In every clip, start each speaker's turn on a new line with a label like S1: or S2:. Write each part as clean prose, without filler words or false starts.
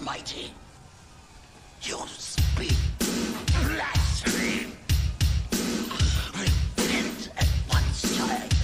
S1: Almighty. You speak blasphemy. Repent at once, child.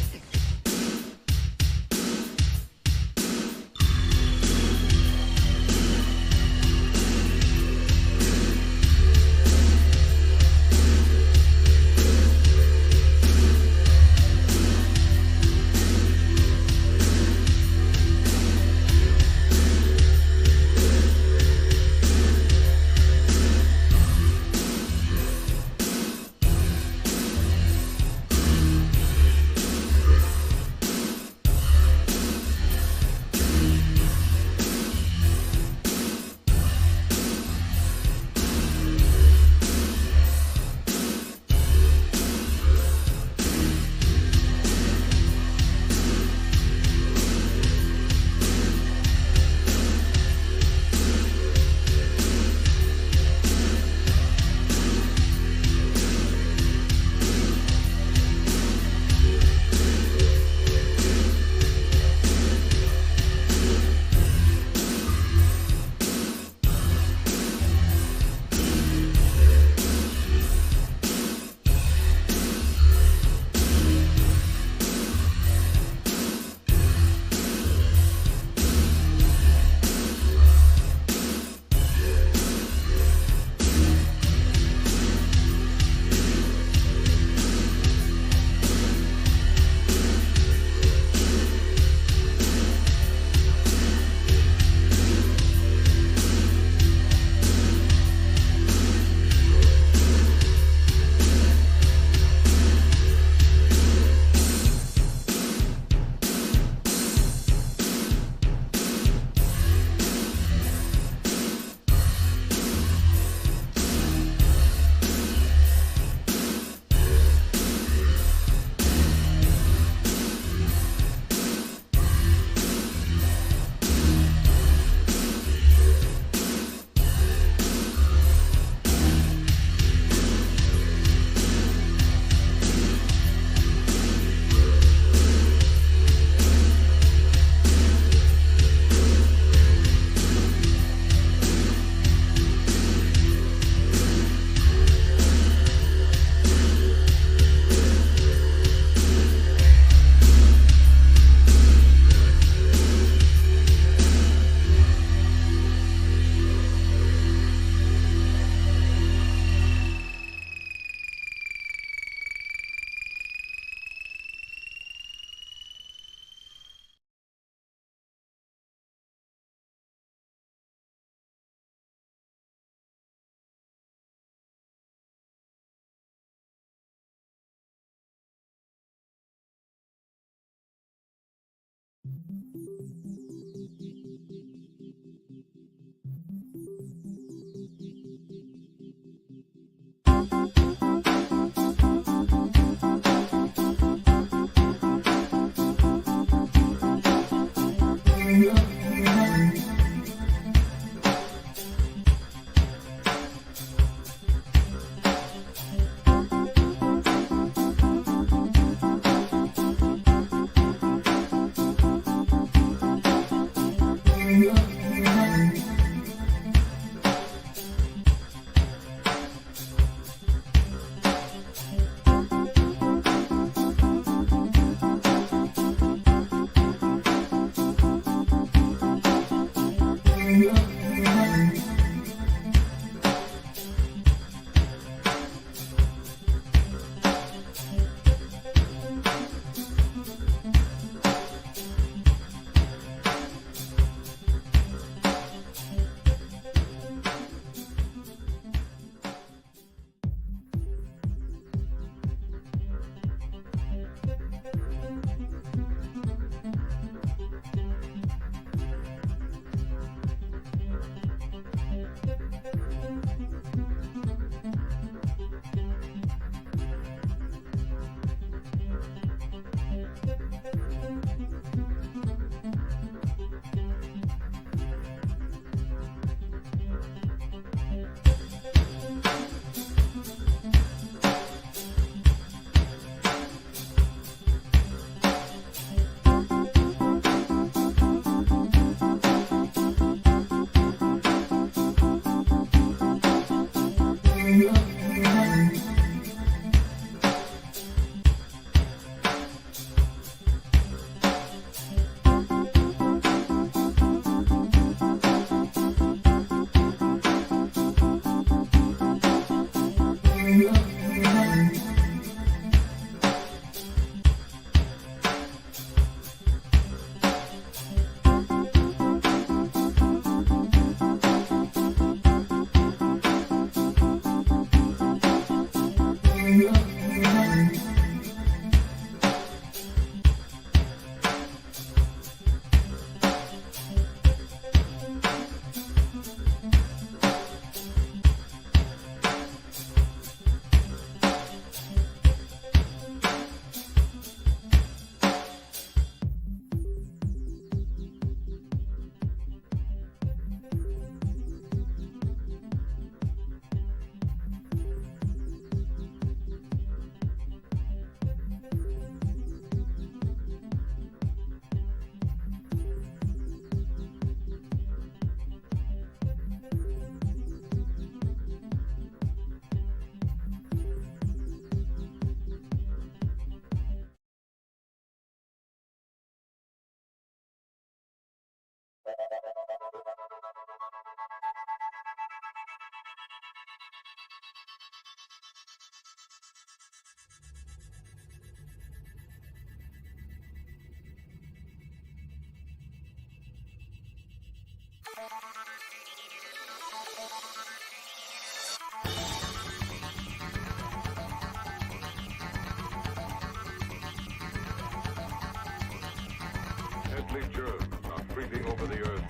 S2: Deadly germs are creeping over the earth,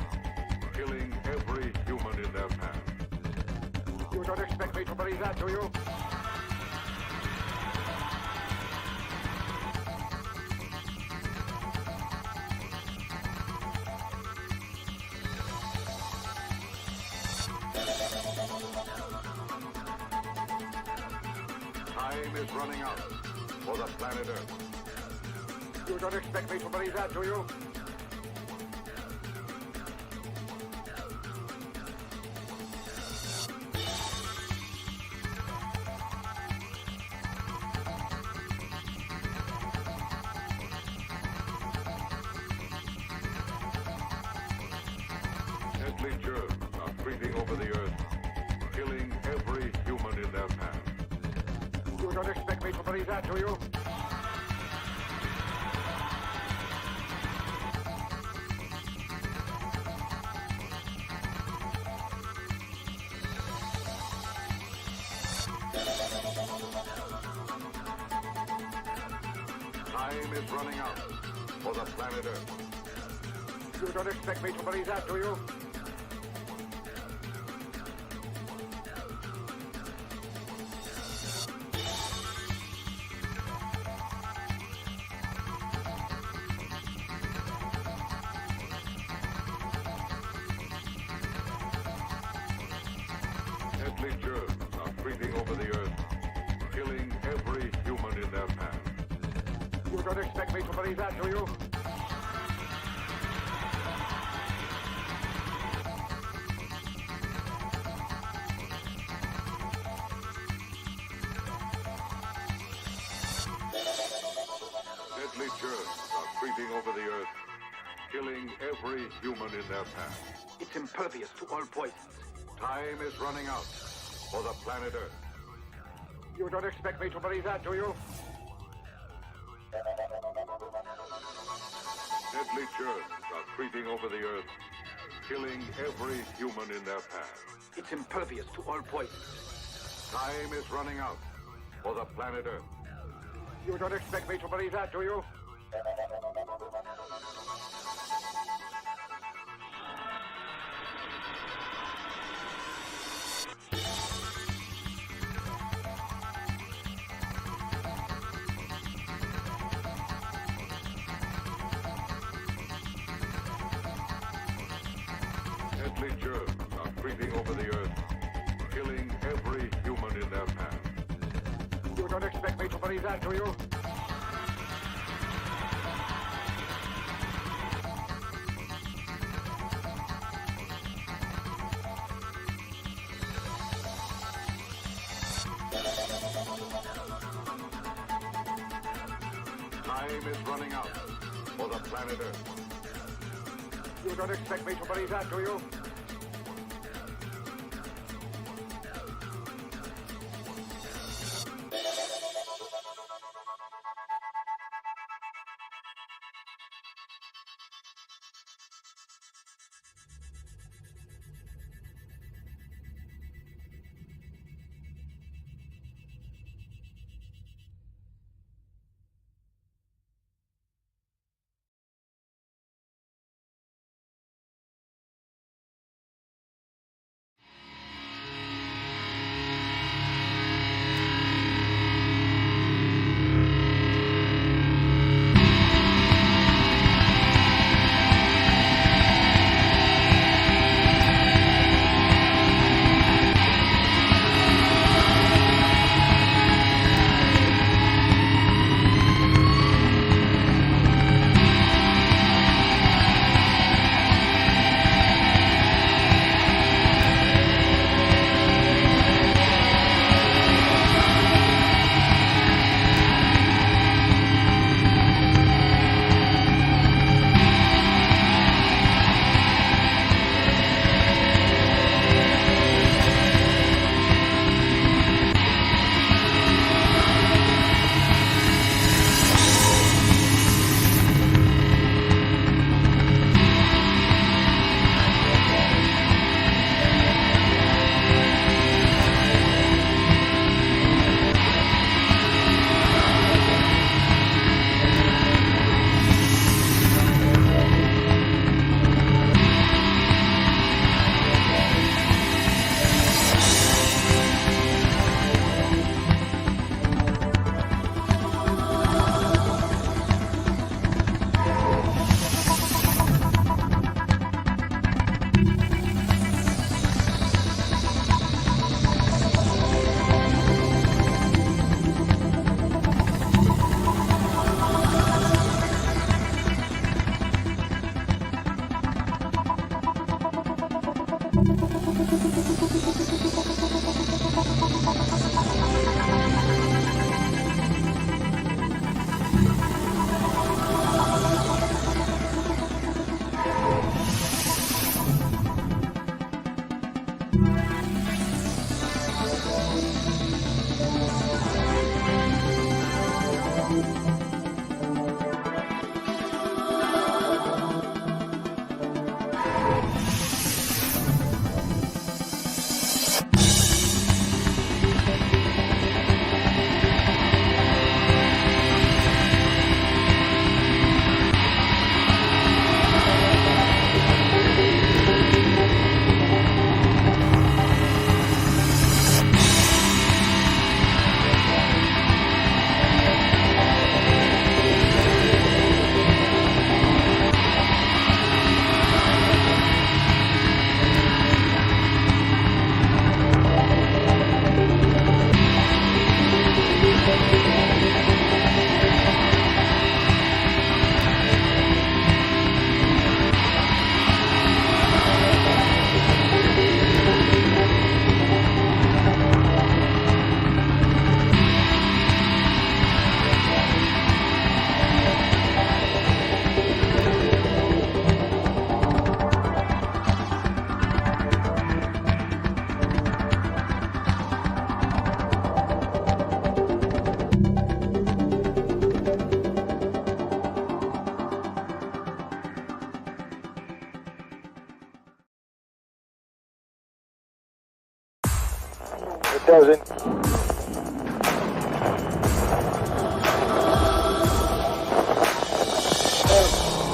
S2: killing every human in their path.
S3: You don't expect me to believe that, do you?
S2: Time is running out for the planet Earth.
S3: You don't expect me to believe that, do you?
S2: Deadly germs are creeping over the earth, killing every human in their path.
S3: You don't expect me to believe that, do you?
S2: Time is running out for the planet Earth.
S3: You don't expect me to believe that, do you?
S2: Deadly germs are creeping over the earth, killing every human in their path.
S3: You don't expect me to believe that, do you?
S2: Deadly germs are creeping over the earth, killing every human in their path.
S3: It's impervious to all poisons.
S2: Time is running out for the planet Earth.
S3: You don't expect me to believe that, do you?
S2: Deadly germs are creeping over the earth, killing every human in their path.
S3: It's impervious to all poisons.
S2: Time is running out for the planet Earth.
S3: You don't expect me to believe that, do you?
S2: Deadly germs are creeping over the earth, killing every human in their path.
S3: You don't expect me to believe that, do you?
S2: Time is running out for the planet Earth.
S3: You don't expect me to believe that, do you?
S4: 1000.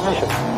S4: Mission.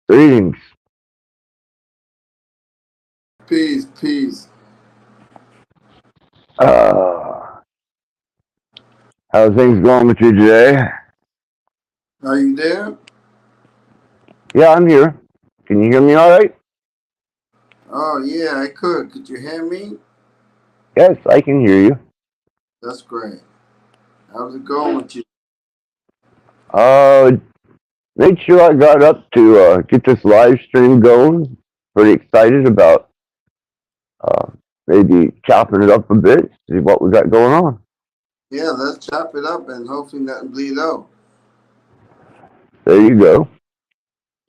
S4: Greetings.
S5: Peace, peace.
S4: Uh, how's things going with you today?
S5: Are you there?
S4: Yeah, I'm here. Can you hear me all right?
S5: Oh, yeah, I could. Could you hear me?
S4: Yes, I can hear you.
S5: That's great. How's it going with you?
S4: Uh, made sure I got up to get this live stream going. Pretty excited about uh, maybe chopping it up a bit, see what we got going on.
S5: Yeah, let's chop it up and hopefully nothing bleed out.
S4: There you go.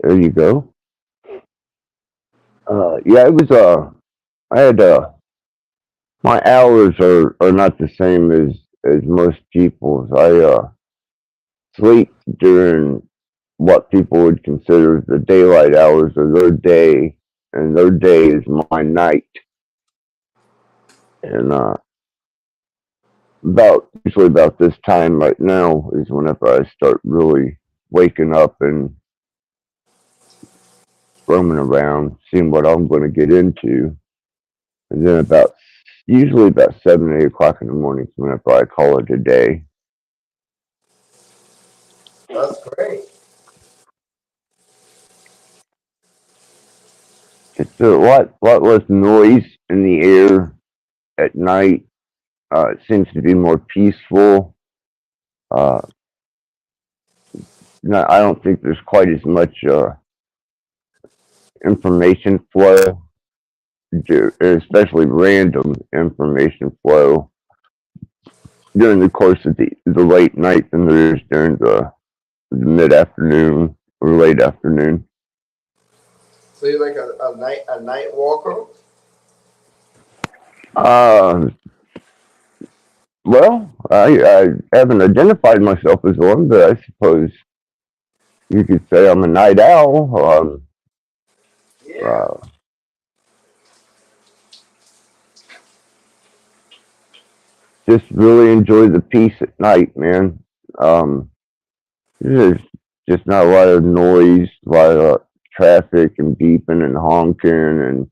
S4: There you go. Yeah, it was, I had, my hours are not the same as most people's. I, sleep during what people would consider the daylight hours of their day, and their day is my night. And about usually about this time right now is whenever I start really waking up and roaming around, seeing what I'm going to get into, and then about usually about 7, 8 o'clock in the morning is whenever I call it a day.
S5: That's great.
S4: It's a lot less noise in the air at night. It seems to be more peaceful. Uh, no, I don't think there's quite as much information flow, especially random information flow during the course of the late night than there is during the mid afternoon or late afternoon.
S5: So you're like a night walker?
S4: Uh, well, I haven't identified myself as one, but I suppose you could say I'm a night owl.
S5: Yeah.
S4: Uh, just really enjoy the peace at night, man. Um, there's just not a lot of noise, a lot of traffic and beeping and honking and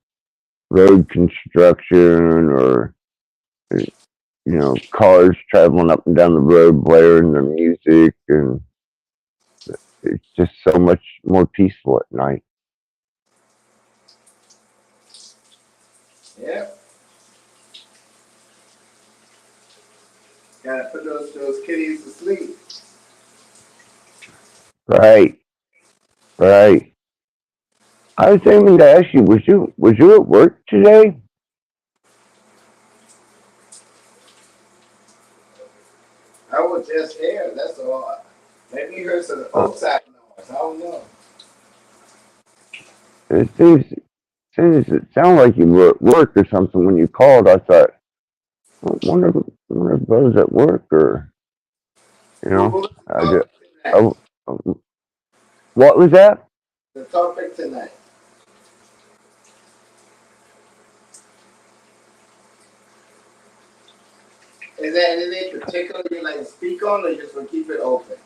S4: road construction or cars traveling up and down the road blaring their music, and it's just so much more peaceful at night.
S5: Yeah. Gotta put those kitties to sleep.
S4: Right, right. I was aiming to ask you, was you at work today?
S5: I was just here, that's all. Maybe you heard some
S4: Uh,
S5: outside noise. I don't know.
S4: it seems it sounded like you were at work or something when you called. I thought, I wonder if I was at work or you
S5: Well,
S4: know.
S5: what's the
S4: I did.
S5: topic tonight?
S4: I, what was that?
S5: The topic tonight. Is there anything particular you like to speak on, or just want to keep it open?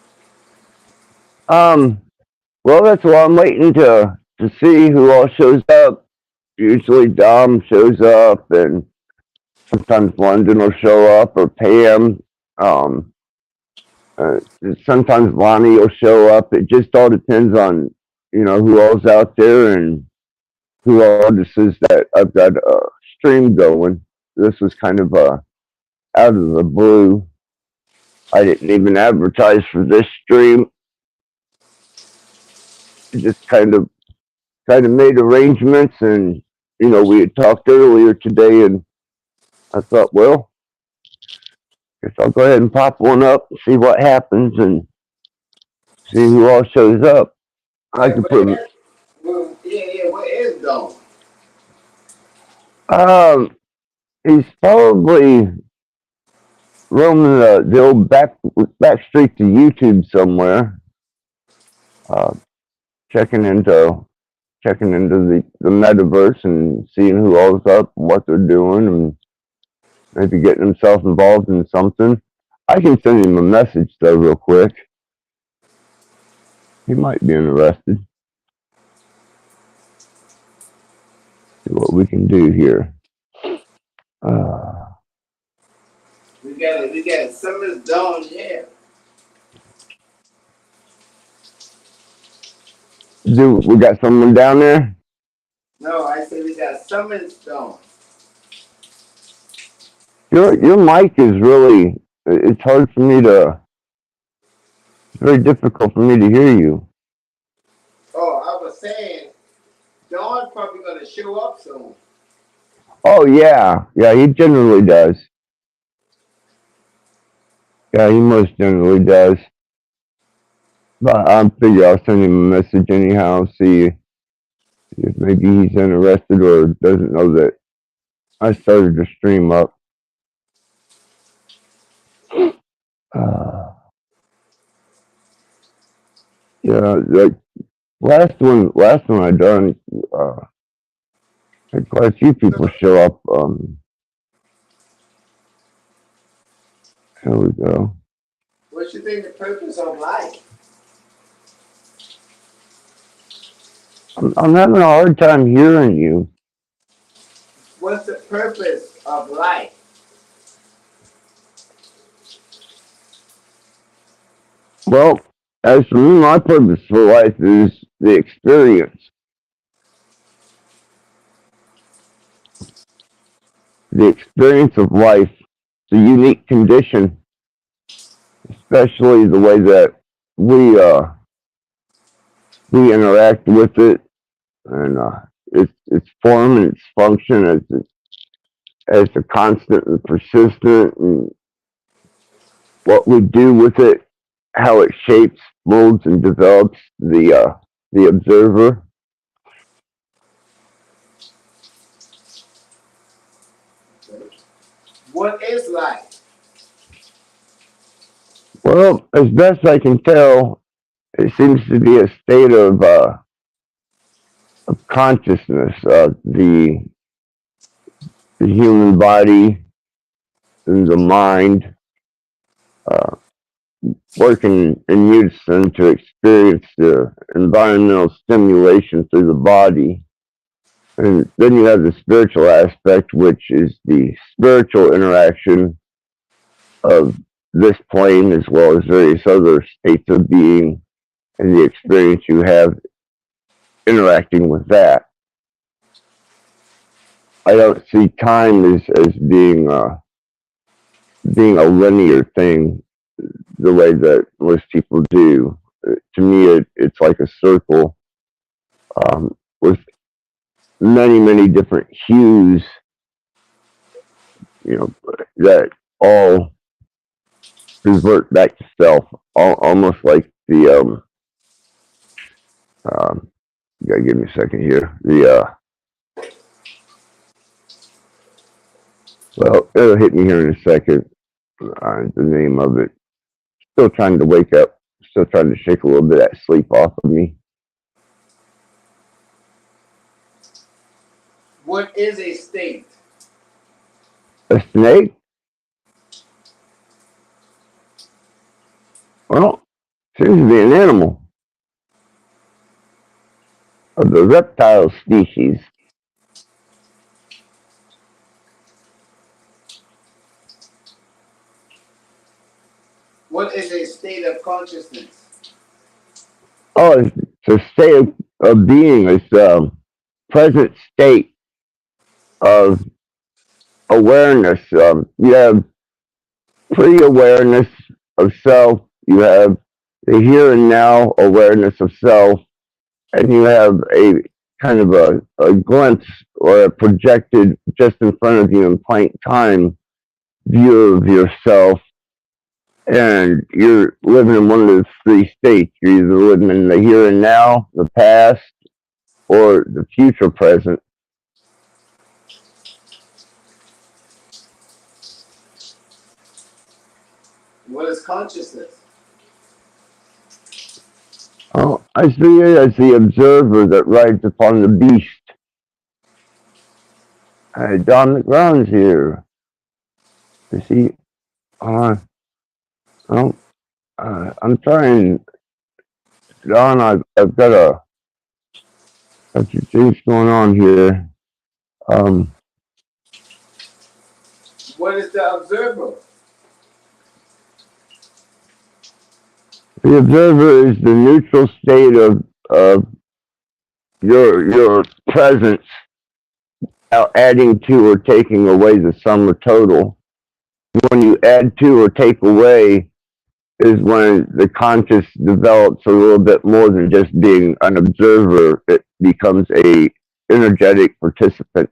S4: Um. Well, that's why I'm waiting to see who all shows up. Usually Dom shows up, and sometimes London will show up or Pam. Um. Uh, Sometimes Lonnie will show up. It just all depends on who all's out there and who all this is that I've got a stream going. This was kind of out of the blue. I didn't even advertise for this stream. Just kind of made arrangements, and we had talked earlier today, and I thought, well, guess I'll go ahead and pop one up and see what happens and see who all shows up. I
S5: Wait,
S4: could put
S5: yeah, where is Dome?
S4: um he's probably roaming the old back street to YouTube somewhere, uh, checking into the metaverse and seeing who all's up and what they're doing and maybe getting himself involved in something. I can send him a message though real quick. He might be interested. See what we can do here. Uh,
S5: We got it. Summer's dawn, yeah.
S4: we got someone down there?
S5: No, I said we got summer's dawn.
S4: Your mic is really. It's hard for me to. It's very difficult for me to hear you.
S5: Oh, I was saying, Dawn's probably gonna show up soon.
S4: Oh yeah, yeah. He generally does. Yeah, he most generally does. But I figure I'll send him a message anyhow. See if maybe he's interested or doesn't know that I started to stream up. Uh, yeah, like last one I done, had quite a few people show up. Here we go.
S5: What you think the purpose of life?
S4: I'm having a hard time hearing you.
S5: What's the purpose of life?
S4: Well, as for me, my purpose for life is the experience. The experience of life, the unique condition, especially the way that we interact with it, and its form and its function as a constant and persistent, and what we do with it, how it shapes, molds, and develops the observer.
S5: What is life?
S4: Well, as best I can tell, it seems to be a state of consciousness. The human body and the mind uh, working in unison to experience the environmental stimulation through the body. And then you have the spiritual aspect, which is the spiritual interaction of this plane as well as various other states of being and the experience you have interacting with that. I don't see time as being a linear thing the way that most people do. To me, it's like a circle with many different hues, you know, that all revert back to self, almost like you gotta give me a second here. Well, it'll hit me here in a second. The name of it. Still trying to wake up. Still trying to shake a little bit of that sleep off of me.
S5: What is a state?
S4: A snake? Well, seems to be an animal of the reptile species.
S5: What is a state of consciousness?
S4: Oh, it's a state of being. It's a present state of awareness. You have pre-awareness of self. You have the here and now awareness of self, and you have a kind of a glimpse or a projected just in front of you in plain time view of yourself. And you're living in one of those three states. You're either living in the here and now, the past, or the future present.
S5: What is consciousness?
S4: Oh, I see it as the observer that rides upon the beast. Hey, Don McGround's here. Is he on? Oh, I'm trying, Don. I've got a few things going on here. Um,
S5: What is the observer?
S4: the observer is the neutral state of your presence without adding to or taking away the sum or total. When you add to or take away is when the conscious develops a little bit more than just being an observer. It becomes a energetic participant.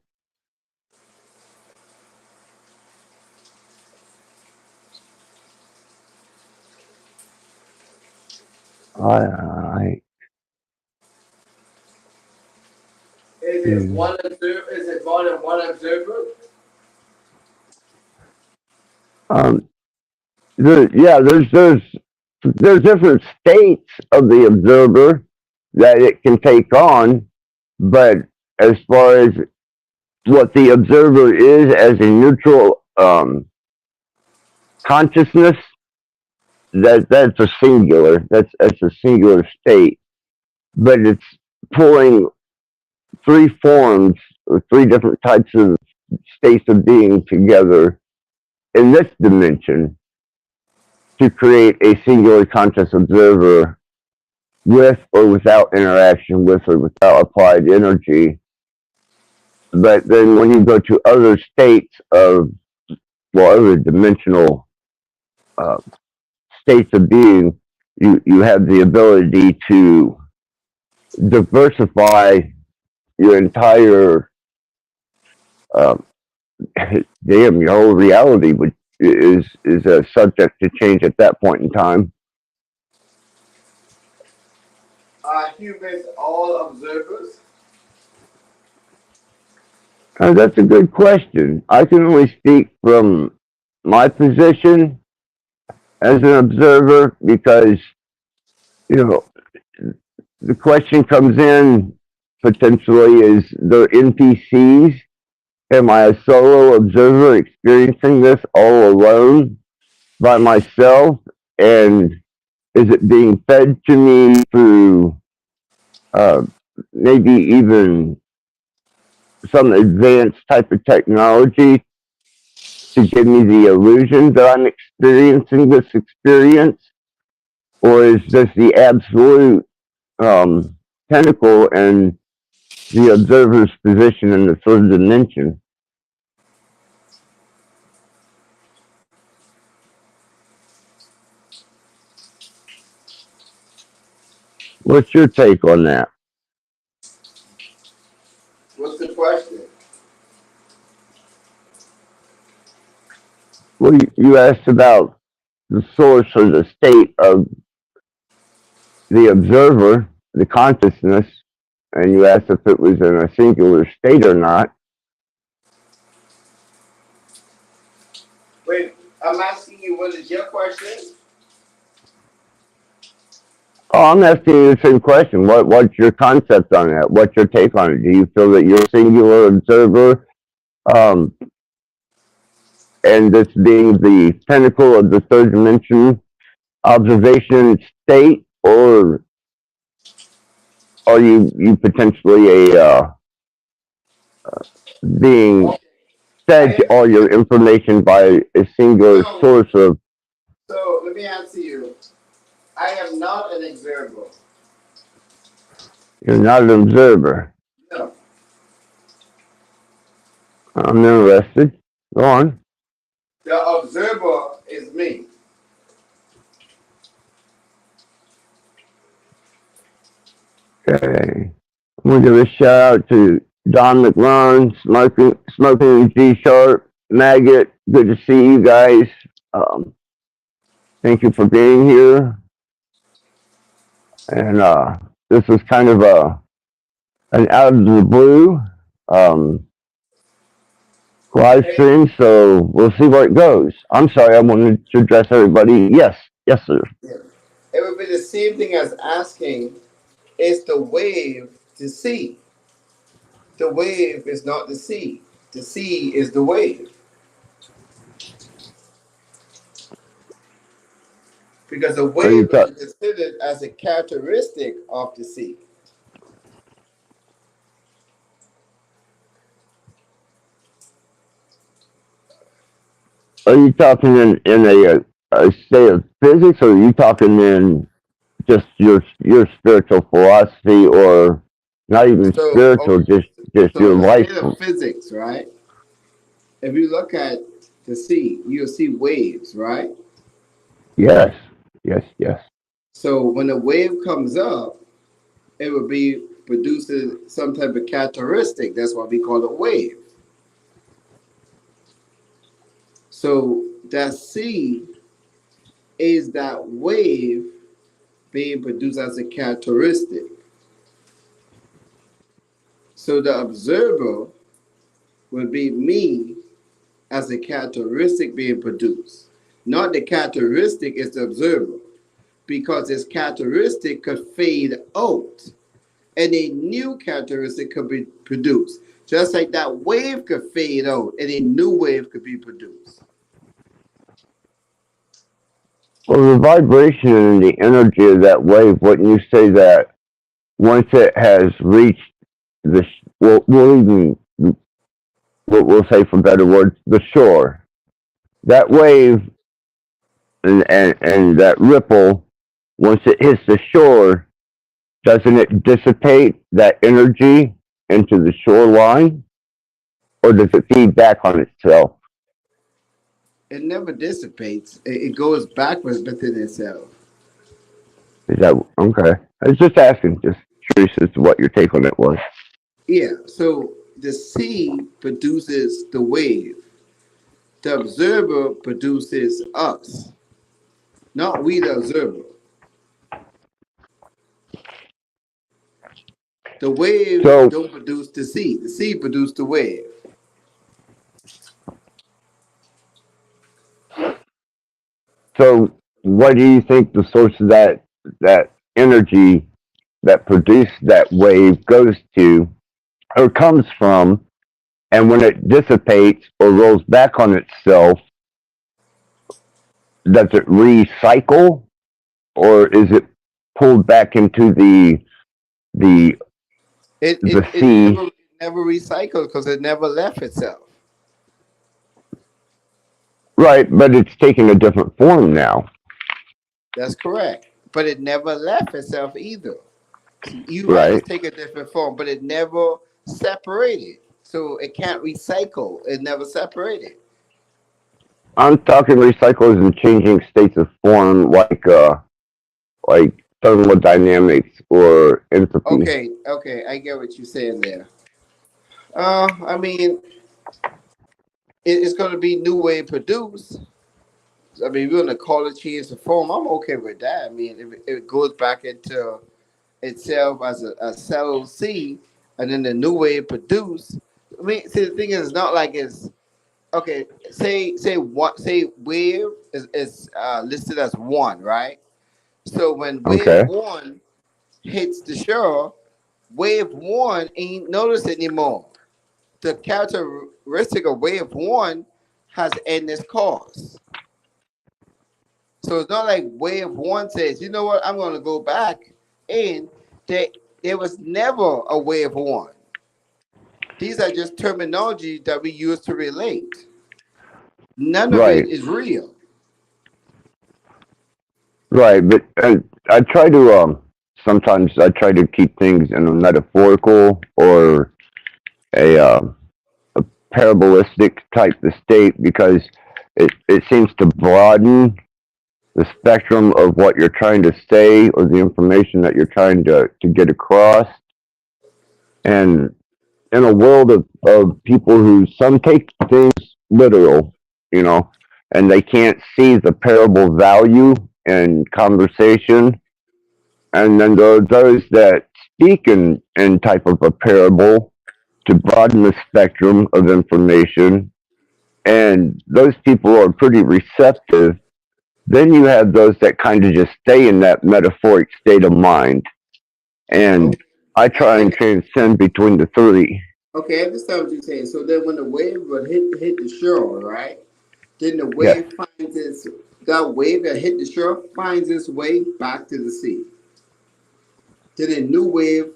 S4: I
S5: Is it
S4: mm.
S5: one observer? Is it more than one observer?
S4: um, yeah, there's different states of the observer that it can take on, but as far as what the observer is as a neutral consciousness, that's a singular. That's a singular state, but it's pulling three forms or three different types of states of being together in this dimension to create a singular conscious observer with or without interaction with or without applied energy. But then when you go to other states of, well, other dimensional uh, states of being, you have the ability to diversify your entire, um, damn, your whole reality would, is subject to change at that point in time.
S5: Are humans all observers?
S4: That's a good question. I can only speak from my position as an observer because, you know, the question comes in potentially is there NPCs? Am I a solo observer experiencing this all alone by myself? And is it being fed to me through uh, maybe even some advanced type of technology to give me the illusion that I'm experiencing this experience? Or is this the absolute pinnacle and the observer's position in the third dimension? What's your take on that?
S5: What's the question?
S4: Well, you asked about the source or the state of the observer, the consciousness, and you asked if it was in a singular state or not.
S5: Wait, I'm asking you what is your question?
S4: Oh, I'm asking you the same question. What's your concept on that? What's your take on it? Do you feel that you're a singular observer, um, and this being the pinnacle of the third dimension observation state, or are you potentially a being
S5: Okay, I
S4: fed
S5: am.
S4: all your information by a singular
S5: No.
S4: source of?
S5: So let me answer you. I am not an observer.
S4: You're not an observer.
S5: No.
S4: I'm interested. Go on.
S5: The observer is me.
S4: Okay. I'm gonna give a shout out to Don McLaren, smoking G Sharp, Maggot. Good to see you guys. Um, thank you for being here. And this was kind of an out of the blue um, live
S5: Hey,
S4: stream, so we'll see where it goes. I'm sorry, I wanted to address everybody. Yes, yes, sir.
S5: it would be the same thing as asking, is the wave the sea? The wave is not the sea. The sea is the wave. Because the
S4: Are you
S5: wave
S4: ta-
S5: is considered as a characteristic of the sea.
S4: Are you talking in a state of physics, or are you talking in just your spiritual philosophy, or not even
S5: So,
S4: spiritual, just
S5: so
S4: your
S5: in the
S4: life?
S5: state of physics, right? If you look at the sea, you'll see waves, right?
S4: Yes, yes, yes.
S5: So when a wave comes up, it would be producing some type of characteristic. That's why we call it wave. So that sea is that wave being produced as a characteristic. So the observer would be me as a characteristic being produced. Not the characteristic is the observer, because this characteristic could fade out and a new characteristic could be produced. Just like that wave could fade out and a new wave could be produced.
S4: Well, the vibration and the energy of that wave, wouldn't you say that once it has reached the, we'll even, we'll say for better words, the shore, that wave and that ripple, once it hits the shore, doesn't it dissipate that energy into the shoreline, or does it feed back on itself?
S5: It never dissipates, it goes backwards within itself.
S4: Is that okay? I was just asking, just curious as to what your take on it was.
S5: Yeah, so the sea produces the wave, the observer produces us, not we the observer. The wave
S4: So,
S5: don't produce the sea produce the wave.
S4: so what do you think the source of that energy that produced that wave goes to or comes from, and when it dissipates or rolls back on itself, does it recycle, or is it pulled back into the
S5: It it,
S4: the
S5: it
S4: sea?
S5: never recycles because it never left itself.
S4: Right, but it's taking a different form now.
S5: That's correct. But it never left itself either. You're right, it's
S4: Right.
S5: take a different form, but it never separated. So it can't recycle. It never separated.
S4: I'm talking recycles and changing states of form, like thermodynamics or entropy.
S5: Okay, okay, I get what you're saying there. I mean, it's going to be new way produced. I mean, we're going to call it change the form. I'm okay with that. I mean, if it goes back into itself as a cell C, and then the new way produced. I mean, see, the thing is, it's not like it's okay. Say what? Say wave is listed as one, right? So when wave
S4: Okay.
S5: one hits the shore, wave one ain't noticed anymore. The characteristic of wave one has endless course. So it's not like wave one says, you know what, I'm going to go back. And there, there was never a wave one. These are just terminology that we use to relate. None of it
S4: Right.
S5: is real.
S4: Right. But I try to sometimes I try to keep things in a metaphorical or a parabolistic type of state, because it seems to broaden the spectrum of what you're trying to say or the information that you're trying to get across. And in a world of people who some take things literal, you know, and they can't see the parable value in conversation. And then there are those that speak in type of a parable to broaden the spectrum of information. And those people are pretty receptive. Then you have those that kind of just stay in that metaphoric state of mind. And
S5: Okay,
S4: I try and
S5: I
S4: transcend between the three.
S5: okay, I understand what you're saying. So then when the wave would hit the shore, right? Then the
S4: Yes.
S5: wave finds its that wave that hit the shore finds its way back to the sea. Then a new wave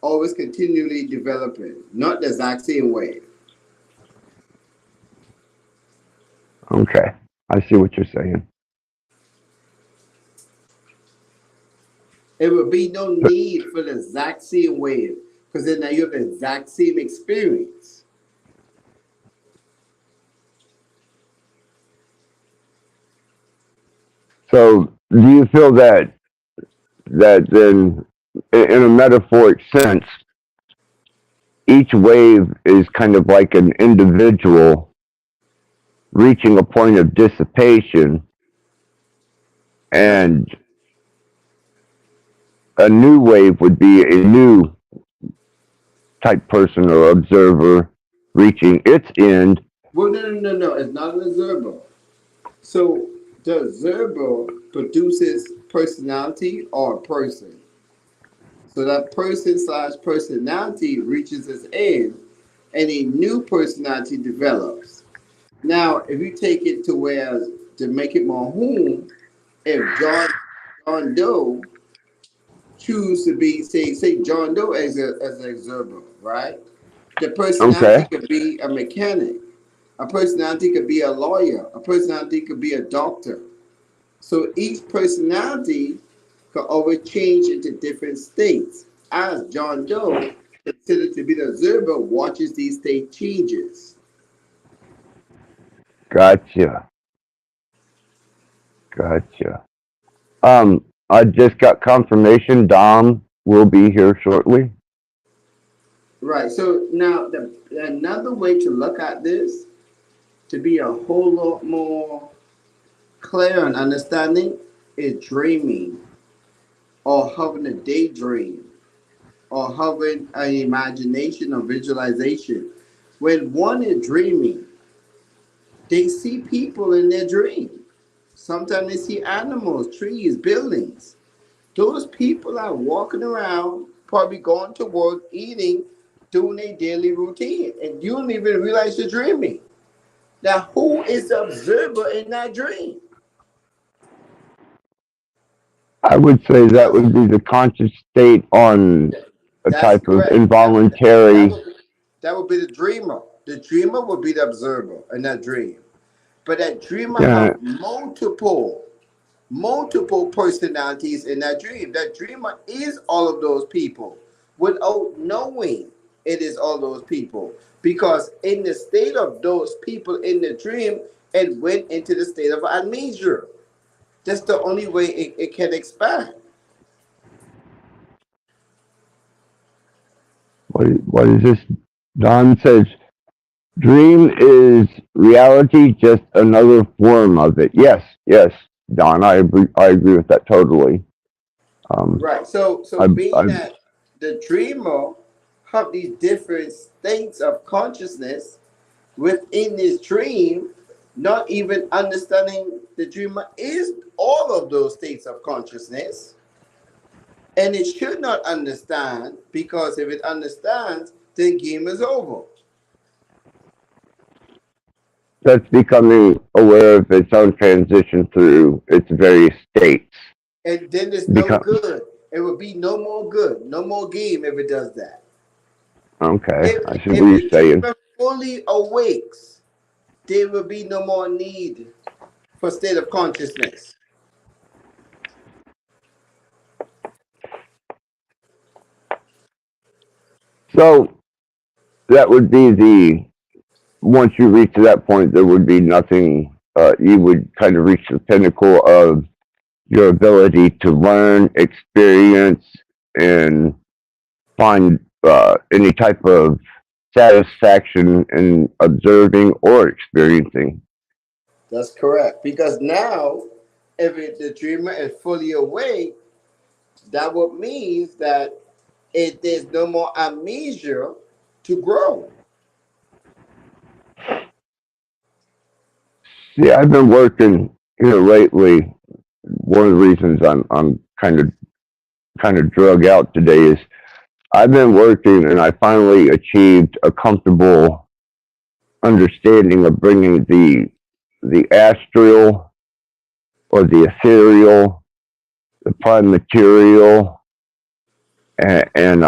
S5: always continually developing, not the exact same wave.
S4: Okay, I see what you're saying.
S5: It would be no
S4: But-
S5: need for the exact same wave because then now you have the exact same experience.
S4: So, do you feel that then, in a metaphoric sense, each wave is kind of like an individual reaching a point of dissipation,
S5: Right.
S4: and a new wave would be a new type person or observer reaching its end.
S5: Well, no. It's not an observer. So the observer produces personality or a person. So that person slash personality reaches its end and a new personality develops. Now, if you take it to where to make it more home, if John Doe choose to be say John Doe as an observer, right? The personality
S4: Okay,
S5: could be a mechanic, a personality could be a lawyer, a personality could be a doctor. So each personality could always change into different states. As John Doe, considered to be the observer, watches these state changes.
S4: gotcha, gotcha. I just got confirmation Dom will be here shortly.
S5: Right. So now another way to look at this to be a whole lot more clear and understanding is dreaming or having a daydream or having an imagination or visualization. When one is dreaming, they see people in their dream. Sometimes they see animals, trees, buildings. Those people are walking around, probably going to work, eating, doing their daily routine, and you don't even realize you're dreaming. Now, who is the observer in that dream?
S4: I would say that
S5: Because
S4: would be the conscious state on a
S5: that's
S4: type of
S5: correct.
S4: involuntary.
S5: That would be the dreamer. The dreamer would be the observer in that dream. But that dreamer
S4: Yeah,
S5: have multiple personalities in that dream. That dreamer is all of those people without knowing it is all those people. Because in the state of those people in the dream, it went into the state of amnesia. That's the only way it can expand.
S4: what is this? Don says dream is reality, just another form of it. Yes, yes, Don, I agree with that totally. Um,
S5: Right. So
S4: I
S5: being that the dreamer have these different states of consciousness within this dream, not even understanding the dreamer is all of those states of consciousness. And it should not understand because if it understands, then game is over.
S4: that's becoming aware of its own transition through its various states.
S5: And then there's no
S4: Become
S5: good. It will be no more good, no more game if it does that.
S4: okay.
S5: If,
S4: I see what
S5: if
S4: you're
S5: the
S4: saying.
S5: dreamer fully awakes, there will be no more need for state of consciousness.
S4: So that would be the once you reach that point, there would be nothing. You would kind of reach the pinnacle of your ability to learn, experience, and find any type of satisfaction in observing or experiencing.
S5: That's correct. Because now, if the dreamer is fully awake, that would mean that there's no more amnesia to grow.
S4: Yeah, I've been working here lately. One of the reasons I'm kind of drug out today is I've been working and I finally achieved a comfortable understanding of bringing the astral or the ethereal, the prime material, and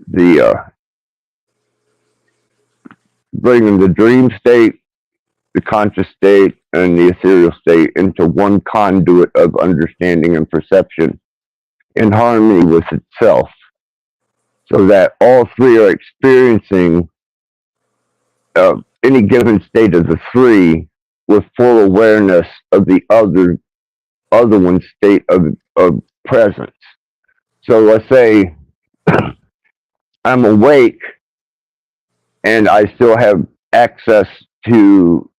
S4: the bringing the dream state the conscious state and the ethereal state into one conduit of understanding and perception in harmony with itself, so that all three are experiencing any given state of the three with full awareness of the other one's state of presence. So let's say I'm awake and I still have access to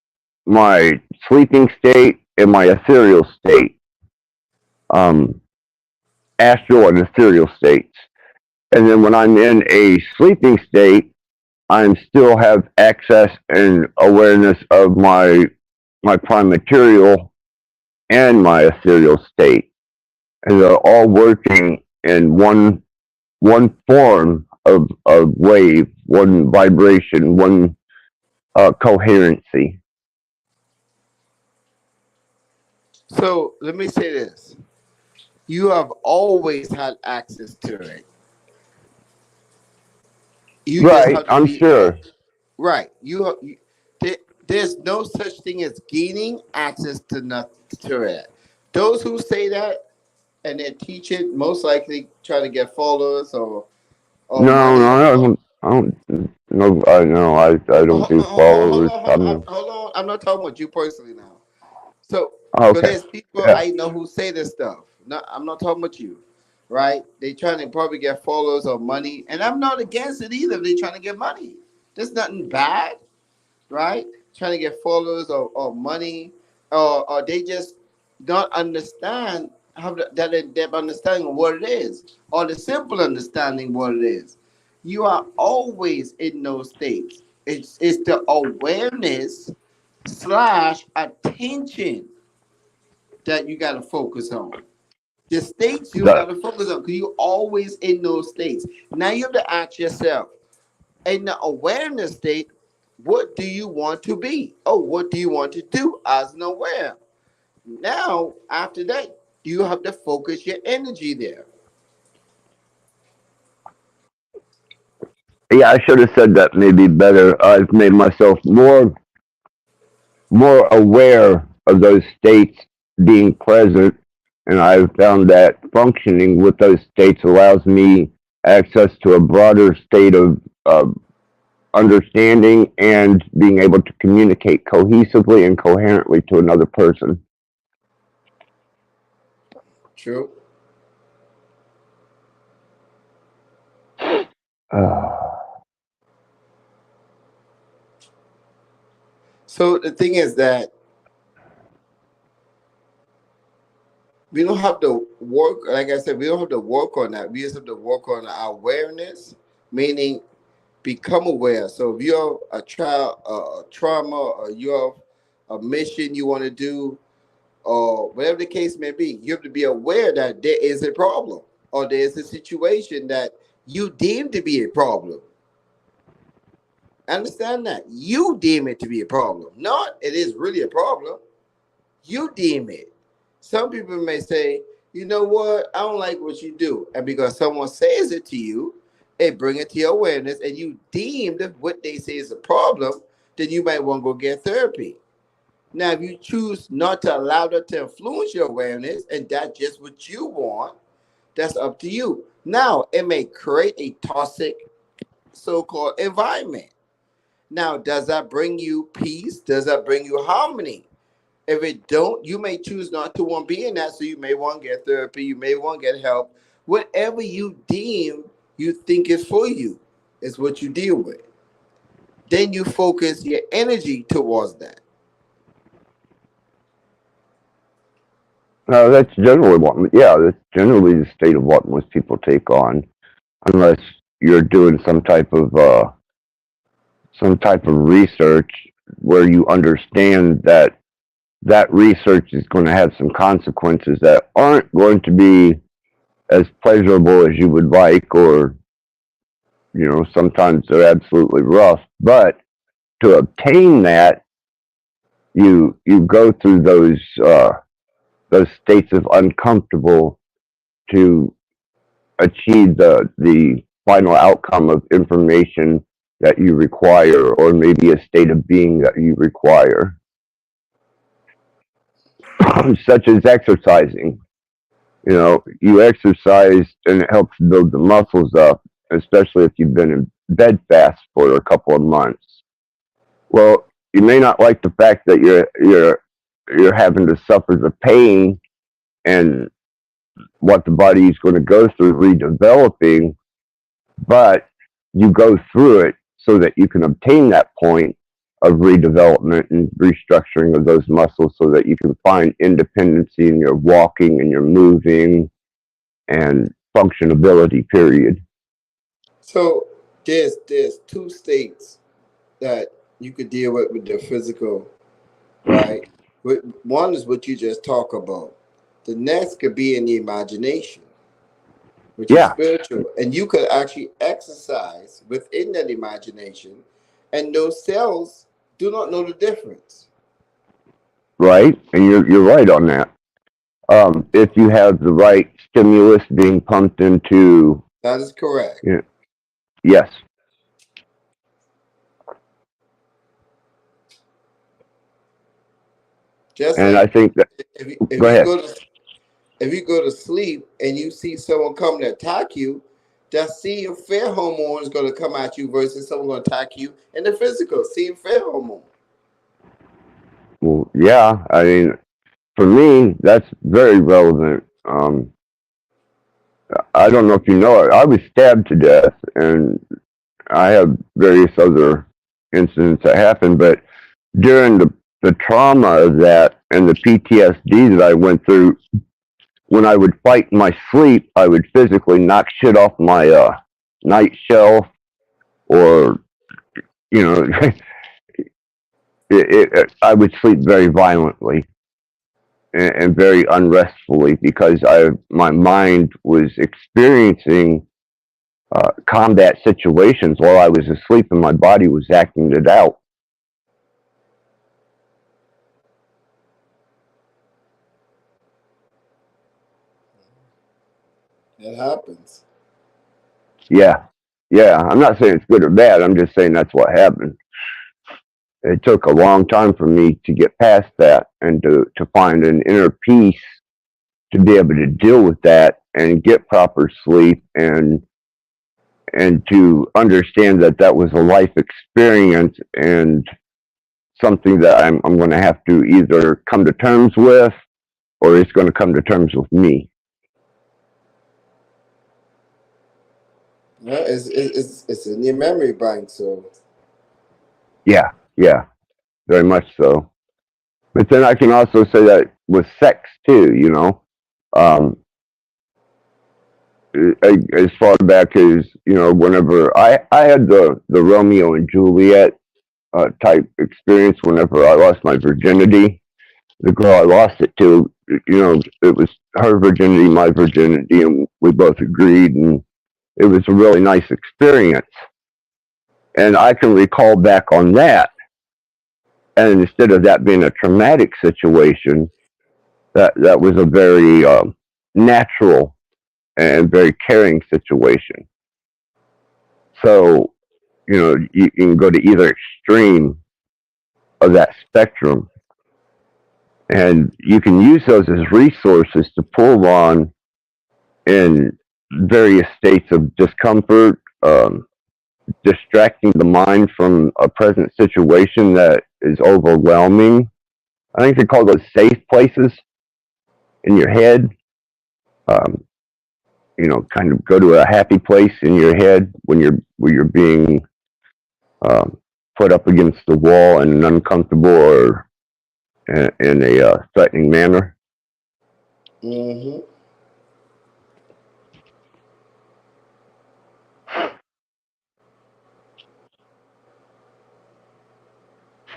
S4: my sleeping state and my ethereal state, um, astral and ethereal states. And then when I'm in a sleeping state, I still have access and awareness of my prime material and my ethereal state, and they're all working in one form of wave, one vibration, one coherency.
S5: So let me say this: you have always had access to it. You just
S4: Right,
S5: have to
S4: I'm
S5: be
S4: sure.
S5: right. There's no such thing as gaining access to nothing to it. Those who say that and then teach it most likely try to get followers or
S4: No,
S5: money.
S4: no, I don't no, I no, I don't do followers. I'm
S5: Hold on. I'm not talking about you personally now. So, because
S4: okay.
S5: there's people
S4: Yeah,
S5: I know who say this stuff. No, I'm not talking about you, right? They trying to probably get followers or money, and I'm not against it either. If they trying to get money. There's nothing bad, right? Trying to get followers or money, or they just don't understand that in-depth understanding of what it is, or the simple understanding what it is. You are always in those states. It's the awareness slash attention that you got to focus on. The states you got
S4: that,
S5: to focus on because you're always in those states. Now you have to ask yourself, in the awareness state, what do you want to be? Oh, what do you want to do as an aware? Now, after that, you have to focus your energy there.
S4: yeah, I should have said that maybe better. I've made myself more aware of those states being present, and I've found that functioning with those states allows me access to a broader state of understanding and being able to communicate cohesively and coherently to another person.
S5: True. So the thing is that we don't have to work, like I said, we don't have to work on that. We just have to work on our awareness, meaning become aware. So if you have a child, a trauma, or you have a mission you want to do, or whatever the case may be, you have to be aware that there is a problem or there is a situation that you deem to be a problem. Understand that you deem it to be a problem, not it is really a problem. You deem it. Some people may say, you know what, I don't like what you do, and because someone says it to you, it bring it to your awareness, and you deemed what they say is a problem, then you might want to go get therapy. Now, if you choose not to allow that to influence your awareness, and that's just what you want, that's up to you. Now, it may create a toxic so-called environment. Now, does that bring you peace? Does that bring you harmony? If it don't, you may choose not to want to be in that. So you may want to get therapy. You may want to get help. Whatever you deem you think is for you is what you deal with. Then you focus your energy towards that.
S4: That's generally yeah, that's generally the state of what most people take on, unless you're doing some type of research where you understand that that research is going to have some consequences that aren't going to be as pleasurable as you would like, or sometimes they're absolutely rough. But to obtain that, you go through those states of uncomfortable to achieve the final outcome of information that you require, or maybe a state of being that you require. such as exercising. You exercise and it helps build the muscles up, especially if you've been in bed fast for a couple of months. Well, you may not like the fact that you're having to suffer the pain and what the body is going to go through redeveloping, but you go through it so that you can obtain that point of redevelopment and restructuring of those muscles so that you can find independency in your walking and your moving and functionability, period.
S5: So there's two states that you could deal with the physical, right? One is what you just talk about. The next could be in the imagination, which is
S4: Yeah,
S5: spiritual, and you could actually exercise within that imagination, and those cells do not know the difference.
S4: right. And you're right on that. If you have the right stimulus being pumped into,
S5: That is correct.
S4: you know, yes.
S5: Just
S4: And I
S5: like
S4: think that,
S5: if
S4: go
S5: you
S4: ahead.
S5: go to sleep and you see someone come to attack you, that seeing fear hormone is going to come at you versus someone going to attack you in the physical. Seeing fear hormone.
S4: Well, yeah, I mean, for me, that's very relevant. I don't know if you know it. I was stabbed to death, and I have various other incidents that happened, but during the trauma of that and the PTSD that I went through, when I would fight in my sleep, I would physically knock shit off my night shelf, or you know, I would sleep very violently and very unrestfully because my mind was experiencing combat situations while I was asleep, and my body was acting it out.
S5: It happens.
S4: Yeah, yeah. I'm not saying it's good or bad. I'm just saying that's what happened. It took a long time for me to get past that and to find an inner peace to be able to deal with that and get proper sleep and to understand that that was a life experience and something that I'm going to have to either come to terms with or it's going to come to terms with me.
S5: Yeah, it's in your memory bank. So
S4: Yeah, yeah, very much so. But then I can also say that with sex too, um, as far back as whenever I had the Romeo and Juliet type experience, whenever I lost my virginity, the girl I lost it to, it was her virginity, my virginity, and we both agreed, and it was a really nice experience. And I can recall back on that, and instead of that being a traumatic situation, that was a very natural and very caring situation. So, you can go to either extreme of that spectrum, and you can use those as resources to pull on in various states of discomfort, distracting the mind from a present situation that is overwhelming. I think they call those safe places in your head. Um, kind of go to a happy place in your head when you're being um, put up against the wall in an uncomfortable or in a threatening manner.
S5: hmm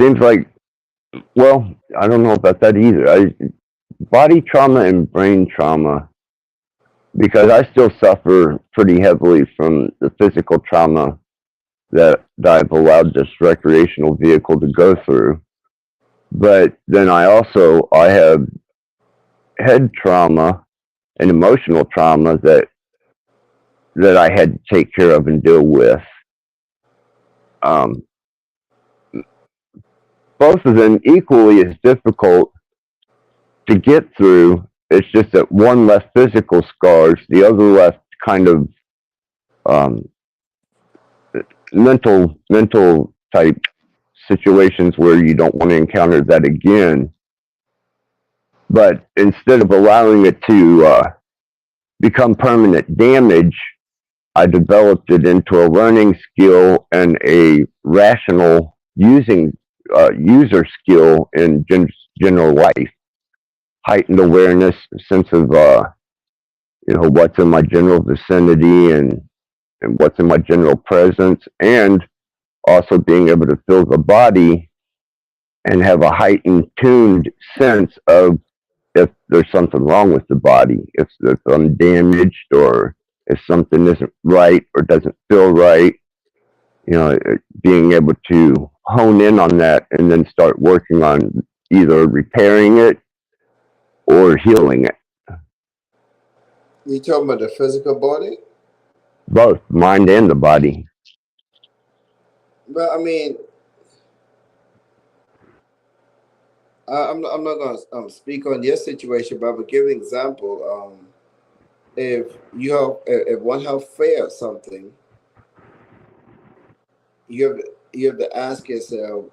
S4: Seems like, well, I don't know about that either. Body trauma and brain trauma, because I still suffer pretty heavily from the physical trauma that I've allowed this recreational vehicle to go through. But then I have head trauma and emotional trauma that I had to take care of and deal with. Um, Both of them equally as difficult to get through. It's just that one left physical scars, the other left kind of um, mental type situations where you don't want to encounter that again. But instead of allowing it to become permanent damage, I developed it into a learning skill and a rational using user skill in general life. Heightened awareness, sense of what's in my general vicinity and what's in my general presence, and also being able to feel the body and have a heightened, tuned sense of if there's something wrong with the body, if I'm damaged or if something isn't right or doesn't feel right, being able to hone in on that and then start working on either repairing it or healing it.
S5: You talking about the physical body?
S4: Both mind and the body.
S5: But I mean, I'm not going to speak on your situation, but I will give an example. If if one have fear of something, you have to ask yourself.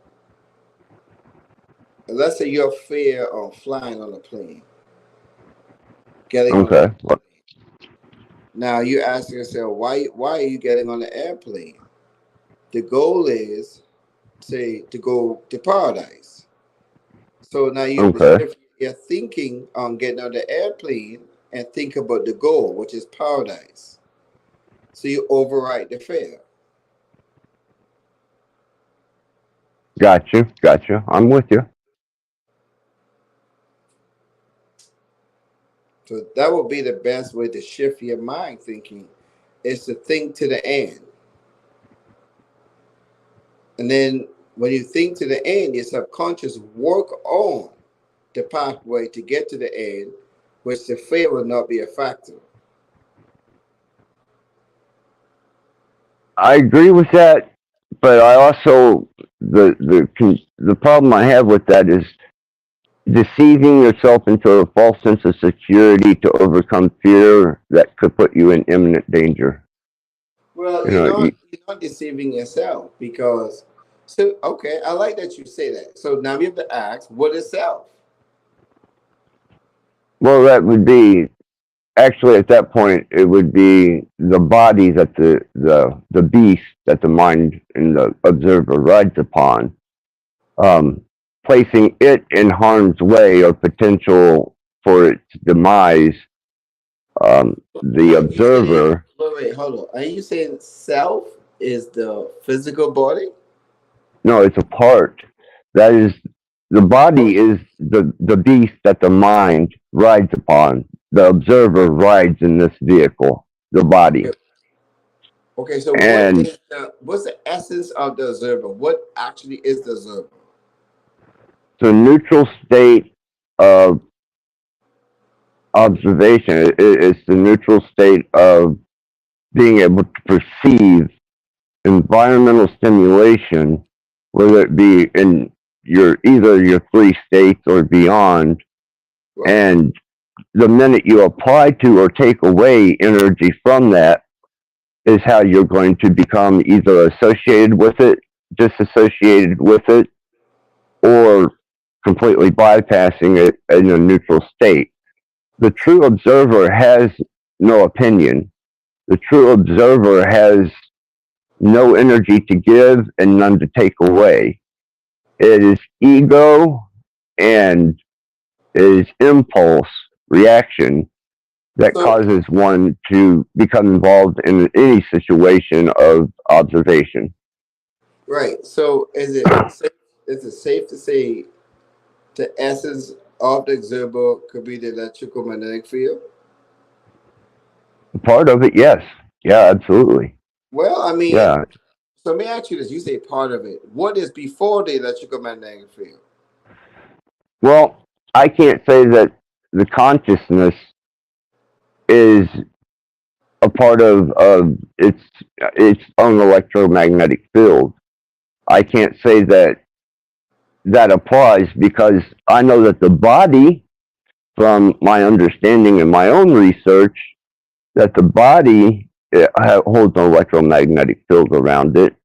S5: Let's say you have fear of flying on a plane, getting on
S4: Okay.
S5: an airplane. Now you ask yourself, why are you getting on the airplane? The goal is, say, to go to paradise. So now you have to
S4: Okay.
S5: shift your thinking on getting on the airplane and think about the goal, which is paradise. So you override the fear.
S4: Got you. Got you. I'm with you.
S5: So that would be the best way to shift your mind thinking, is to think to the end. And then when you think to the end, your subconscious work on the pathway to get to the end, which the fear will not be a factor.
S4: I agree with that, but I also the problem I have with that is deceiving yourself into a false sense of security to overcome fear that could put you in imminent danger.
S5: Well,
S4: You know,
S5: you're not deceiving yourself because, so okay, I like that you say that. So now you have to ask, what is self?
S4: well, that would be actually at that point it would be the body that the beast that the mind and the observer rides upon, um, placing it in harm's way or potential for its demise. The
S5: Are you saying,
S4: observer,
S5: wait, hold on. Are you saying self is the physical body?
S4: no, it's a part. That is, the body is the beast that the mind rides upon. The observer rides in this vehicle, the body.
S5: Okay, okay, so
S4: And
S5: what's the essence of the observer? What actually is the observer?
S4: the neutral state of observation, it's the neutral state of being able to perceive environmental stimulation, whether it be in either your three states or beyond,
S5: Right.
S4: and the minute you apply to or take away energy from that is how you're going to become either associated with it, disassociated with it, or completely bypassing it in a neutral state. The true observer has no opinion. The true observer has no energy to give and none to take away. It is ego and it is impulse reaction that
S5: So
S4: causes one to become involved in any situation of observation.
S5: right. So is it safe to say the essence of the observer could be the electrical magnetic field?
S4: Part of it, yes. Yeah, absolutely.
S5: Well, I mean,
S4: Yeah.
S5: so let me ask you this. You say part of it. What is before the electrical magnetic field?
S4: Well, I can't say that the consciousness is a part of its own electromagnetic field. I can't say that that applies because I know that the body from my understanding and my own research, that the body holds an electromagnetic field around it.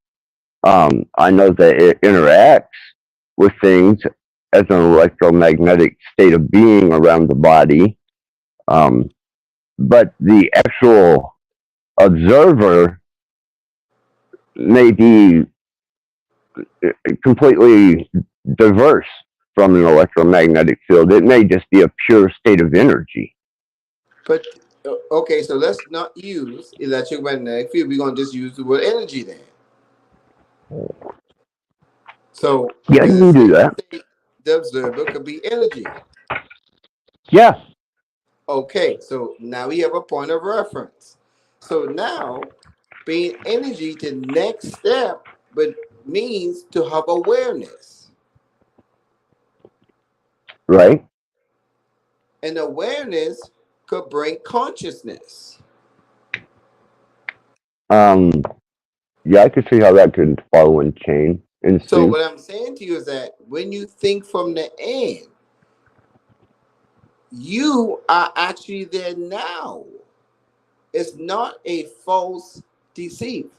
S4: I know that it interacts with things as an electromagnetic state of being around the body. Um, but the actual observer may be completely diverse from an electromagnetic field. It may just be a pure state of energy.
S5: But okay, so let's not use electromagnetic field. We're gonna just use the word energy then. So
S4: Yeah,
S5: is
S4: you
S5: it
S4: can do
S5: safe to
S4: that.
S5: say the observer could be energy?
S4: Yeah,
S5: Okay, so now we have a point of reference. So now, being energy, the next step, but means to have awareness,
S4: right.
S5: and awareness could bring consciousness.
S4: Um, yeah, I could see how that could follow in chain in
S5: So
S4: sync.
S5: what I'm saying to you is that when you think from the end, you are actually there now. It's not a false deceit.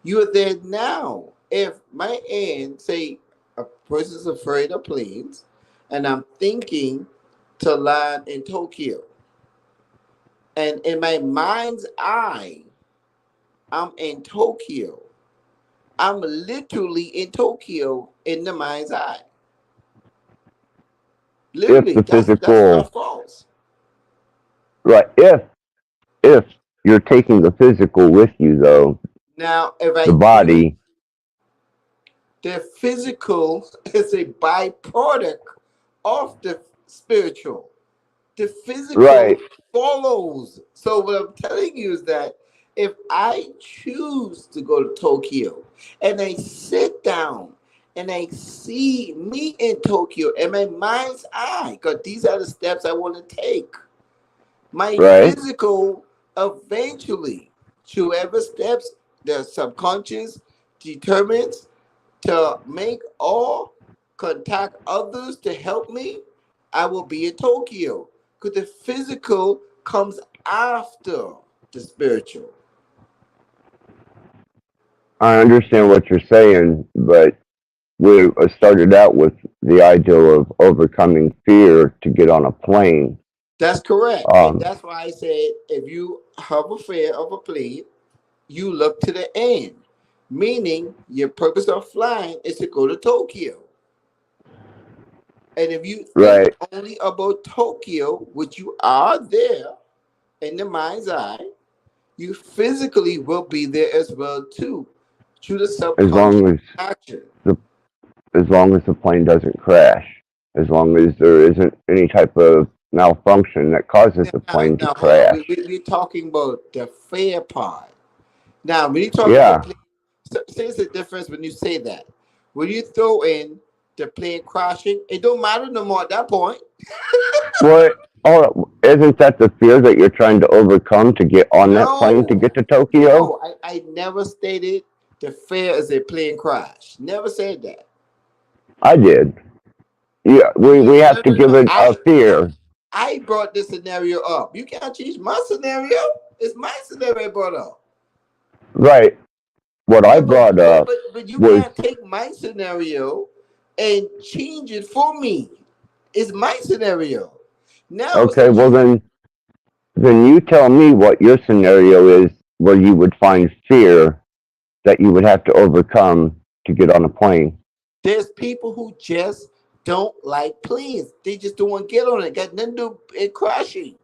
S5: You're there now. If my end, say a person's afraid of planes, and I'm thinking to land in Tokyo, and in my mind's eye, I'm in Tokyo. I'm literally in Tokyo in the mind's eye.
S4: If
S5: Literally,
S4: the
S5: that's
S4: physical,
S5: not false.
S4: right, if you're taking the physical with you, though,
S5: Now, if
S4: the
S5: I do,
S4: body,
S5: the physical is a byproduct of the spiritual. The physical
S4: right,
S5: follows. So what I'm telling you is that if I choose to go to Tokyo and I sit down and I see me in Tokyo in my mind's eye, because these are the steps I want to take. My
S4: right,
S5: physical eventually, through whatever steps the subconscious determines to make or contact others to help me, I will be in Tokyo. Because the physical comes after the spiritual.
S4: I understand what you're saying, but we started out with the idea of overcoming fear to get on a plane.
S5: That's correct. And
S4: Um,
S5: that's why I said if you have a fear of a plane, you look to the end. Meaning your purpose of flying is to go to Tokyo. And if you think
S4: right.
S5: only about Tokyo, which you are there in the mind's eye, you physically will be there as well too, through the
S4: As
S5: subconscious
S4: long as
S5: action.
S4: the as long as the plane doesn't crash, as long as there isn't any type of malfunction that causes the plane to
S5: Now hold on.
S4: crash.
S5: We're talking about the fair part. Now, when you talk about
S4: Yeah.
S5: plane, say it's a difference when you say that. When you throw in the plane crashing, it don't matter no more at that point.
S4: What? Oh, isn't that the fear that you're trying to overcome to get on that plane to
S5: No,
S4: get to Tokyo?
S5: no, I never stated the fair is a plane crash. Never said that.
S4: I did. Yeah, we
S5: No,
S4: have
S5: no,
S4: to
S5: no,
S4: give
S5: no.
S4: it a fear.
S5: I brought this scenario up. You can't change my scenario. It's my scenario I brought up.
S4: Right. What I
S5: Yeah,
S4: brought up
S5: but you
S4: was
S5: can't take my scenario and change it for me. It's my scenario. Now
S4: okay.
S5: since
S4: Well,
S5: you
S4: then you tell me what your scenario is where you would find fear that you would have to overcome to get on a plane.
S5: there's people who just don't like planes. They just don't want to get on it. Got nothing to do with it crashing.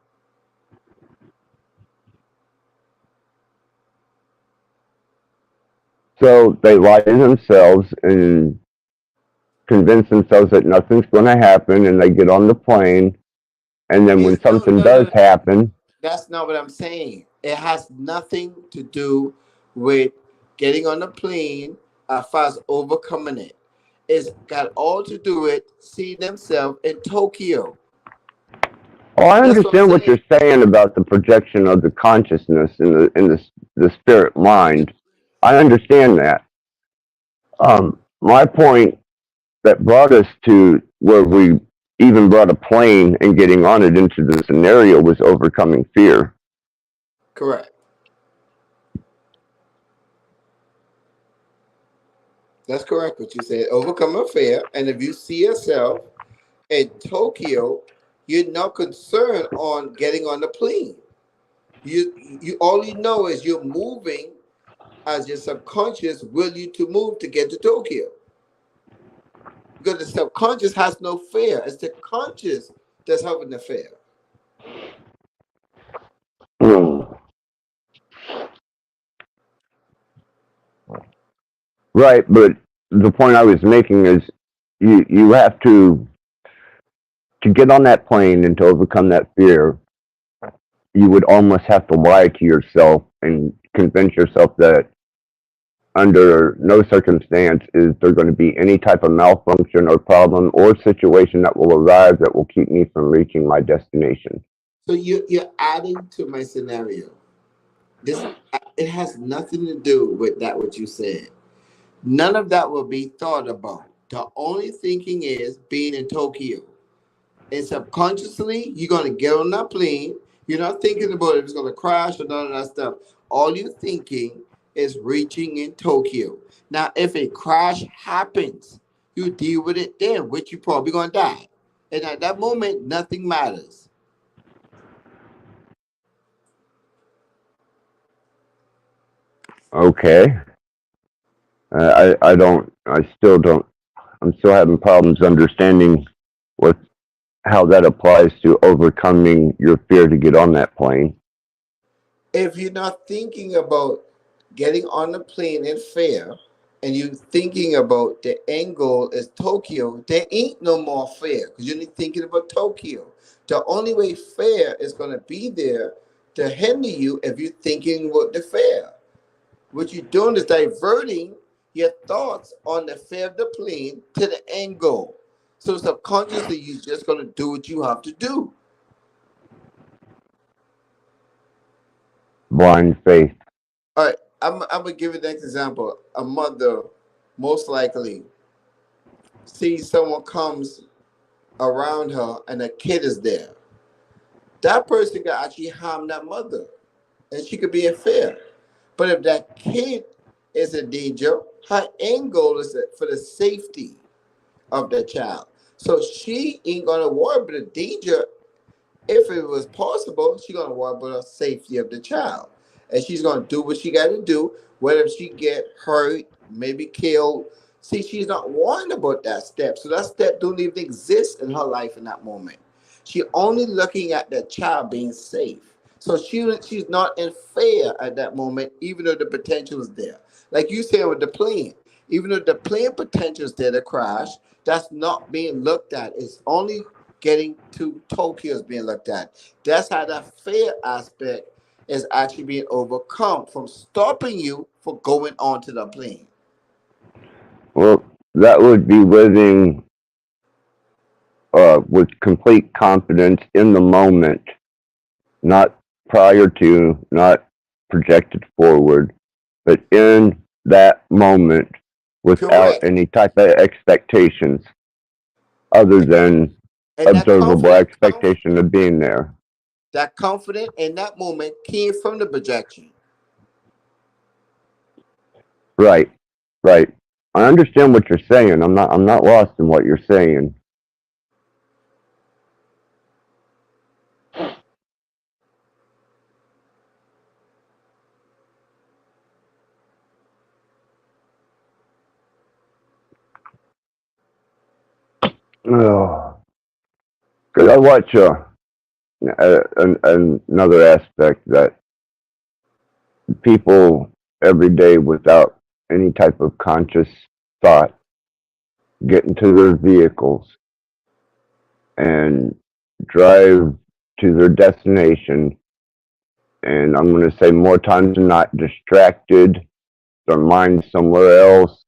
S4: So they lie to themselves and convince themselves that nothing's going to happen, and they get on the plane. And then when
S5: It's no,
S4: something
S5: no,
S4: does
S5: no.
S4: happen,
S5: That's not what I'm saying. It has nothing to do with getting on a plane as far as overcoming it. It's got all to do with seeing themselves in Tokyo.
S4: oh, I
S5: That's what I'm
S4: understand what
S5: saying.
S4: you're saying about the projection of the consciousness in the spirit mind. I understand that. My point that brought us to where we even brought a plane and getting on it into the scenario was overcoming fear.
S5: Correct. That's correct what you said. Overcome a fear. And if you see yourself in Tokyo, you're not concerned on getting on the plane. You all you know is you're moving as your subconscious will you to move to get to Tokyo. Because the subconscious has no fear. It's the conscious that's having the fear.
S4: Mm. Right, but the point I was making is you have to get on that plane and to overcome that fear, you would almost have to lie to yourself and convince yourself that under no circumstance is there going to be any type of malfunction or problem or situation that will arise that will keep me from reaching my destination.
S5: So you're adding to my scenario. This it has nothing to do with that what you said. None of that will be thought about. The only thinking is being in Tokyo. And subconsciously, you're gonna get on that plane. You're not thinking about if it's gonna crash or none of that stuff. All you're thinking is reaching in Tokyo. Now, if a crash happens, you deal with it then, which you probably gonna die. And at that moment, nothing matters.
S4: Okay. I still don't, I'm still having problems understanding what, how that applies to overcoming your fear to get on that plane.
S5: If you're not thinking about getting on the plane in fear and you thinking about the end goal is Tokyo, there ain't no more fear because you're only thinking about Tokyo. The only way fear is going to be there to hinder you if you're thinking about the fear. What you're doing is diverting your thoughts on the fear of the plane to the end goal. So subconsciously, you're just going to do what you have to do.
S4: Blind faith.
S5: All right, I'm gonna give you the next example. A mother most likely sees someone comes around her and a kid is there. That person could actually harm that mother, and she could be in fear. But if that kid is in danger, her end goal is for the safety of the child. So she ain't gonna worry about the danger. If it was possible, she's gonna worry about the safety of the child, and she's gonna do what she got to do. Whether she get hurt, maybe killed. See, she's not worrying about that step, so that step don't even exist in her life in that moment. She only looking at the child being safe. So she's not in fear at that moment, even though the potential is there. Like you said with the plane, even though the plane potential is there to crash, that's not being looked at. It's only getting to Tokyo is being looked at. That's how that fear aspect is actually being overcome from stopping you from going onto the plane.
S4: Well, that would be living with complete confidence in the moment, not prior to, not projected forward, but in that moment without
S5: Correct.
S4: any type of expectations other than
S5: And
S4: observable expectation of being there.
S5: that confidence in that moment came from the projection.
S4: Right, right. I understand what you're saying. I'm not lost in what you're saying. Oh, 'cause I watch another aspect that people every day without any type of conscious thought get into their vehicles and drive to their destination. And I'm going to say more times than not, distracted, their mind somewhere else.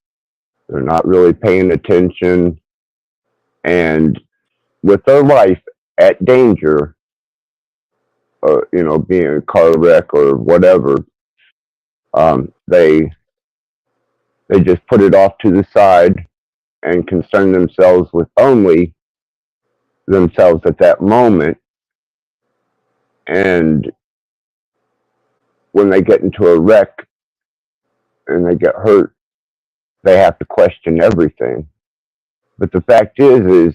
S4: They're not really paying attention. And with their life at danger, being a car wreck or whatever, they just put it off to the side and concern themselves with only themselves at that moment. And when they get into a wreck and they get hurt, they have to question everything. But the fact is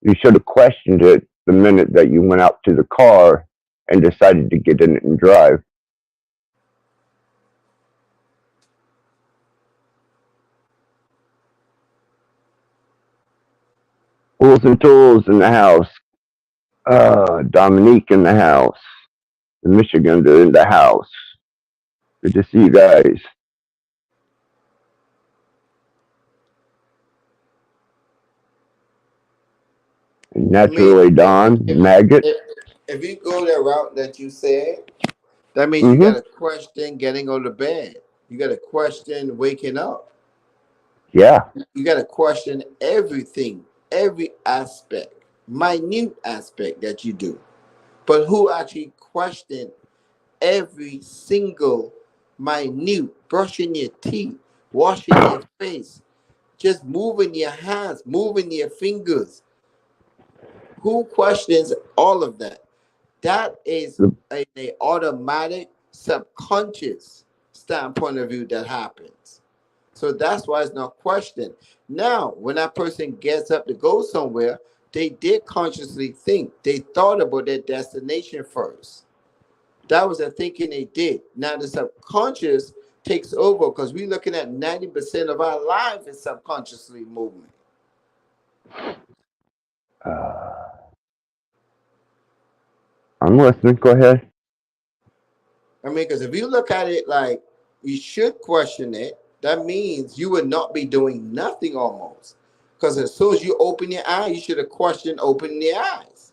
S4: you should have questioned it the minute that you went out to the car and decided to get in it and drive. Fools and Tools in the house. Dominique in the house. The Michigander in the house. Good to see you guys. And
S5: I mean,
S4: naturally, Don, Maggot.
S5: if you go that route that you said, that means you got
S4: Mm-hmm.
S5: to question getting on the bed. You got to question waking up.
S4: Yeah.
S5: You got to question everything, every aspect, minute aspect that you do. But who actually question every single minute, brushing your teeth, washing your face, just moving your hands, moving your fingers? Who questions all of that? That is a automatic, subconscious standpoint of view that happens. So that's why it's not questioned. Now, when that person gets up to go somewhere, they did consciously think. They thought about their destination first. That was the thinking they did. Now the subconscious takes over because we're looking at 90% of our life is subconsciously moving.
S4: I'm listening. Go ahead.
S5: I mean, because if you look at it like you should question it, that means you would not be doing nothing almost. Because as soon as you open your eye, you should have questioned opening your eyes.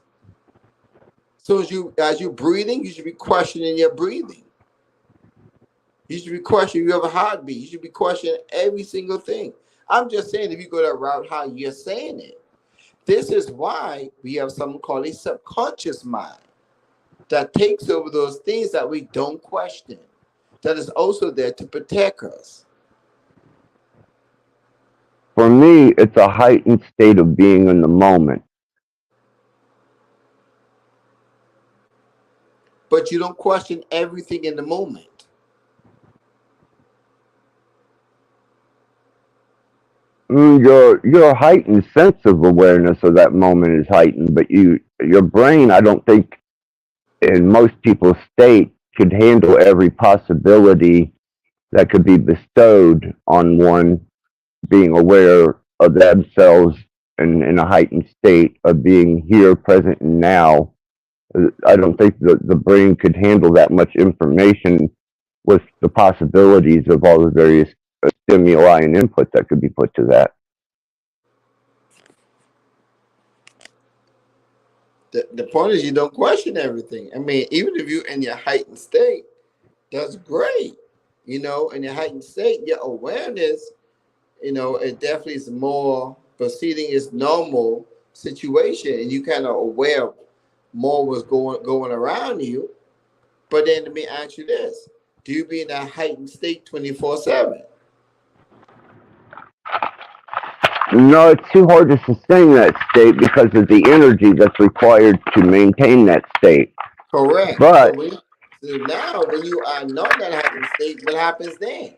S5: So as you breathing, you should be questioning your breathing. You should be questioning you have a heartbeat. You should be questioning every single thing. I'm just saying if you go that route, how you're saying it. This is why we have something called a subconscious mind that takes over those things that we don't question. That is also there to protect us.
S4: For me, it's a heightened state of being in the moment.
S5: But you don't question everything in the moment.
S4: Your heightened sense of awareness of that moment is heightened, but your brain, I don't think, in most people's state, could handle every possibility that could be bestowed on one being aware of themselves and in a heightened state of being here, present, and now. I don't think the brain could handle that much information with the possibilities of all the various stimuli and input that could be put to that.
S5: The point is you don't question everything. I mean, even if you're in your heightened state, that's great. In your heightened state, your awareness, it definitely is more proceeding its normal situation, and you kind of aware of more what's going around you. But then let me ask you this: do you be in that heightened state 24/7?
S4: No, it's too hard to sustain that state because of the energy that's required to maintain that state.
S5: Correct.
S4: But
S5: So now, when you are not in that heightened state, what happens then?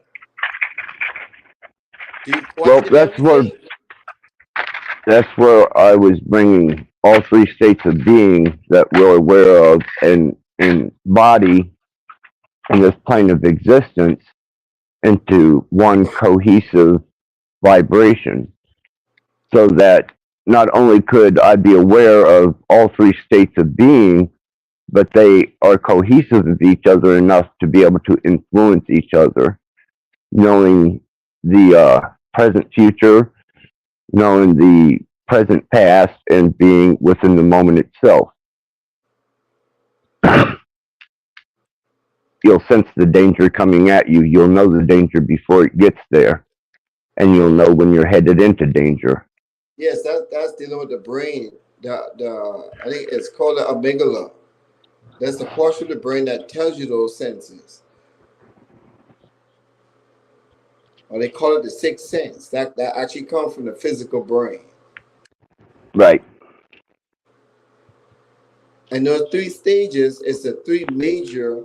S5: Do you
S4: well,
S5: question everything?
S4: that's where I was bringing all three states of being that we're aware of and body in this plane of existence into one cohesive vibration, so that not only could I be aware of all three states of being, but they are cohesive with each other enough to be able to influence each other, knowing the present future, knowing the present past, and being within the moment itself. You'll sense the danger coming at you. You'll know the danger before it gets there, and you'll know when you're headed into danger.
S5: Yes, that's dealing with the brain. The I think it's called the amygdala. That's the portion of the brain that tells you those senses, or they call it the sixth sense. That actually comes from the physical brain.
S4: Right.
S5: And those three stages is the three major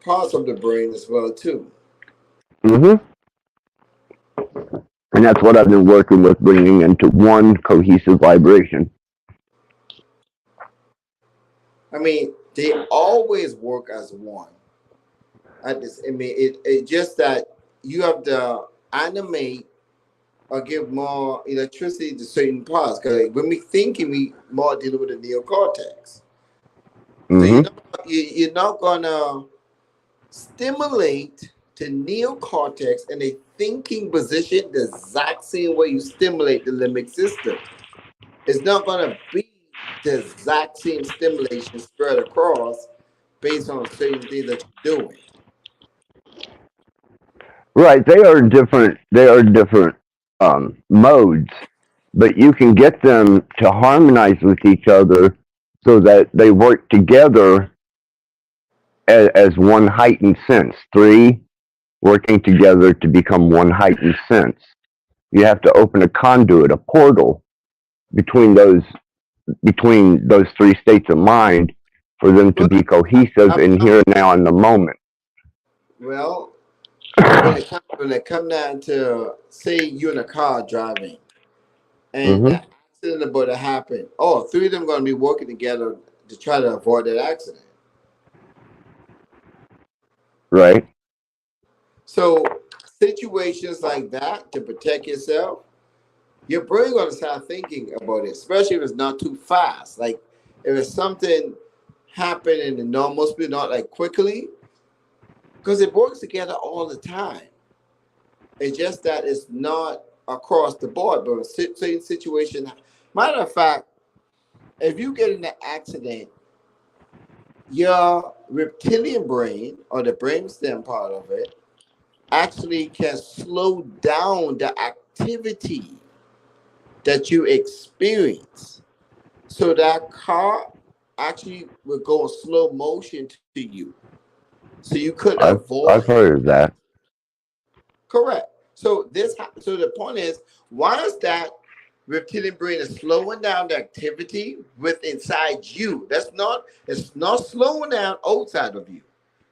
S5: parts of the brain as well too.
S4: Hmm. And that's what I've been working with, bringing into one cohesive vibration.
S5: I mean, they always work as one. I mean, it just that you have to animate or give more electricity to certain parts. Because when we thinking, we more dealing with the neocortex. So
S4: Hmm.
S5: you're not gonna stimulate the neocortex in a thinking position the exact same way you stimulate the limbic system. It's not gonna be the exact same stimulation spread across based on certain things that you're doing.
S4: Right. They are different. They are different modes, but you can get them to harmonize with each other so that they work together as one heightened sense. Three working together to become one heightened sense. You have to open a conduit, a portal between those three states of mind for them to
S5: Well,
S4: be cohesive
S5: I'm,
S4: in
S5: I'm,
S4: here and now in the moment.
S5: well, when it come down to say you're in a car driving and
S4: Hmm.
S5: the accident about to happen, oh, three of them going to be working together to try to avoid that accident.
S4: Right.
S5: So situations like that to protect yourself, your brain going to start thinking about it, especially if it's not too fast. Like if it's something happening in the normal speed, not like quickly, because it works together all the time. It's just that it's not across the board, but in certain situation. Matter of fact, if you get in an accident, your reptilian brain or the brainstem part of it actually can slow down the activity that you experience. So that car actually will go in slow motion to you. So you could
S4: I've
S5: avoid.
S4: heard of that.
S5: Correct. So the point is, why is that reptilian brain is slowing down the activity with inside you? It's not slowing down outside of you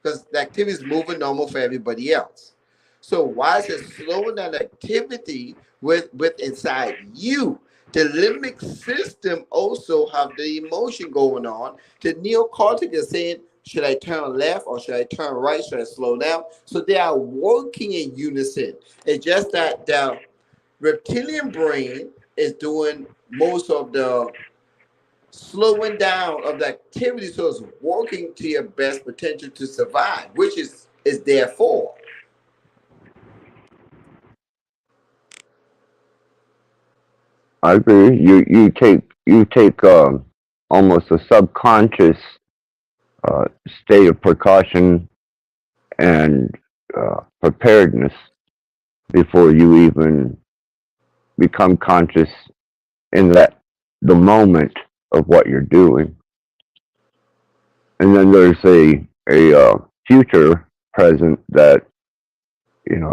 S5: because the activity is moving normal for everybody else. So why is it slowing down the activity with inside you? The limbic system also have the emotion going on. The neocortex is saying, should I turn left or should I turn right? Should I slow down? So they are working in unison. It's just that the reptilian brain is doing most of the slowing down of the activity, so it's working to your best potential to survive, which is there for.
S4: I agree. You take almost a subconscious uh, state of precaution and preparedness before you even become conscious in that the moment of what you're doing. And then there's a future present that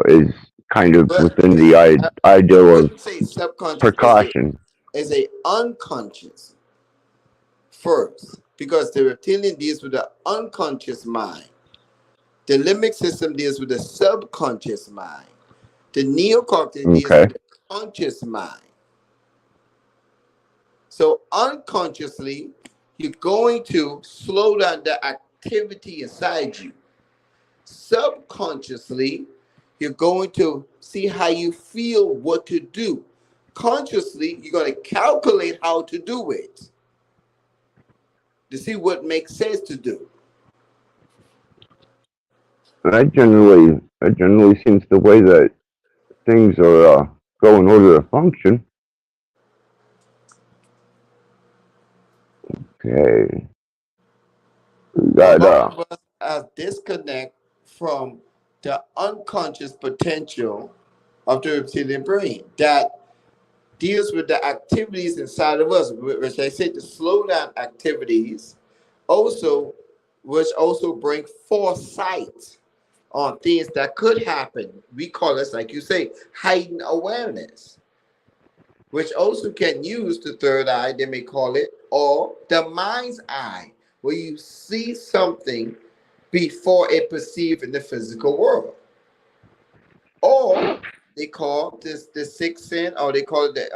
S4: is kind of
S5: But
S4: within the
S5: I
S4: ideal of
S5: wouldn't say subconscious
S4: precaution.
S5: is a unconscious first, because the reptilian deals with the unconscious mind. The limbic system deals with the subconscious mind. The neocortex deals
S4: Okay.
S5: with the conscious mind. So unconsciously, you're going to slow down the activity inside you. Subconsciously, you're going to see how you feel what to do. Consciously, you're going to calculate how to do it to see what makes sense to do.
S4: That generally seems the way that things are go in order to function. Okay. We
S5: A
S4: got
S5: lot of us are disconnect from the unconscious potential of the reptilian brain that deals with the activities inside of us, which I said the slow down activities, also, which also bring foresight on things that could happen. We call this, like you say, heightened awareness, which also can use the third eye, they may call it, or the mind's eye, where you see something before it perceived in the physical world. Or they call this the sixth sense, or they call it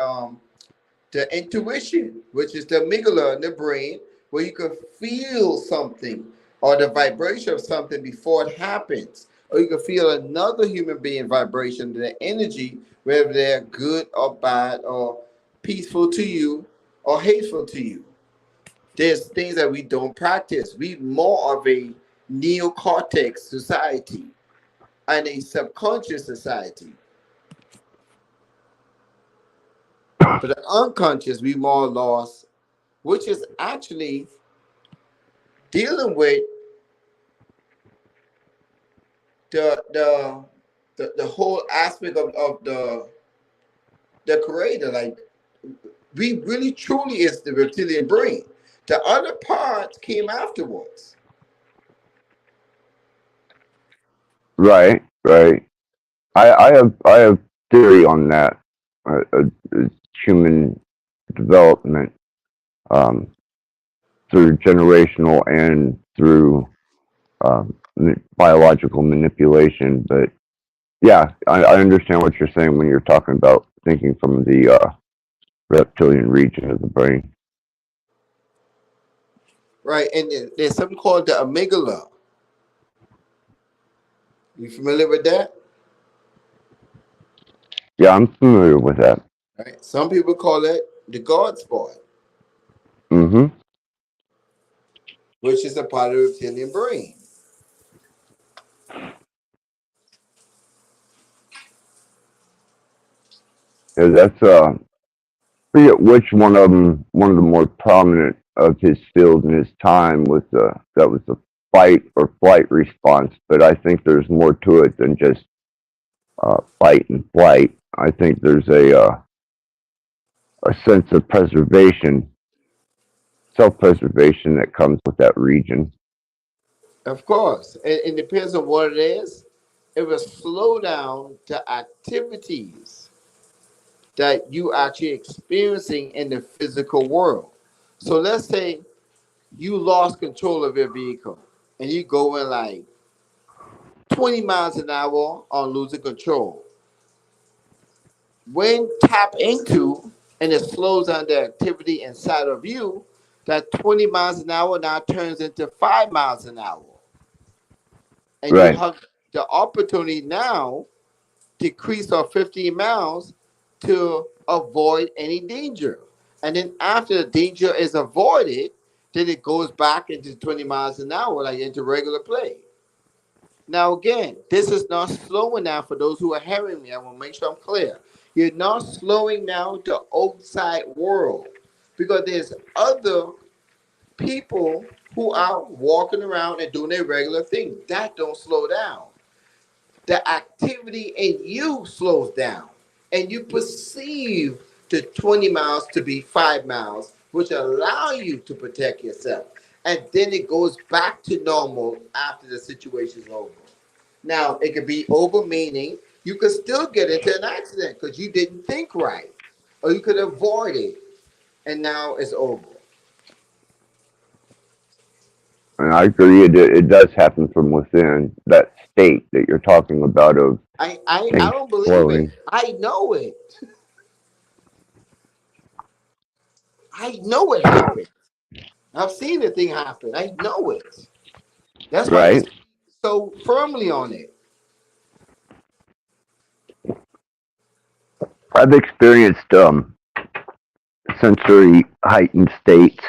S5: the intuition, which is the amygdala in the brain, where you can feel something or the vibration of something before it happens. Or you can feel another human being vibration, the energy, whether they're good or bad or peaceful to you or hateful to you. There's things that we don't practice. We more of a neocortex society and a subconscious society. But the unconscious, we more lost, which is actually dealing with the whole aspect of the creator. Like we really truly is the reptilian brain. The other parts came afterwards.
S4: Right, right. I have theory on that. Human development um, through generational and through biological manipulation. But yeah, I understand what you're saying when you're talking about thinking from the reptilian region of the brain.
S5: Right, and there's something called the amygdala. You familiar with that?
S4: Yeah, I'm familiar with that.
S5: Right. Some people call it the God spot,
S4: Mm-hmm.
S5: which is a part of the reptilian brain.
S4: Yeah, that's forget which one of them. One of the more prominent of his field in his time was that was the fight or flight response. But I think there's more to it than just fight and flight. I think there's a sense of preservation, self-preservation that comes with that region.
S5: Of course, it depends on what it is. It will slow down the activities that you actually experiencing in the physical world. So let's say you lost control of your vehicle and you going like 20 miles an hour on losing control. When tap into and it slows down the activity inside of you, that 20 miles an hour now turns into 5 miles an hour. And you
S4: Right.
S5: have the opportunity now decrease of 15 miles to avoid any danger. And then after the danger is avoided, then it goes back into 20 miles an hour, like into regular play. Now, again, this is not slowing down for those who are hearing me. I want to make sure I'm clear. You're not slowing down the outside world because there's other people who are walking around and doing their regular thing. That don't slow down. The activity in you slows down and you perceive the 20 miles to be 5 miles, which allow you to protect yourself. And then it goes back to normal after the situation is over. Now, it could be over, meaning you could still get into an accident because you didn't think right, or you could avoid it, and now it's over.
S4: And I agree, it does happen from within that state that you're talking about of
S5: I
S4: things
S5: don't believe it.
S4: flowing.
S5: I know it. I know it happened. I've seen the thing happen. I know it. That's why I
S4: Right.
S5: speak so firmly on it.
S4: I've experienced sensory heightened states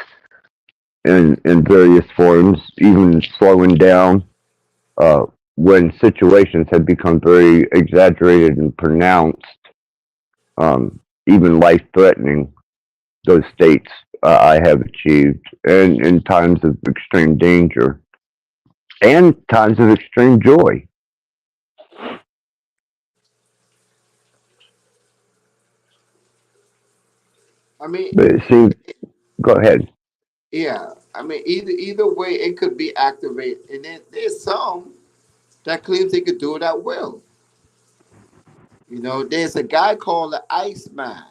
S4: in various forms, even slowing down uh, when situations had become very exaggerated and pronounced, even life threatening. Those states I have achieved, and in times of extreme danger and times of extreme joy.
S5: I mean,
S4: But it seems, go ahead.
S5: yeah. I mean, either way, it could be activated, and then there's some that claims they could do it at will. There's a guy called the Iceman,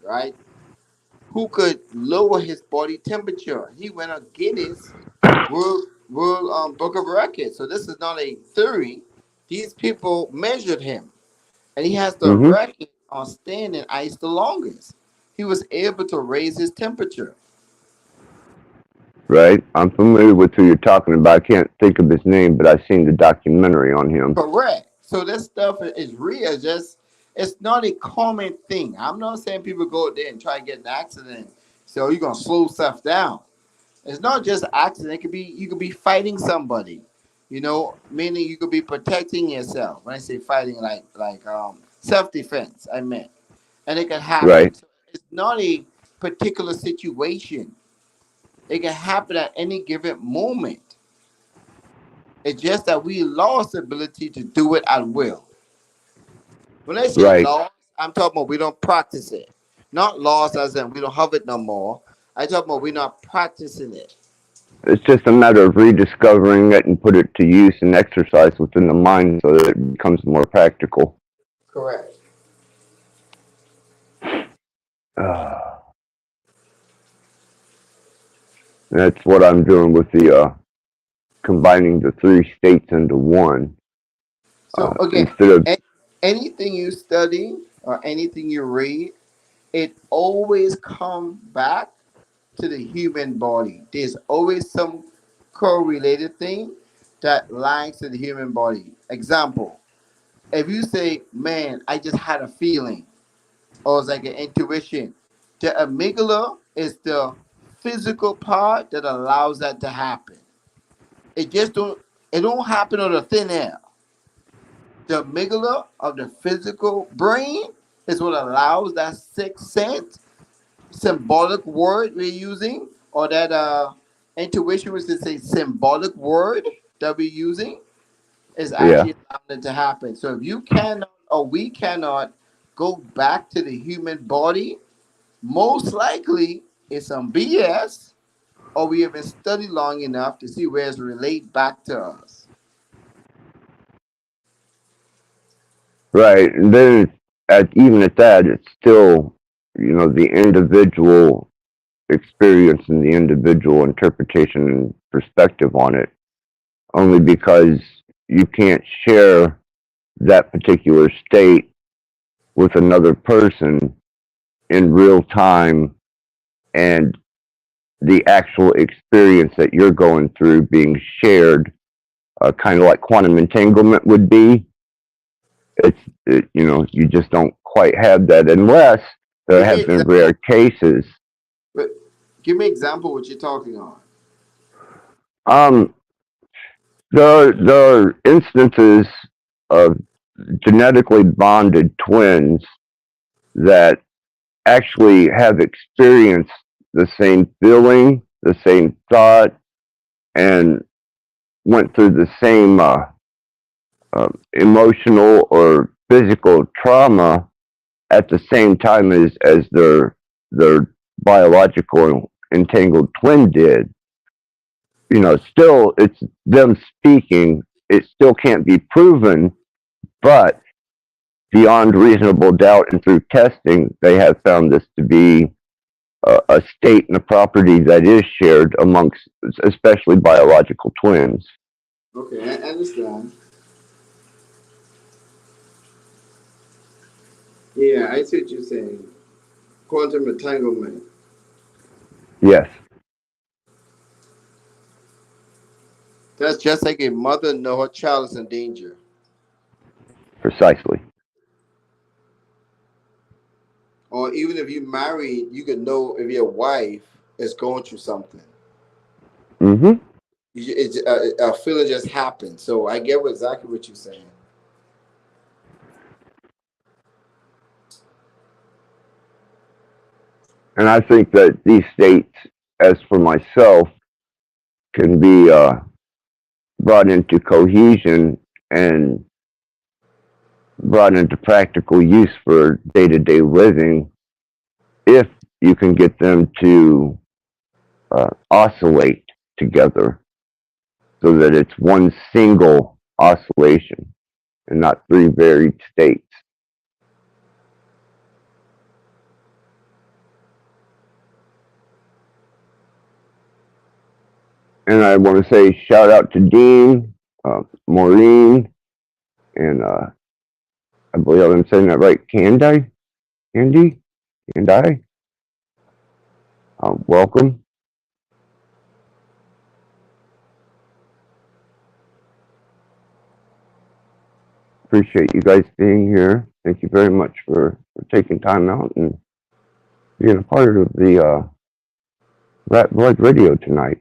S5: right? Who could lower his body temperature. He went on Guinness World Book of Records. So this is not a theory. These people measured him, and he has the
S4: Mm-hmm.
S5: record on staying in ice the longest. He was able to raise his temperature.
S4: Right. I'm familiar with who you're talking about. I can't think of his name, but I've seen the documentary on him.
S5: Correct. So this stuff is real. Just it's not a common thing. I'm not saying people go out there and try to get an accident. So you're gonna slow stuff down. It's not just accident. It could be you could be fighting somebody. Meaning you could be protecting yourself. When I say fighting, like self defense, I meant, and it can happen.
S4: Right.
S5: So it's not a particular situation. It can happen at any given moment. It's just that we lost the ability to do it at will. When I say
S4: Right.
S5: lost, I'm talking about we don't practice it. Not lost as in we don't have it no more. I talk about we're not practicing it.
S4: It's just a matter of rediscovering it and put it to use and exercise within the mind so that it becomes more practical.
S5: Correct.
S4: Uh, that's what I'm doing with the combining the three states into one.
S5: So again,
S4: Instead of
S5: anything you study or anything you read, it always comes back to the human body. There's always some correlated thing that links to the human body. Example, if you say, man, I just had a feeling, or it's like an intuition, the amygdala is the physical part that allows that to happen. It don't happen on the thin air. The amygdala of the physical brain is what allows that sixth sense symbolic word we're using, or that intuition, which is a symbolic word that we're using, is
S4: yeah,
S5: actually allowing it to happen. So if you cannot or we cannot go back to the human body, most likely it's some BS, or we haven't studied long enough to see where it's relate back to us.
S4: right. And then even at that, it's still the individual experience and the individual interpretation and perspective on it. Only because you can't share that particular state with another person in real time and the actual experience that you're going through being shared, kind of like quantum entanglement would be. You just don't quite have that unless there
S5: Give me
S4: have been
S5: example.
S4: rare cases.
S5: But give me example what you're talking on.
S4: Um, there are instances of genetically bonded twins that actually have experienced the same feeling, the same thought, and went through the same emotional or physical trauma at the same time as their biological entangled twin did. Still it's them speaking. It still can't be proven, but beyond reasonable doubt and through testing, they have found this to be a state and a property that is shared amongst especially biological twins.
S5: Okay, I understand. Yeah, I see what you're saying. Quantum entanglement.
S4: Yes,
S5: That's just like a mother know her child is in danger.
S4: precisely.
S5: Or even if you married, you can know if your wife is going through something.
S4: Hmm.
S5: A feeling just happened. So I get exactly what you're saying.
S4: And I think that these states, as for myself, can be brought into cohesion and brought into practical use for day to day living if you can get them to oscillate together so that it's one single oscillation and not three varied states. And I want to say shout out to Dean, Maureen, and I believe I'm saying that right, Candy, welcome. Appreciate you guys being here. Thank you very much for taking time out and being a part of the Rattblood Radio tonight.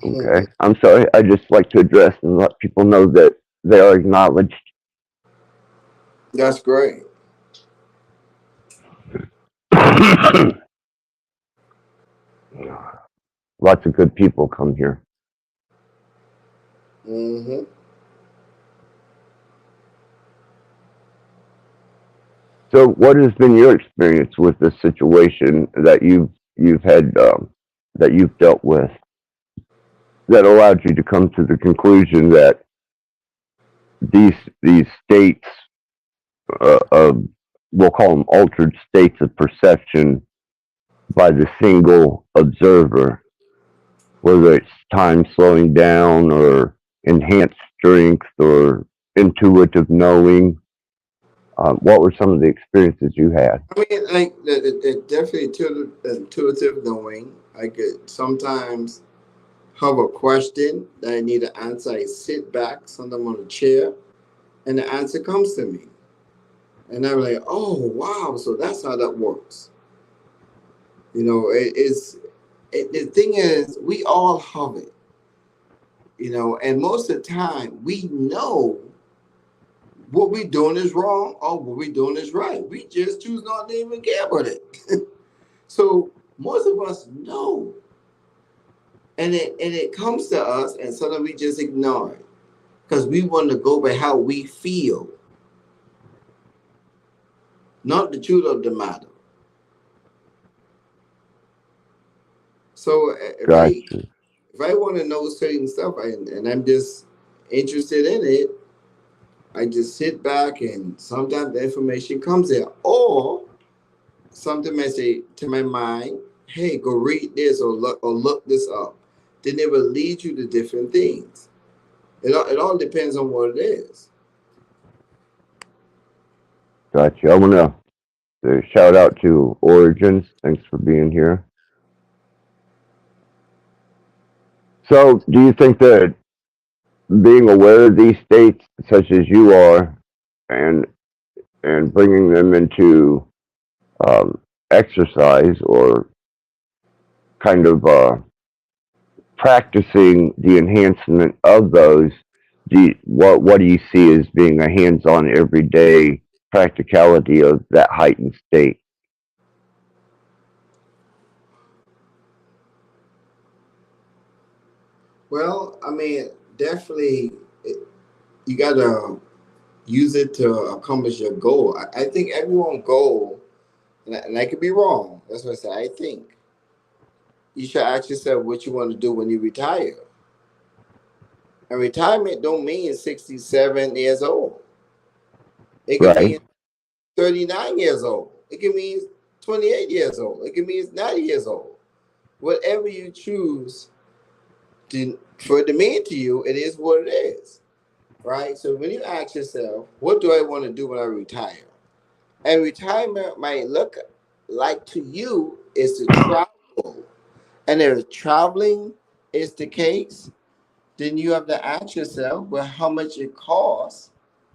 S4: Okay. I'm sorry. I just like to address and let people know that they are acknowledged.
S5: That's great.
S4: Lots of good people come here.
S5: Mm-hmm.
S4: So, what has been your experience with this situation that you've had that you've dealt with that allowed you to come to the conclusion that these these states of we'll call them altered states of perception by the single observer, whether it's time slowing down or enhanced strength or intuitive knowing. What were some of the experiences you had?
S5: I mean, like it definitely intuitive knowing. I could sometimes have a question that I need to answer. I sit back, sometimes on a chair, and the answer comes to me. And I'm like, oh wow, so that's how that works. You know, the thing is, we all have it. You know, and most of the time, we know what we're doing is wrong or what we're doing is right. We just choose not to even care about it. So most of us know, and it comes to us, and sometimes we just ignore it because we want to go by how we feel, not the truth of the matter. So
S4: Gotcha.
S5: if I want to know certain stuff and I'm just interested in it, I just sit back and sometimes the information comes there. Or sometimes I say to my mind, hey, go read this or look this up. Then it will lead you to different things. It all depends on what it is.
S4: Gotcha. I want to shout out to Origins. Thanks for being here. So, do you think that being aware of these states, such as you are, and bringing them into exercise or kind of practicing the enhancement of those, what do you see as being a hands-on everyday practicality of that heightened state?
S5: Well, I mean, definitely, you gotta use it to accomplish your goal. I think everyone's goal, and I could be wrong. That's what I say. I think you should ask yourself what you want to do when you retire. And retirement don't mean 67 years old. It can
S4: Right.
S5: mean 39 years old. It can mean 28 years old. It can mean 90 years old. Whatever you choose for it to mean to you, it is what it is. Right? So when you ask yourself, what do I want to do when I retire? And retirement might look like to you is to travel. And if traveling is the case, then you have to ask yourself, well, how much it costs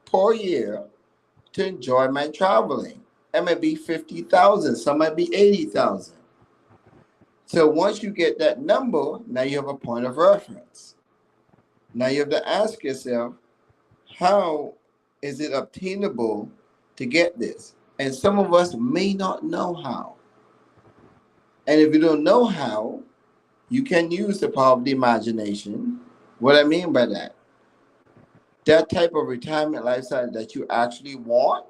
S5: per year to enjoy my traveling? It might be 50,000, some might be 80,000. So once you get that number, now you have a point of reference. Now you have to ask yourself, how is it obtainable to get this? And some of us may not know how. And if you don't know how, you can use the power of the imagination. What I mean by that, that type of retirement lifestyle that you actually want,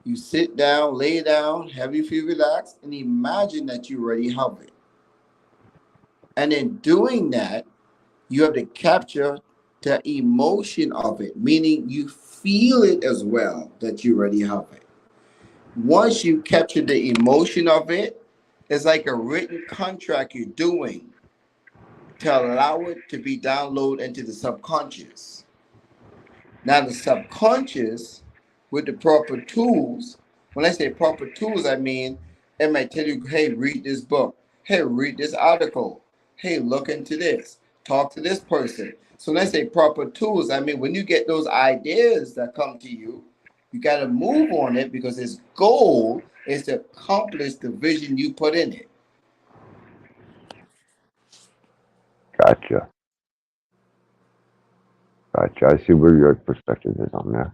S5: you sit down, lay down, have your feet relaxed, and imagine that you already have it. And in doing that, you have to capture the emotion of it, meaning you feel it as well that you already have it. Once you capture the emotion of it, it's like a written contract you're doing. to allow it to be downloaded into the subconscious. Now, the subconscious, with the proper tools, when I say proper tools, I mean it might tell you, hey, read this book. Hey, read this article. Hey, look into this. Talk to this person. So when I say proper tools, I mean when you get those ideas that come to you, you got to move on it because its goal is to accomplish the vision you put in it.
S4: Gotcha. Gotcha. I see where your perspective is on that.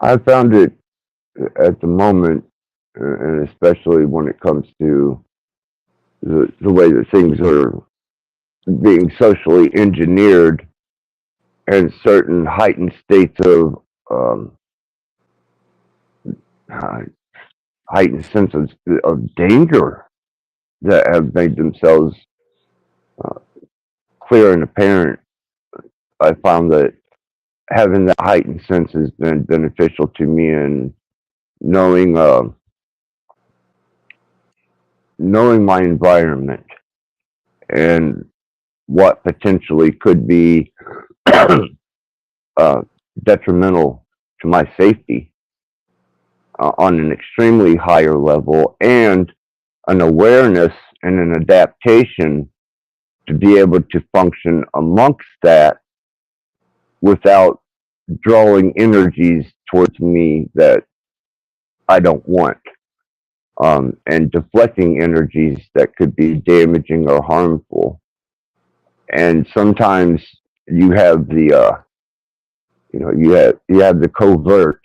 S4: I found it at the moment, and especially when it comes to the way that things are being socially engineered and certain heightened states of um, heightened sense of danger that have made themselves uh, clear and apparent. I found that having that heightened sense has been beneficial to me in knowing knowing my environment and what potentially could be uh, detrimental to my safety on an extremely higher level, and an awareness and an adaptation to be able to function amongst that without drawing energies towards me that I don't want, and deflecting energies that could be damaging or harmful. And sometimes you have you have the covert,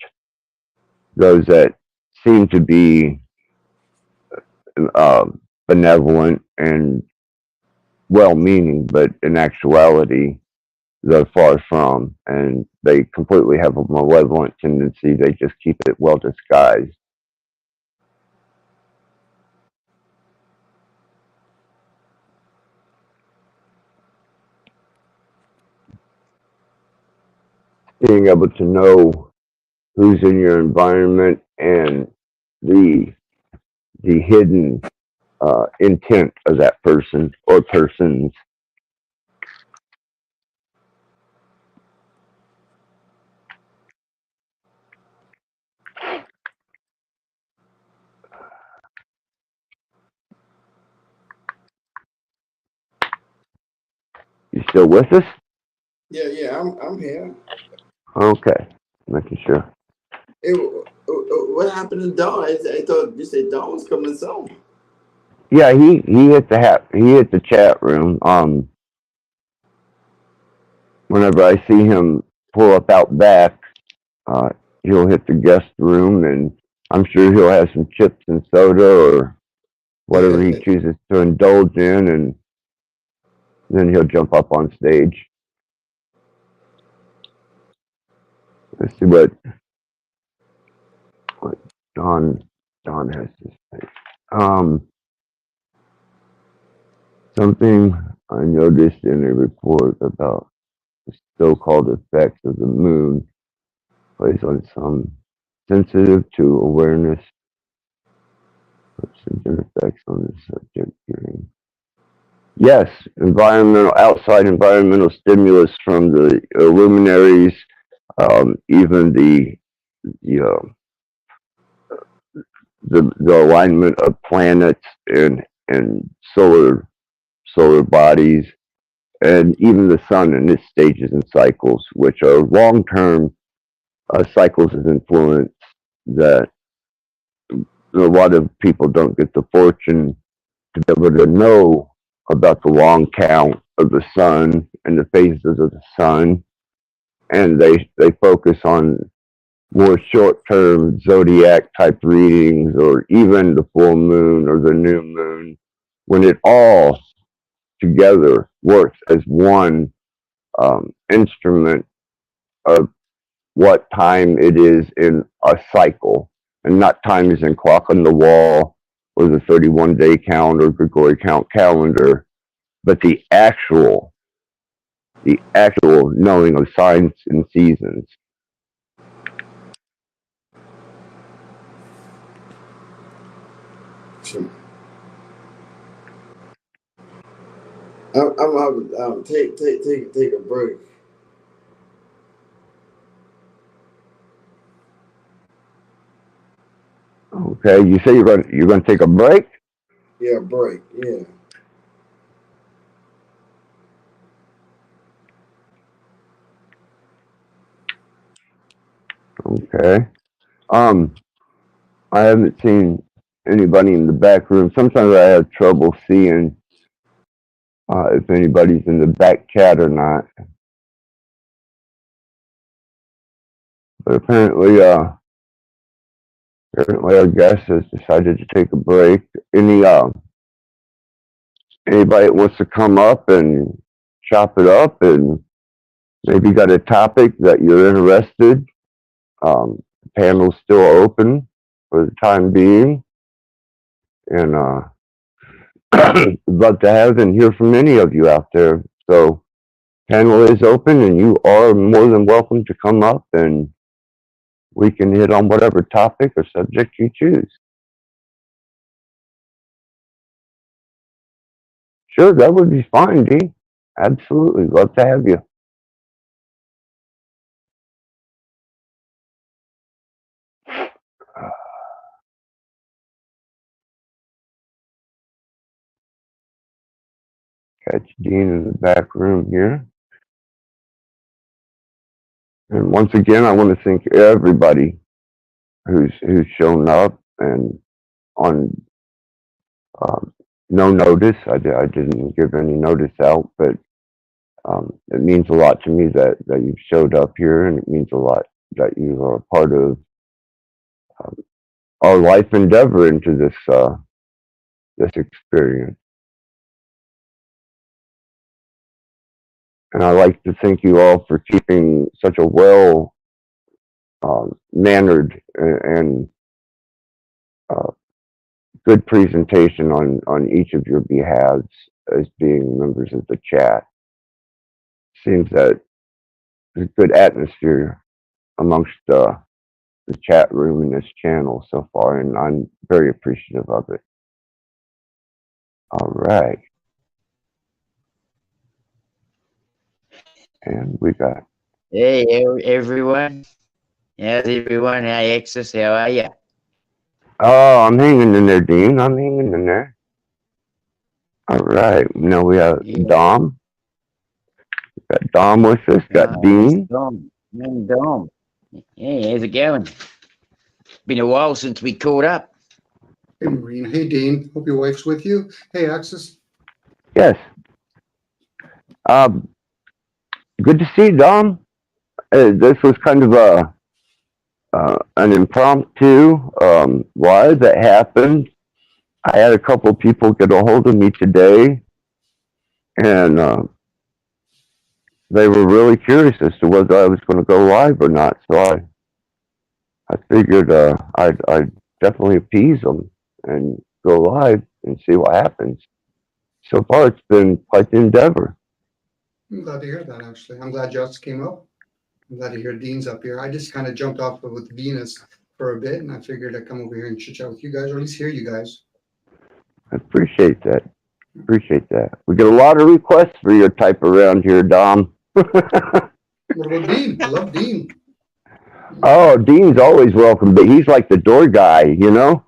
S4: those that seem to be uh, benevolent and well-meaning, but in actuality they're far from, and they completely have a malevolent tendency. They just keep it well disguised. Being able to know who's in your environment and the the hidden intent of that person or persons. You still with us?
S5: Yeah, I'm here.
S4: Okay, making sure.
S5: What happened to Dawn? I thought you said Dawn was coming soon.
S4: Yeah, he hit he hit the chat room. Whenever I see him pull up out back, uh, he'll hit the guest room, and I'm sure he'll have some chips and soda or whatever he chooses to indulge in, and then he'll jump up on stage. Let's see what Don has to say. Something I noticed in a report about the so-called effects of the moon plays on some sensitive to awareness and effects on the subject hearing. Yes, outside environmental stimulus from the luminaries, even the, uh, the alignment of planets and solar bodies, and even the sun and its stages and cycles, which are long-term cycles of influence that a lot of people don't get the fortune to be able to know about the long count of the sun and the phases of the sun, and they focus on more short-term zodiac type readings or even the full moon or the new moon, when it all together works as one instrument of what time it is in a cycle, and not time is in clock on the wall or the 31-day count or Gregorian count calendar, but the actual knowing of signs and seasons.
S5: I'm take a break.
S4: Okay, you say you're gonna take a break?
S5: Yeah, break. Yeah.
S4: Okay. Um, I haven't seen anybody in the back room. Sometimes I have trouble seeing if anybody's in the back chat or not. But apparently our guest has decided to take a break. Anybody that wants to come up and chop it up and maybe got a topic that you're interested, the panel's still open for the time being, and would love to have and hear from any of you out there. So panel is open, and you are more than welcome to come up, and we can hit on whatever topic or subject you choose. Sure, that would be fine, D. Absolutely, love to have you. Catch Dean in the back room here. And once again, I want to thank everybody who's shown up and on no notice. I didn't give any notice out, but it means a lot to me that you've showed up here, and it means a lot that you are a part of um, our life endeavor into this experience. And I like to thank you all for keeping such a well mannered and uh, good presentation on each of your behalves as being members of the chat. Seems that there's a good atmosphere amongst the chat room in this channel so far, and I'm very appreciative of it. All right. And we got.
S6: Hey, everyone. How's everyone? Hey, Axis, how are you?
S4: Oh, I'm hanging in there, Dean. I'm hanging in there. All right. Now we have Dom. We got Dom with us. Got Dean.
S6: Dom. Dom. Hey, how's it going? Been a while since we caught up.
S7: Hey, Maureen. Hey, Dean. Hope your wife's with you. Hey, Axis.
S4: Yes. Good to see you, Dom. This was kind of an impromptu live that happened. I had a couple of people get a hold of me today, and they were really curious as to whether I was going to go live or not. So I figured I'd definitely appease them and go live and see what happens. So far, it's been quite the endeavor.
S7: I'm glad to hear that, actually. I'm glad Joss came up. I'm glad to hear Dean's up here. I just kind of jumped off with Venus for a bit, and I figured I'd come over here and chit chat with you guys, or at least hear you guys.
S4: I appreciate that. Appreciate that. We get a lot of requests for your type around here, Dom.
S7: What about Dean? I love Dean.
S4: Oh, Dean's always welcome, but he's like the door guy, you know?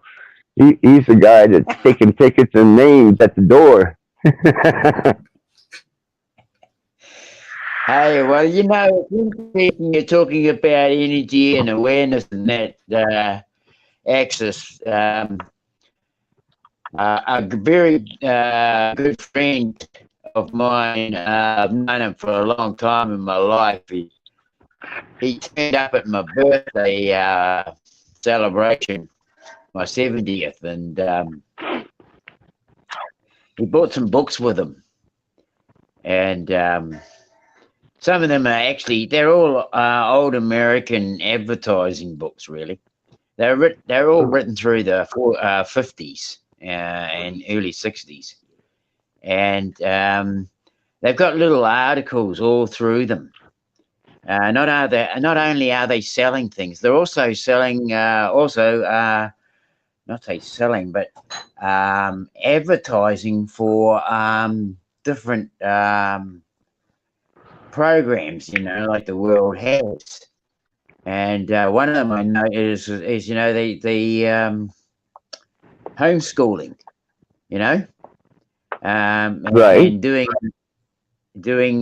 S4: He's the guy that's taking tickets and names at the door.
S6: Hey, well, you know, it's interesting you're talking about energy and awareness and that Axis. A very good friend of mine, I've known him for a long time in my life. He turned up at my birthday celebration, my 70th, and he brought some books with him. And some of them are actually, they're all old American advertising books, really. They're all written through the 50s and early 60s. And they've got little articles all through them. Not only are they selling things, they're also selling not say selling, but advertising for different programs, you know, like the world has. And one of them I know is you know, the homeschooling, you know,
S4: Right.
S6: and doing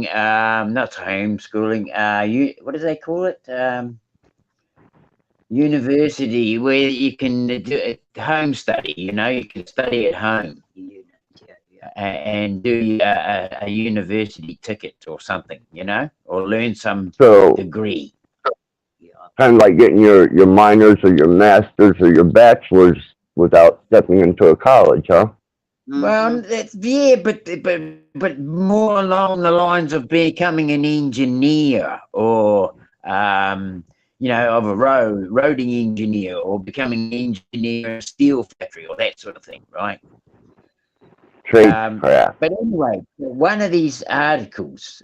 S6: not homeschooling, what do they call it? University, where you can do home study, you know, you can study at home and do a university ticket or something, you know, or learn some
S4: So
S6: degree.
S4: kind of like getting your minors or your masters or your bachelors without stepping into a college, huh?
S6: Well, yeah, but more along the lines of becoming an engineer, or you know, of a roading engineer, or becoming an engineer in a steel factory, or that sort of thing, right?
S4: Tradecraft.
S6: But anyway, one of these articles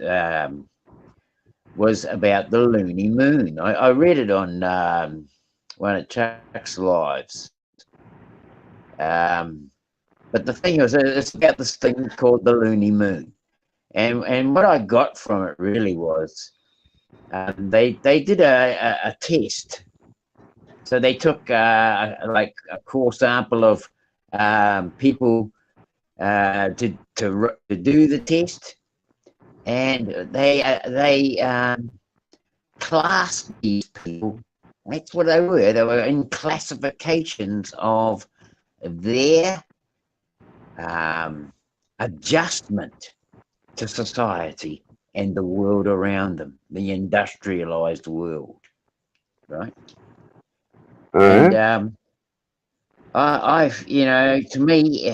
S6: was about the loony moon. I read it on one of Chuck's lives. But the thing is, it's about this thing called the loony moon, and what I got from it really was they did a test. So they took like a core sample of people to do the test, and they classed these people. That's what they were. They were in classifications of their adjustment to society and the world around them, the industrialized world, right?
S4: Alright.
S6: And I've, you know, to me,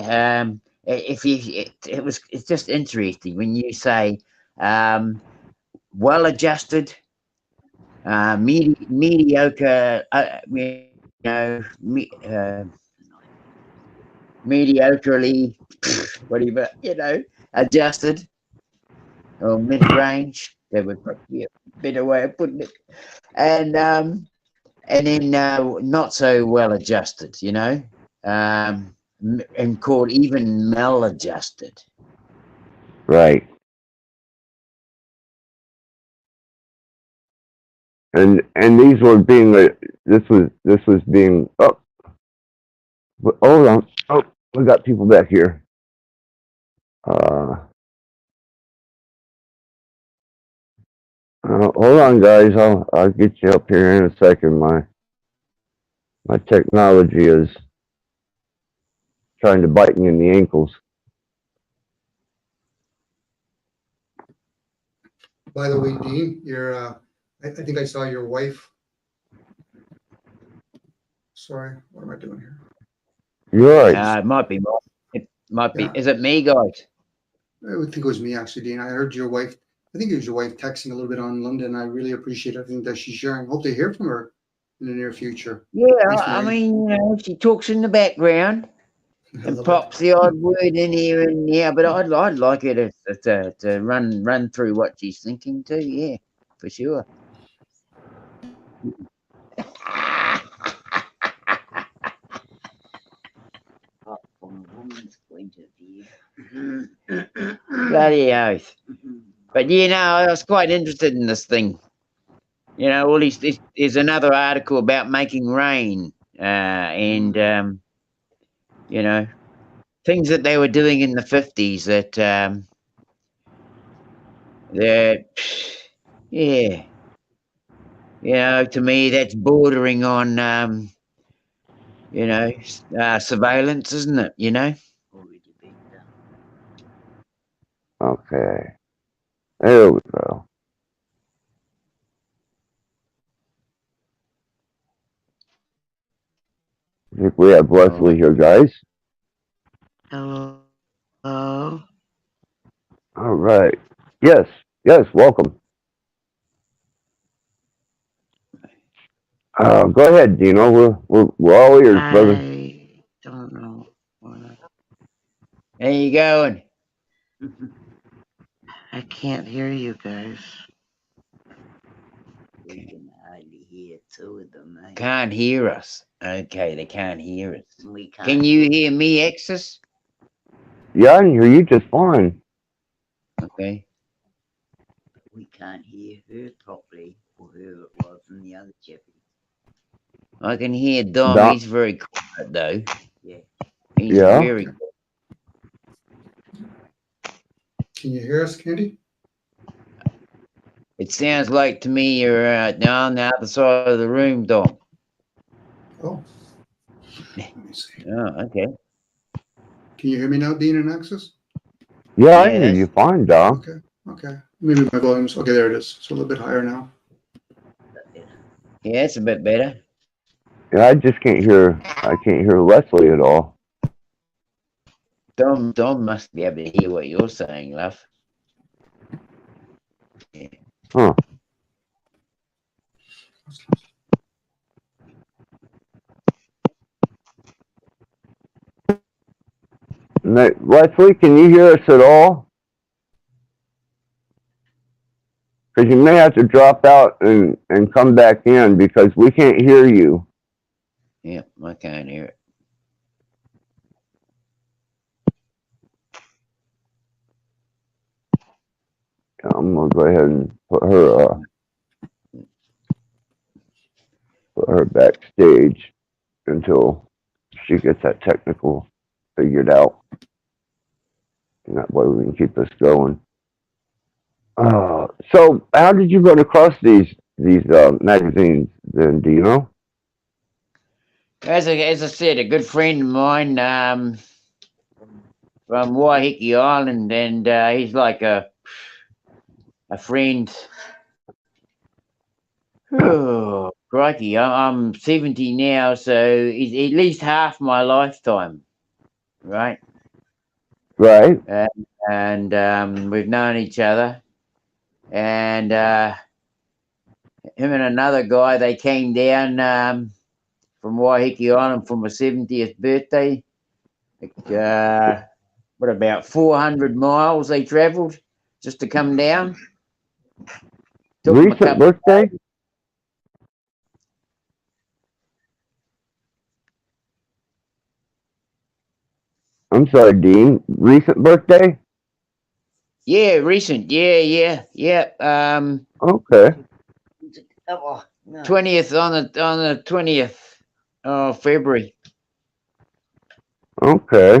S6: if you, it's just interesting when you say well-adjusted, mediocre, you know, mediocrely, whatever, you know, adjusted or mid-range. That would be a better way of putting it. And then not so well adjusted, you know, and called even maladjusted.
S4: Right. And these were being this was being hold on. Oh, we got people back here. Hold on, guys. I'll get you up here in a second. My technology is trying to bite me in the ankles.
S7: By the way, Dean, I think I saw your wife. Sorry, what am I doing here?
S4: You're right.
S6: It might be. It might be.
S7: Yeah.
S6: Is it me, guys?
S7: I would think it was me actually, Dean. I heard your wife. I think it was your wife texting a little bit on London. I really appreciate everything that she's sharing. Hope to hear from her in the near future.
S6: Yeah,
S7: Thanks,
S6: I
S7: Marie.
S6: mean, you know, she talks in the background
S7: I
S6: and
S7: love
S6: pops the odd word in here and there, but I'd like her to run through what she's thinking too. Yeah, for sure. From a woman's point of view. Bloody oath. But you know, I was quite interested in this thing. You know, all these, there's another article about making rain, and you know, things that they were doing in the 50s that yeah, you know, to me that's bordering on you know, surveillance, isn't it? You know.
S4: Okay. There we go. I think we have Leslie here, guys.
S1: Hello.
S4: All right. Yes. Yes. Welcome. Go ahead, Dino. We're all ears, brother.
S1: I don't know.
S6: How you going?
S1: I can't hear you guys.
S6: We can hardly hear two of them. Can't hear us. Okay, they can't hear us.
S1: We can't.
S6: Can you hear me, Exus?
S4: Yeah, I can hear you just fine.
S6: Okay.
S8: We can't hear her properly, or whoever it was, and the other chappie.
S6: I can hear Dom.
S4: Dom.
S6: He's very quiet though.
S8: Yeah.
S6: He's
S4: Yeah.
S6: very quiet.
S7: Can you hear us, Candy?
S6: It sounds like to me you're down the other side of the room, Dom.
S7: Oh. Let me see.
S6: Oh, okay.
S7: Can you hear me now, Dean and Axis?
S4: Yeah, I
S6: Yeah,
S4: hear
S6: that's
S4: you fine, Dom.
S7: Okay. Okay. Maybe my volume's okay. There it is. It's a little bit higher now.
S6: yeah, it's a bit better.
S4: Yeah, I can't hear Leslie at all.
S6: Dom must be able to hear what you're saying, love. Yeah.
S4: Huh. Leslie, can you hear us at all? Because you may have to drop out and come back in because we can't hear you.
S6: Yeah, I can't hear it.
S4: I'm gonna go ahead and put her backstage until she gets that technical figured out. And that way we can keep this going. So how did you run across these magazines then, do you know?
S6: As I said, a good friend of mine from Waiheke Island, and he's like a friend. Oh, crikey, I'm 70 now, so he's at least half my lifetime, right?
S4: Right.
S6: And we've known each other, and him and another guy, they came down from Waiheke Island for my 70th birthday. What about 400 miles they travelled just to come down? Took them a
S4: Recent
S6: couple of
S4: birthday? I'm sorry, Dean. Recent birthday?
S6: Yeah, recent. Yeah.
S4: Okay.
S8: Oh, no.
S6: 20th on the 20th of February.
S4: Okay.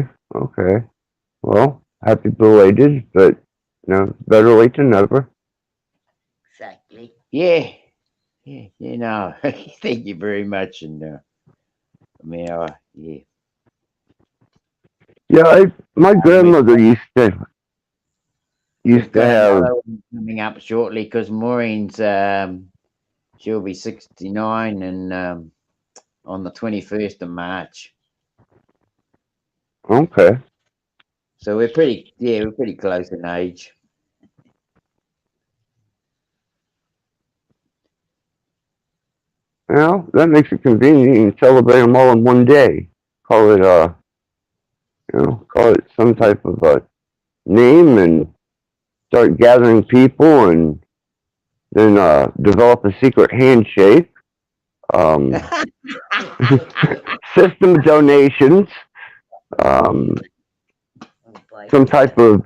S4: Well, happy belated, but better late than never.
S8: Exactly.
S6: Yeah. No. Thank you very much. And yeah.
S4: Yeah, my grandmother used to
S6: We've got
S4: have.
S6: another one coming up shortly because Maureen's she'll be 69 and on the 21st of March.
S4: Okay.
S6: So we're pretty close in age.
S4: Well, that makes it convenient. You can celebrate them all in one day. Call it some type of a name and start gathering people and then develop a secret handshake. System donations. Some type of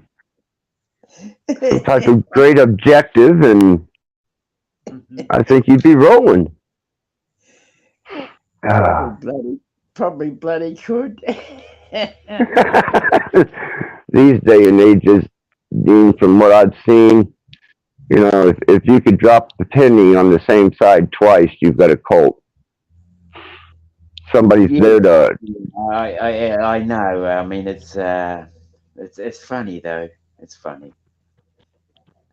S4: great objective, and I think you'd be rolling.
S6: Probably bloody could.
S4: These day and ages, Dean, from what I've seen, if you could drop the penny on the same side twice, you've got a cult. Somebody's there to.
S6: I know. I mean, it's funny though. It's funny.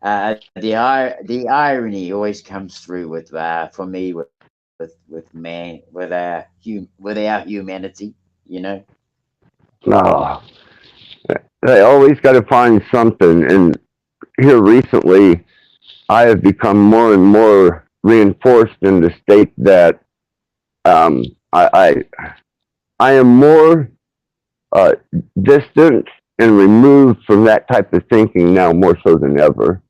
S6: The irony always comes through with for me with our humanity.
S4: Oh, they always got to find something. And here recently, I have become more and more reinforced in the state that I am more distant and removed from that type of thinking now more so than ever.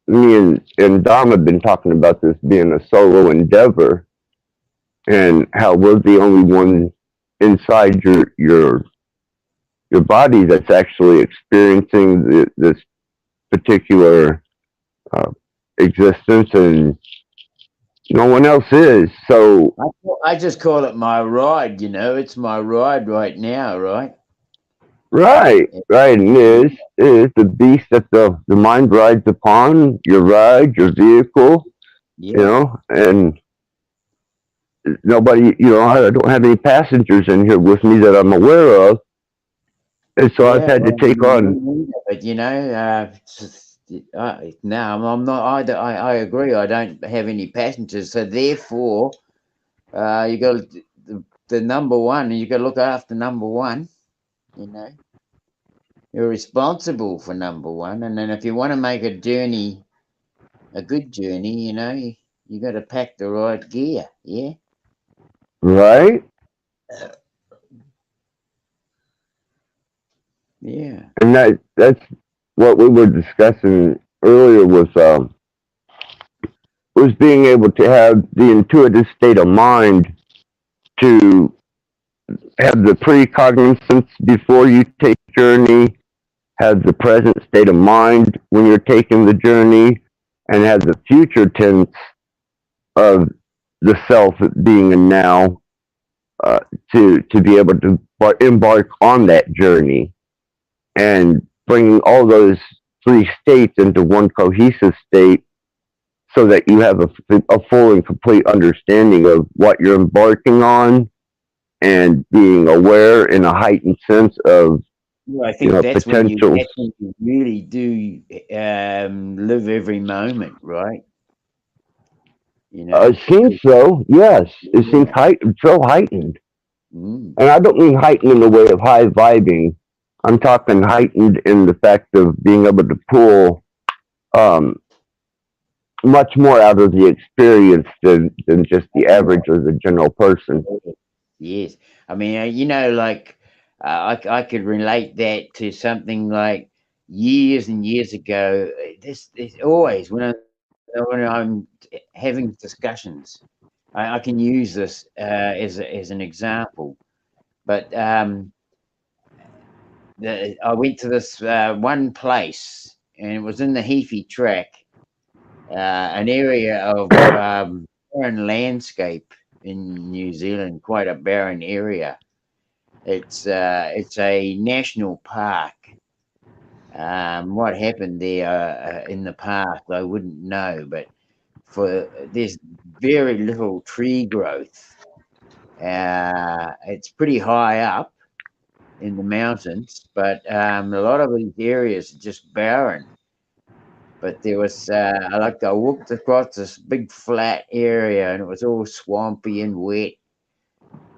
S4: Me and Dom have been talking about this being a solo endeavor, and how we're the only ones inside your your body that's actually experiencing this particular uh, existence, and no one else is. So
S6: I just call it my ride. It's my ride right now, right?
S4: right, right, and it is the beast that the mind rides upon. Your ride, your vehicle,
S6: Yeah,
S4: and nobody, I don't have any passengers in here with me that I'm aware of, and so I've
S6: yeah.
S4: had to
S6: Well,
S4: take on.
S6: me neither, but no, I'm not either. I agree. I don't have any passengers, so therefore, you got the number one, and you got to look after number one. You know, you're responsible for number one, and then if you want to make a journey a good journey, you got to pack the right gear. Yeah,
S4: Right,
S6: yeah,
S4: and that's what we were discussing earlier was being able to have the intuitive state of mind to have the precognizance before you take the journey, have the present state of mind when you're taking the journey, and have the future tense of the self being a now, uh, to be able to embark on that journey, and bringing all those three states into one cohesive state so that you have a full and complete understanding of what you're embarking on, and being aware in a heightened sense of
S6: well, I think
S4: potentials.
S6: that's when you really do live every moment, right?
S4: It seems
S6: 'Cause-
S4: so. Yes, it seems
S6: yeah,
S4: so heightened,
S6: mm,
S4: and I don't mean heightened in the way of high vibing. I'm talking heightened in the fact of being able to pull um, much more out of the experience than just the average or the general person.
S6: yes. I mean, like I could relate that to something like years and years ago. This always when I'm having discussions, I can use this as an example. But I went to this one place, and it was in the Heafy Track, an area of barren landscape in New Zealand, quite a barren area. It's a national park. What happened there in the park, I wouldn't know, but there's very little tree growth. It's pretty high up in the mountains, but a lot of these areas are just barren. But there was, I walked across this big flat area, and it was all swampy and wet.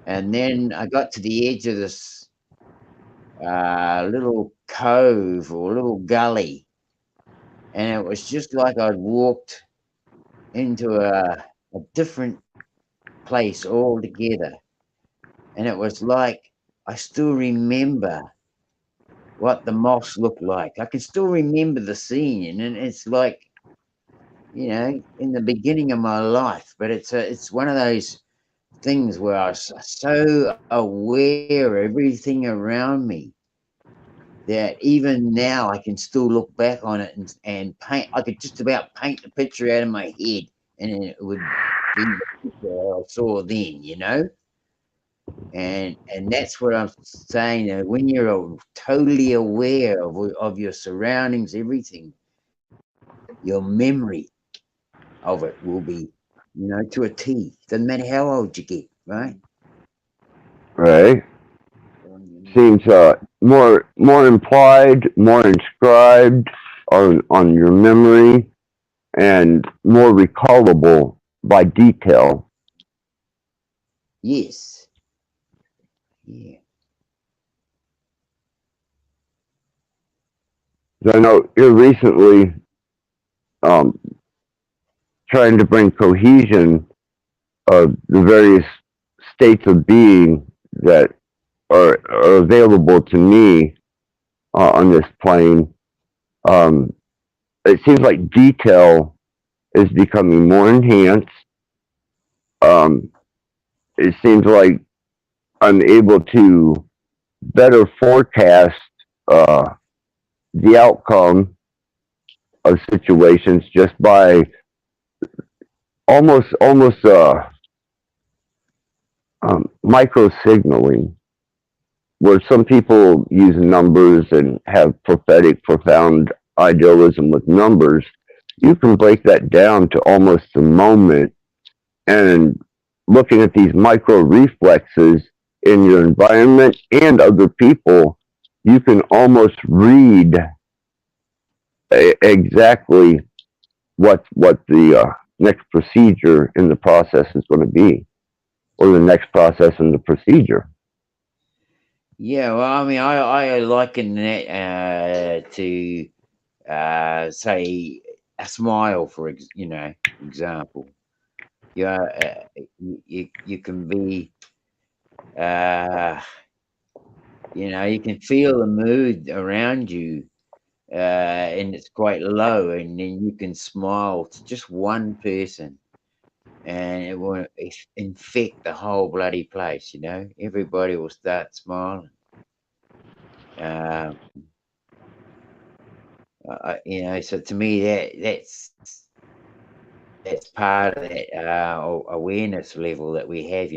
S6: And then I got to the edge of this little cove or little gully, and it was just like I'd walked into a different place altogether. And it was like I still remember what the moss looked like. I can still remember the scene, and it's like in the beginning of my life. But it's one of those things where I was so aware of everything around me that even now I can still look back on it and paint. I could just about paint the picture out of my head, and it would be the picture I saw then. And that's what I'm saying. When you're totally aware of your surroundings, everything, your memory of it will be, to a T. Doesn't matter how old you get, right?
S4: Right?
S6: Mm.
S4: Seems more implied, more inscribed on your memory, and more recallable by detail.
S6: Yes. Yeah.
S4: I know here recently, um, trying to bring cohesion of the various states of being that are available to me on this plane. Um, it seems like detail is becoming more enhanced. Um, it seems like I'm able to better forecast the outcome of situations just by almost micro signaling, where some people use numbers and have prophetic, profound idealism with numbers. You can break that down to almost the moment, and looking at these micro reflexes in your environment and other people, you can almost read exactly what the next procedure in the process is going to be, or the next process in the procedure.
S6: Yeah, well, I mean, I liken that to say a smile, example. You can be, uh, you can feel the mood around you, and it's quite low, and then you can smile to just one person, and it will infect the whole bloody place. Everybody will start smiling. Um, so to me, that's part of that awareness level that we have.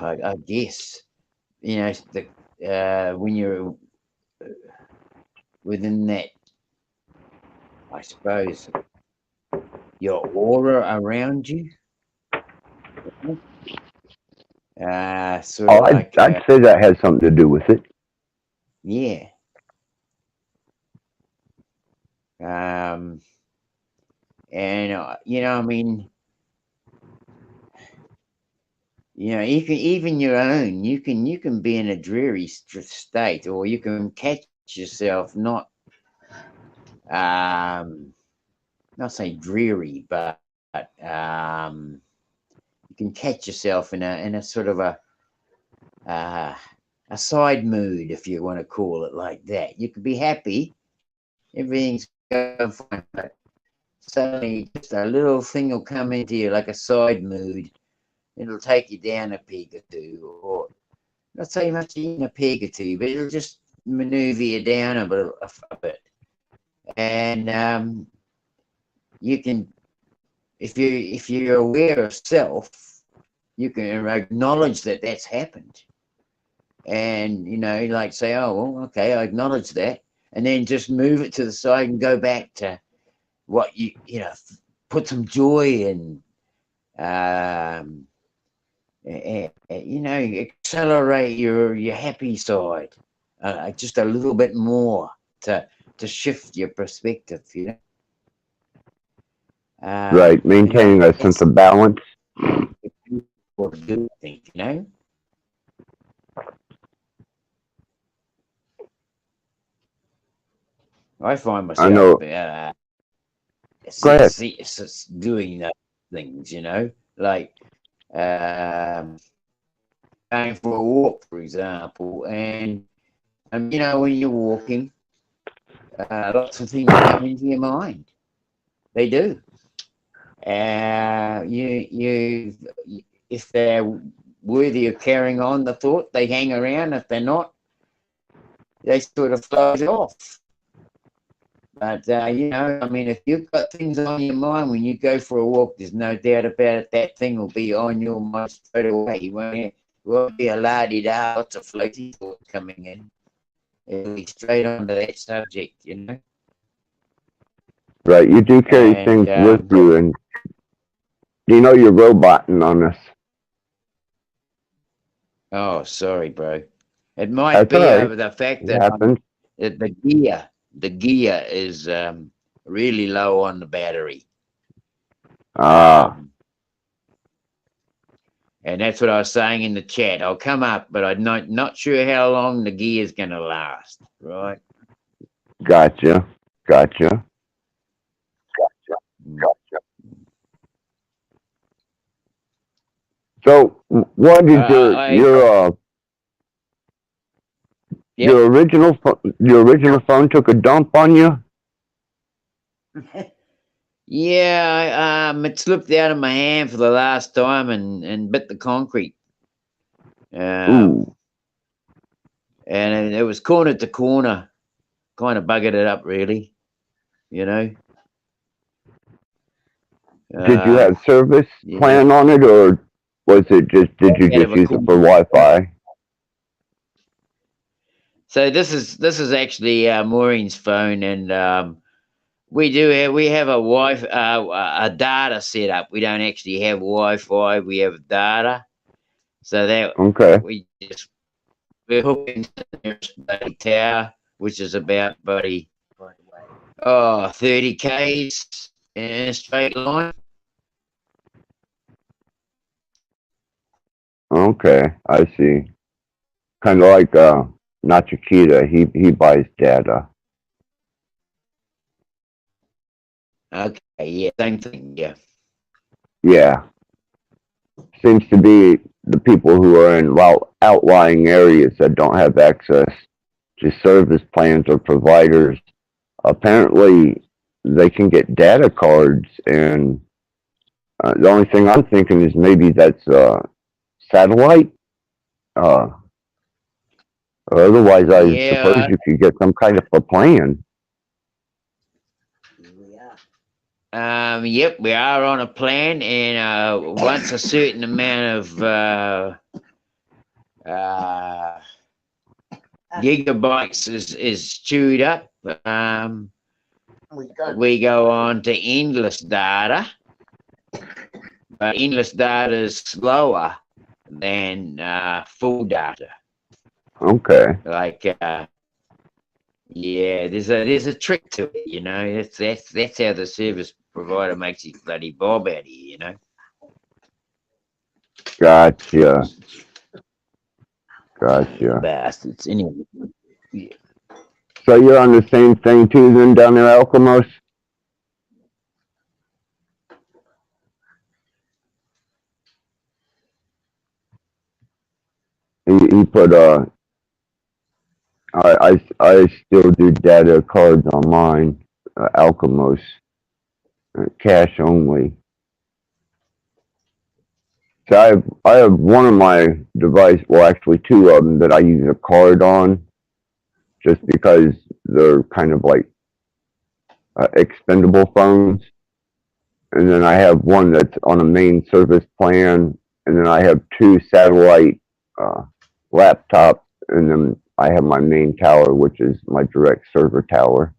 S6: I guess when you're within that, I suppose, your aura around you. Sort
S4: Oh,
S6: of like,
S4: I'd say that has something to do with it.
S6: yeah. And I mean, you can even your own. You can be in a dreary state, or you can catch yourself not say dreary, but you can catch yourself in a sort of uh, a side mood, if you want to call it like that. You could be happy, everything's going fine, but suddenly just a little thing will come into you like a side mood. It'll take you down a peg or two, or not so much in a peg or two, but it'll just maneuver you down a bit. And you can, if you're aware of self, you can acknowledge that that's happened, and like say, oh well, okay, I acknowledge that, and then just move it to the side and go back to what put some joy in, accelerate your happy side just a little bit more to shift your perspective.
S4: Right, maintaining a sense
S6: That's
S4: of balance.
S6: what I do think. I find
S4: I
S6: myself
S4: know. Go ahead.
S6: doing those things, like um, going for a walk, for example, and when you're walking, lots of things come into your mind. They do. You if they're worthy of carrying on the thought, they hang around. If they're not, they sort of float off. But I mean, if you've got things on your mind when you go for a walk, there's no doubt about it. That thing will be on your mind straight away. You won't be a la-di-da, lots of floaty thoughts coming in. It'll be straight onto that subject.
S4: Right, you do carry
S6: And
S4: things with you, and you're roboting on us.
S6: oh, sorry, bro. It might
S4: That's all
S6: be
S4: right.
S6: over the fact
S4: It
S6: that
S4: happens.
S6: the gear is really low on the battery.
S4: Ah,
S6: And that's what I was saying in the chat. I'll come up, but I'm not sure how long the gear is going to last. Right?
S4: gotcha.
S6: Mm.
S4: So, what did
S6: Yep.
S4: your original phone took a dump on you?
S6: Yeah, it slipped out of my hand for the last time and bit the concrete.
S4: Ooh.
S6: And it was corner to corner, kind of buggered it up, really. You know.
S4: Did you have service
S6: Yeah.
S4: plan on it, or was it just? Did you
S6: Out
S4: just
S6: of a
S4: use it
S6: corner.
S4: for Wi-Fi?
S6: So this is actually Maureen's phone, and we have a Wi a data set up. We don't actually have Wi-Fi. We have data, so that
S4: Okay.
S6: we hook into the nearest bloody tower, which is about bloody
S8: By the way.
S6: 30 k's in a straight line.
S4: Okay, I see. Kind of like not Chiquita. He buys data.
S6: Okay, yeah, same thing, yeah.
S4: Yeah, seems to be the people who are in outlying areas that don't have access to service plans or providers. Apparently, they can get data cards, and the only thing I'm thinking is maybe that's satellite. Uh, or otherwise, I suppose
S6: Yeah,
S4: you could get some kind of a plan.
S8: Here we are.
S6: yep, we are on a plan, and once a certain amount of gigabytes is chewed up, we go on to endless data, but endless data is slower than full data.
S4: Okay.
S6: Like, yeah, there's a trick to it, you know. That's how the service provider makes his bloody bob out of you, you know.
S4: Gotcha. Gotcha.
S6: Bastards. Anyway, yeah.
S4: So you're on the same thing too, then, down there, Alchemos? He put I still do data cards on mine, Alchemos, cash only. So I have one of my device, well, actually two of them that I use a card on, just because they're kind of like expendable phones. And then I have one that's on a main service plan, and then I have two satellite laptops, and then I have my main tower, which is my direct server tower.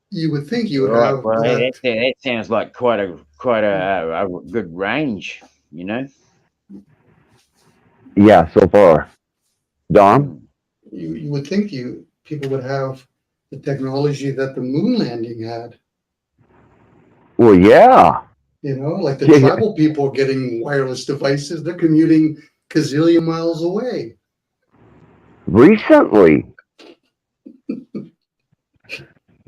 S7: You would think you would
S6: Right.
S7: have
S6: Well,
S7: that.
S6: that sounds like quite a good range, you know.
S4: Yeah, so far. Dom?
S7: You would think people would have the technology that the moon landing had.
S4: Well, yeah.
S7: You know, like the
S4: Yeah.
S7: tribal people getting wireless devices. They're commuting gazillion miles away.
S4: Recently.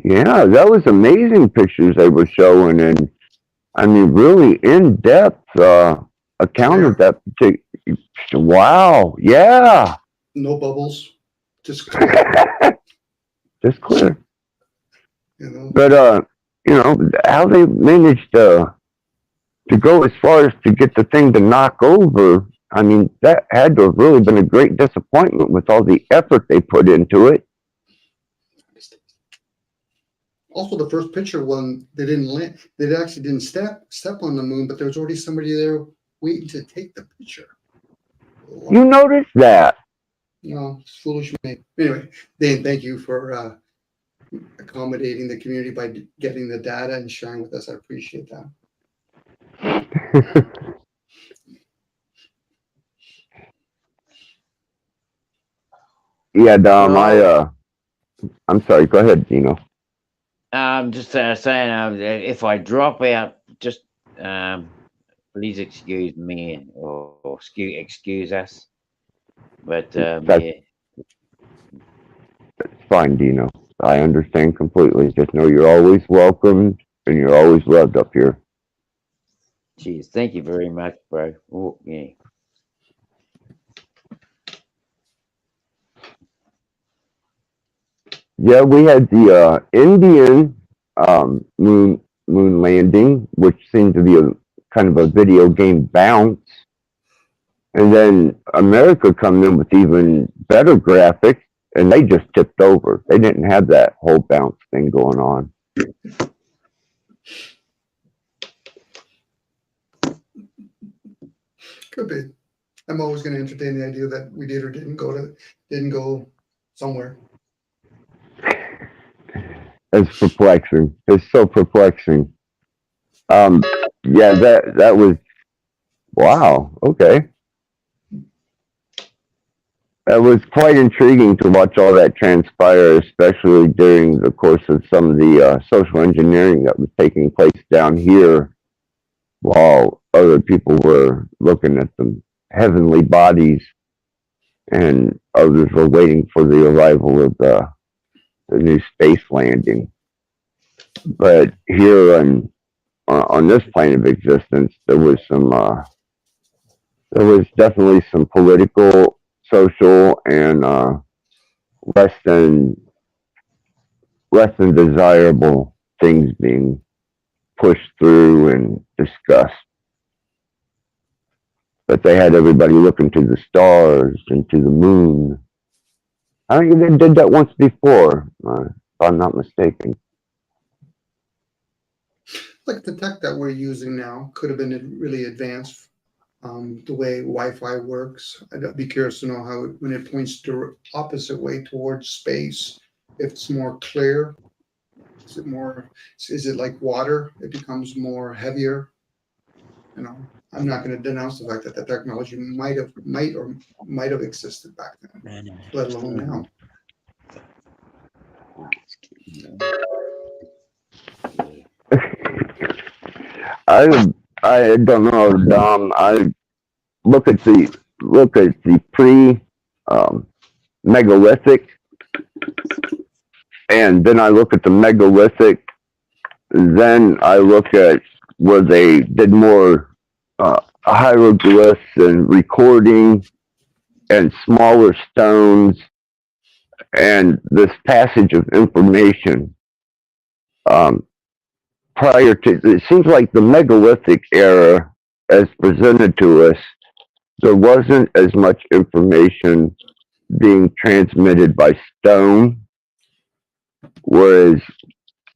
S4: Yeah, that was amazing pictures they were showing, and I mean, really in-depth account of that particular. Wow, yeah.
S7: No bubbles, just clear.
S4: Just clear.
S7: You know,
S4: But you know, how they managed to go as far as to get the thing to knock over. I mean, that had to have really been a great disappointment with all the effort they put into it.
S7: also the first picture one, they didn't land. They actually didn't step on the moon, but there was already somebody there waiting to take the picture.
S4: You noticed that?
S7: No, it's foolish of me. Anyway, Dane, thank you for accommodating the community by getting the data and sharing with us. I appreciate that.
S4: Yeah, Dom, I'm sorry, go ahead, Dino.
S6: I'm just saying, if I drop out, just please excuse me or excuse us. But yeah.
S4: It's fine, Dino. I understand completely. Just know you're always welcomed and you're always loved up here.
S6: Jeez, thank you very much, bro. Oh, yeah.
S4: Yeah, we had the Indian moon landing, which seemed to be a kind of a video game bounce. And then America come in with even better graphics, and they just tipped over. They didn't have that whole bounce thing going on.
S7: Could be. I'm always going to entertain the idea that we did or didn't go somewhere.
S4: It's perplexing. It's so perplexing. Um, yeah, that was wow. Okay, it was quite intriguing to watch all that transpire, especially during the course of some of the social engineering that was taking place down here, while other people were looking at the heavenly bodies, and others were waiting for the arrival of the new space landing. But here on this plane of existence, there was definitely some political, social, and less than less than desirable things being pushed through and discussed. But they had everybody looking to the stars and to the moon. I think they did that once before, if I'm not mistaken.
S7: Like the tech that we're using now could have been really advanced. The way Wi-Fi works, I'd be curious to know how when it points the opposite way towards space, if it's more clear, is it more? Is it like water? It becomes more heavier. You know, I'm not going to denounce the fact that the technology might have existed back then, let alone now.
S4: I I don't know, Dom. I look at the pre megalithic, and then I look at the megalithic. Then I look at where they did more hieroglyphs and recording and smaller stones and this passage of information. Um, Prior to, it seems like the megalithic era, as presented to us, there wasn't as much information being transmitted by stone, whereas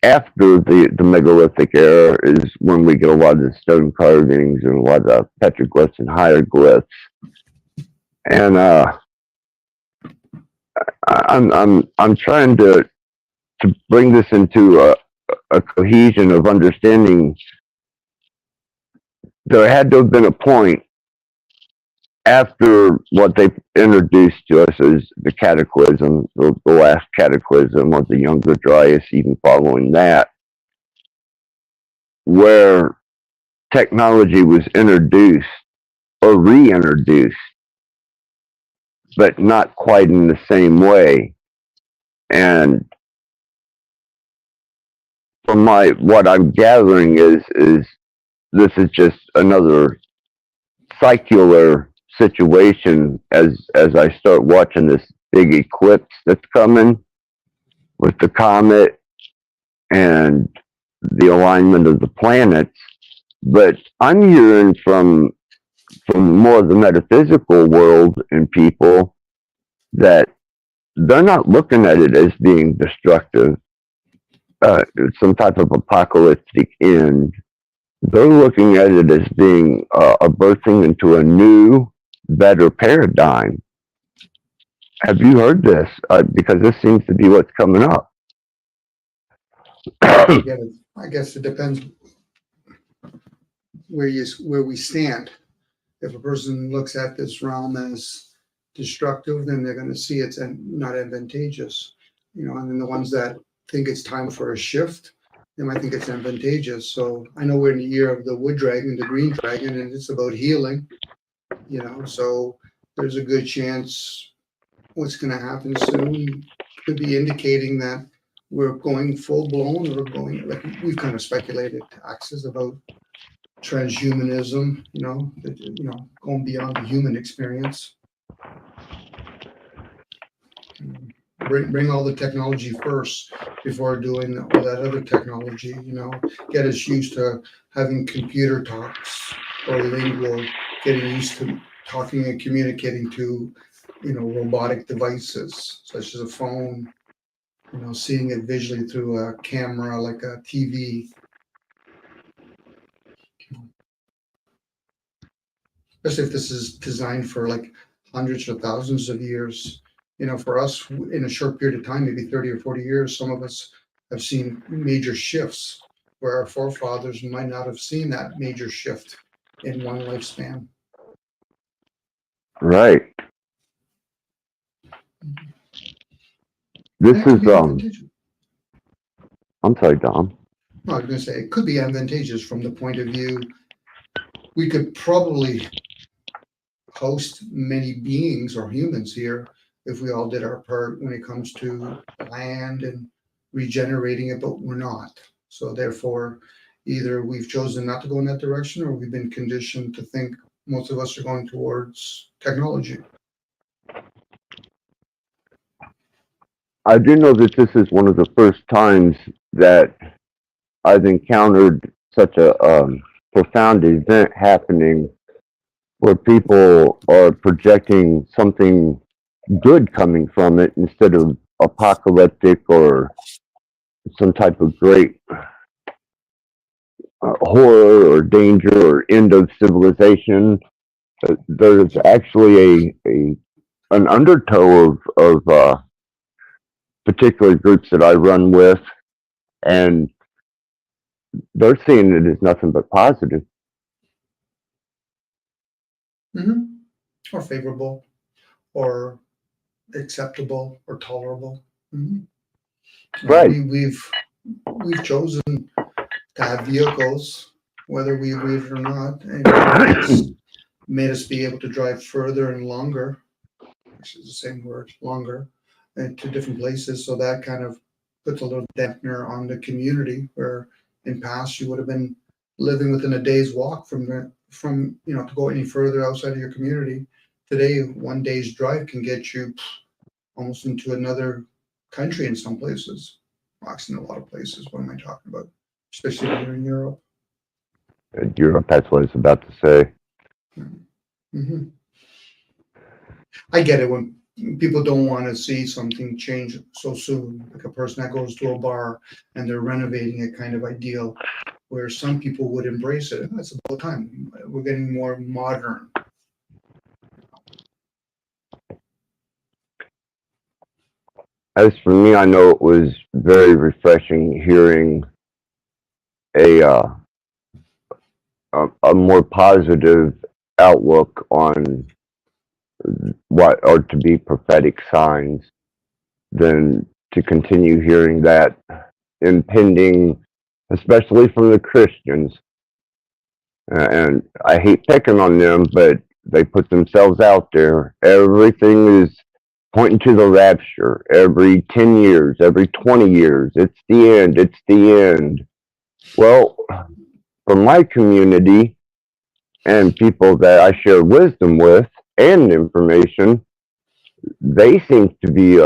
S4: after the megalithic era is when we get a lot of the stone carvings and a lot of the petroglyphs and hieroglyphs. And I'm trying to bring this into a cohesion of understanding. There had to have been a point after what they introduced to us as the cataclysm, the last cataclysm of the Younger Dryas, even following that, where technology was introduced or reintroduced, but not quite in the same way. And from what I'm gathering is this is just another cycler situation as I start watching this big eclipse that's coming with the comet and the alignment of the planets. But I'm hearing from more of the metaphysical world and people that they're not looking at it as being destructive, some type of apocalyptic end. They're looking at it as being a birthing into a new, better paradigm. Have you heard this? Because this seems to be what's coming up.
S7: Again, I guess it depends where we stand. If a person looks at this realm as destructive, then they're going to see it's not advantageous. You know, and then the ones that think it's time for a shift, they might think it's advantageous. So I know we're in the year of the wood dragon, the green dragon, and it's about healing. You know, so there's a good chance what's going to happen soon could be indicating that we're going full blown, or we're going, like we've kind of speculated, taxes about transhumanism, going beyond the human experience. Bring all the technology first before doing all that other technology, get us used to having computer talks or lingual, getting used to talking and communicating to, robotic devices such as a phone, seeing it visually through a camera like a TV. Especially if this is designed for like hundreds or thousands of years. For us, in a short period of time, maybe 30 or 40 years, some of us have seen major shifts where our forefathers might not have seen that major shift in one lifespan.
S4: Right. This
S7: And it could
S4: is
S7: be advantageous.
S4: I'm sorry, Dom.
S7: No, I was going to say it could be advantageous from the point of view we could probably host many beings or humans here if we all did our part when it comes to land and regenerating it, but we're not. So therefore, either we've chosen not to go in that direction or we've been conditioned to think most of us are going towards technology.
S4: I do know that this is one of the first times that I've encountered such a profound event happening where people are projecting something good coming from it instead of apocalyptic or some type of great horror or danger or end of civilization. There's actually an undertow of particular groups that I run with, and they're seeing it as nothing but positive.
S7: Mm-hmm. Or favorable, or acceptable, or tolerable. Mm-hmm.
S4: Right.
S7: We've chosen to have vehicles, whether we agree with it or not, and it's made us be able to drive further and longer, which is the same word, longer, and to different places. So that kind of puts a little dampener on the community, where in past you would have been living within a day's walk from to go any further outside of your community. Today, one day's drive can get you almost into another country in some places. Well, actually, in a lot of places. What am I talking about? Especially here in Europe.
S4: Europe, that's what I was about to say.
S7: Mm-hmm. I get it when people don't want to see something change so soon, like a person that goes to a bar and they're renovating it kind of ideal, where some people would embrace it. That's about time. We're getting more modern.
S4: As for me, I know it was very refreshing hearing a more positive outlook on what are to be prophetic signs than to continue hearing that impending, especially from the Christians. And I hate picking on them, but they put themselves out there. Everything is pointing to the rapture every 10 years, every 20 years. It's the end. It's the end. Well, for my community and people that I share wisdom with and information, they seem to be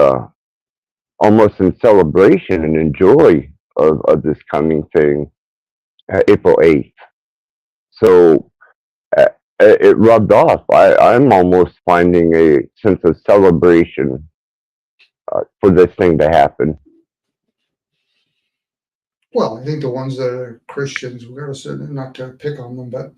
S4: almost in celebration and enjoy of this coming thing, April 8th. So it rubbed off. I'm almost finding a sense of celebration for this thing to happen.
S7: Well, I think the ones that are Christians, we gotta say, not to pick on them, but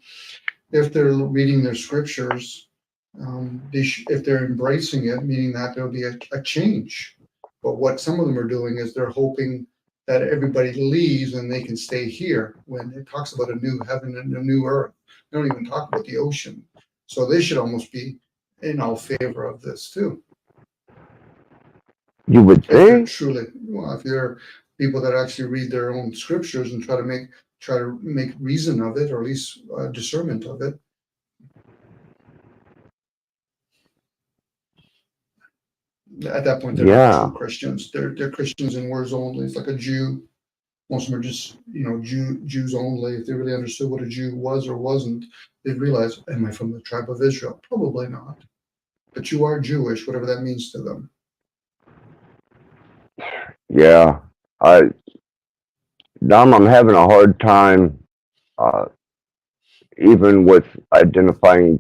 S7: if they're reading their scriptures, if they're embracing it, meaning that there'll be a change. But what some of them are doing is they're hoping that everybody leaves and they can stay here. When it talks about a new heaven and a new earth, they don't even talk about the ocean. So they should almost be in all favor of this too.
S4: You would
S7: If they're
S4: think?
S7: truly, well, if they're people that actually read their own scriptures and try to make reason of it, or at least discernment of it. At that point, they're not true Christians. They're Christians in words only. It's like a Jew. Most of them are just, Jews only. If they really understood what a Jew was or wasn't, they'd realize, am I from the tribe of Israel? Probably not. But you are Jewish, whatever that means to them.
S4: Yeah. Dom, I'm having a hard time even with identifying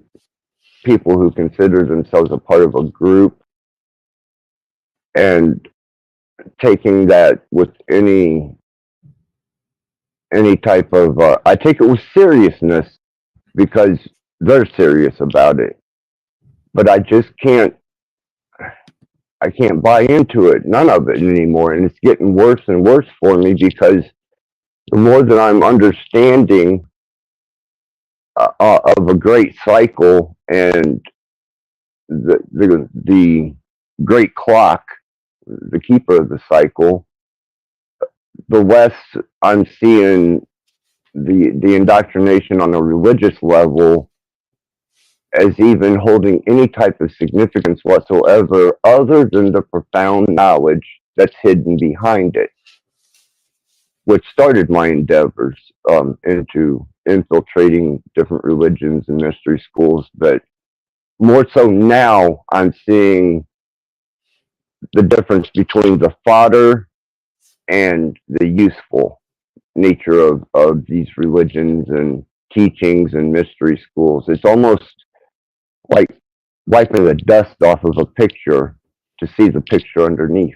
S4: people who consider themselves a part of a group and taking that with any type of I take it with seriousness because they're serious about it. But I just I can't buy into it, none of it anymore, and it's getting worse and worse for me because the more that I'm understanding of a great cycle and the great clock, the keeper of the cycle, the less I'm seeing the indoctrination on a religious level as even holding any type of significance whatsoever other than the profound knowledge that's hidden behind it, which started my endeavors into infiltrating different religions and mystery schools. But more so now, I'm seeing the difference between the fodder and the useful nature of these religions and teachings and mystery schools. It's almost like wiping the dust off of a picture to see the picture underneath.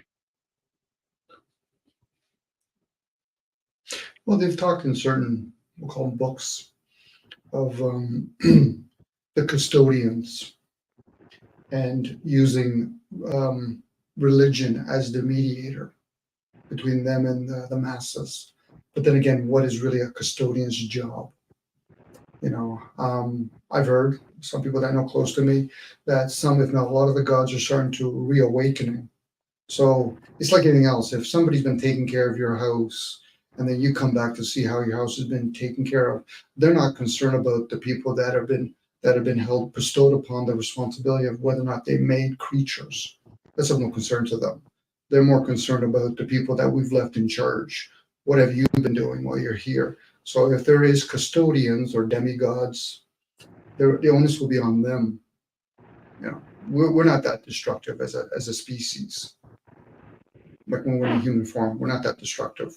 S7: Well, they've talked in certain, we'll call them books, of the custodians and using religion as the mediator between them and the masses. But then again, what is really a custodian's job? You know, I've heard some people that know close to me that some, if not a lot of the gods are starting to reawakening. So it's like anything else. If somebody's been taking care of your house and then you come back to see how your house has been taken care of, they're not concerned about the people that have been held, bestowed upon the responsibility of whether or not they made creatures. That's of no concern to them. They're more concerned about the people that we've left in charge. What have you been doing while you're here? So if there is custodians or demigods, the onus will be on them. You know, we're not that destructive as a species. Like when we're in human form, we're not that destructive.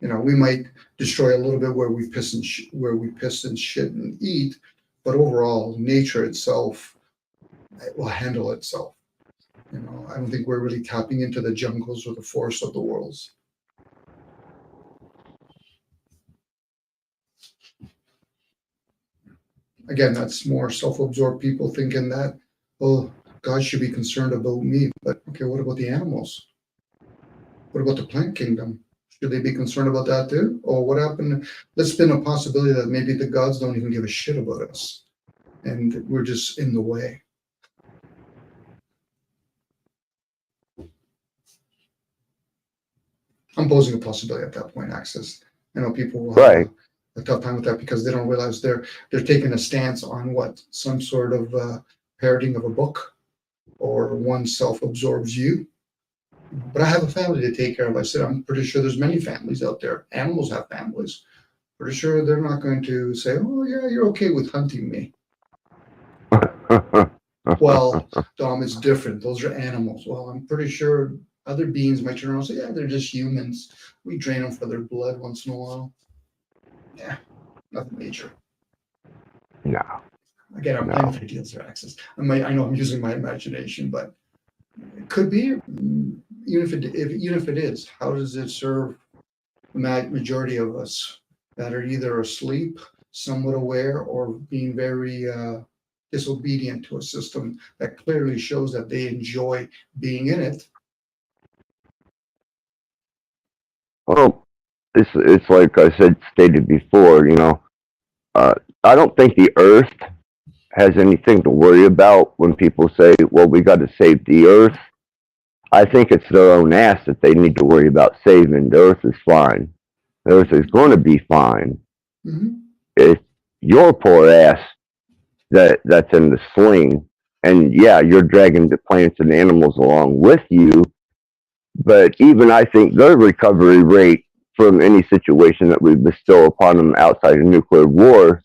S7: You know, we might destroy a little bit where we piss and shit and eat, but overall, nature itself will handle itself. You know, I don't think we're really tapping into the jungles or the forests of the worlds. Again, that's more self-absorbed people thinking that, oh, God should be concerned about me. But okay, what about the animals? What about the plant kingdom? Should they be concerned about that too? Or what happened? Let's spin a possibility that maybe the gods don't even give a shit about us, and we're just in the way. I'm posing a possibility at that point, Access. I know people will have a tough time with that because they don't realize they're taking a stance on what some sort of parroting of a book or one self-absorbs view. But I have a family to take care of. I said, I'm pretty sure there's many families out there. Animals have families. Pretty sure they're not going to say, oh, yeah, you're okay with hunting me. Well, Dom, it's different. Those are animals. Well, I'm pretty sure other beings might turn around and say, yeah, they're just humans. We drain them for their blood once in a while. Yeah, nothing major.
S4: No.
S7: Again, I'm playing with ideas there, Access. I know I'm using my imagination, but it could be. Even if it is, how does it serve the majority of us that are either asleep, somewhat aware, or being very disobedient to a system that clearly shows that they enjoy being in it?
S4: Well, it's like I stated before. You know, I don't think the Earth has anything to worry about when people say, "Well, we got to save the Earth." I think it's their own ass that they need to worry about saving. The Earth is fine. The Earth is going to be fine.
S7: Mm-hmm.
S4: It's your poor ass that's in the sling, and yeah, you're dragging the plants and animals along with you. But even I think their recovery rate from any situation that we bestow upon them outside of nuclear war,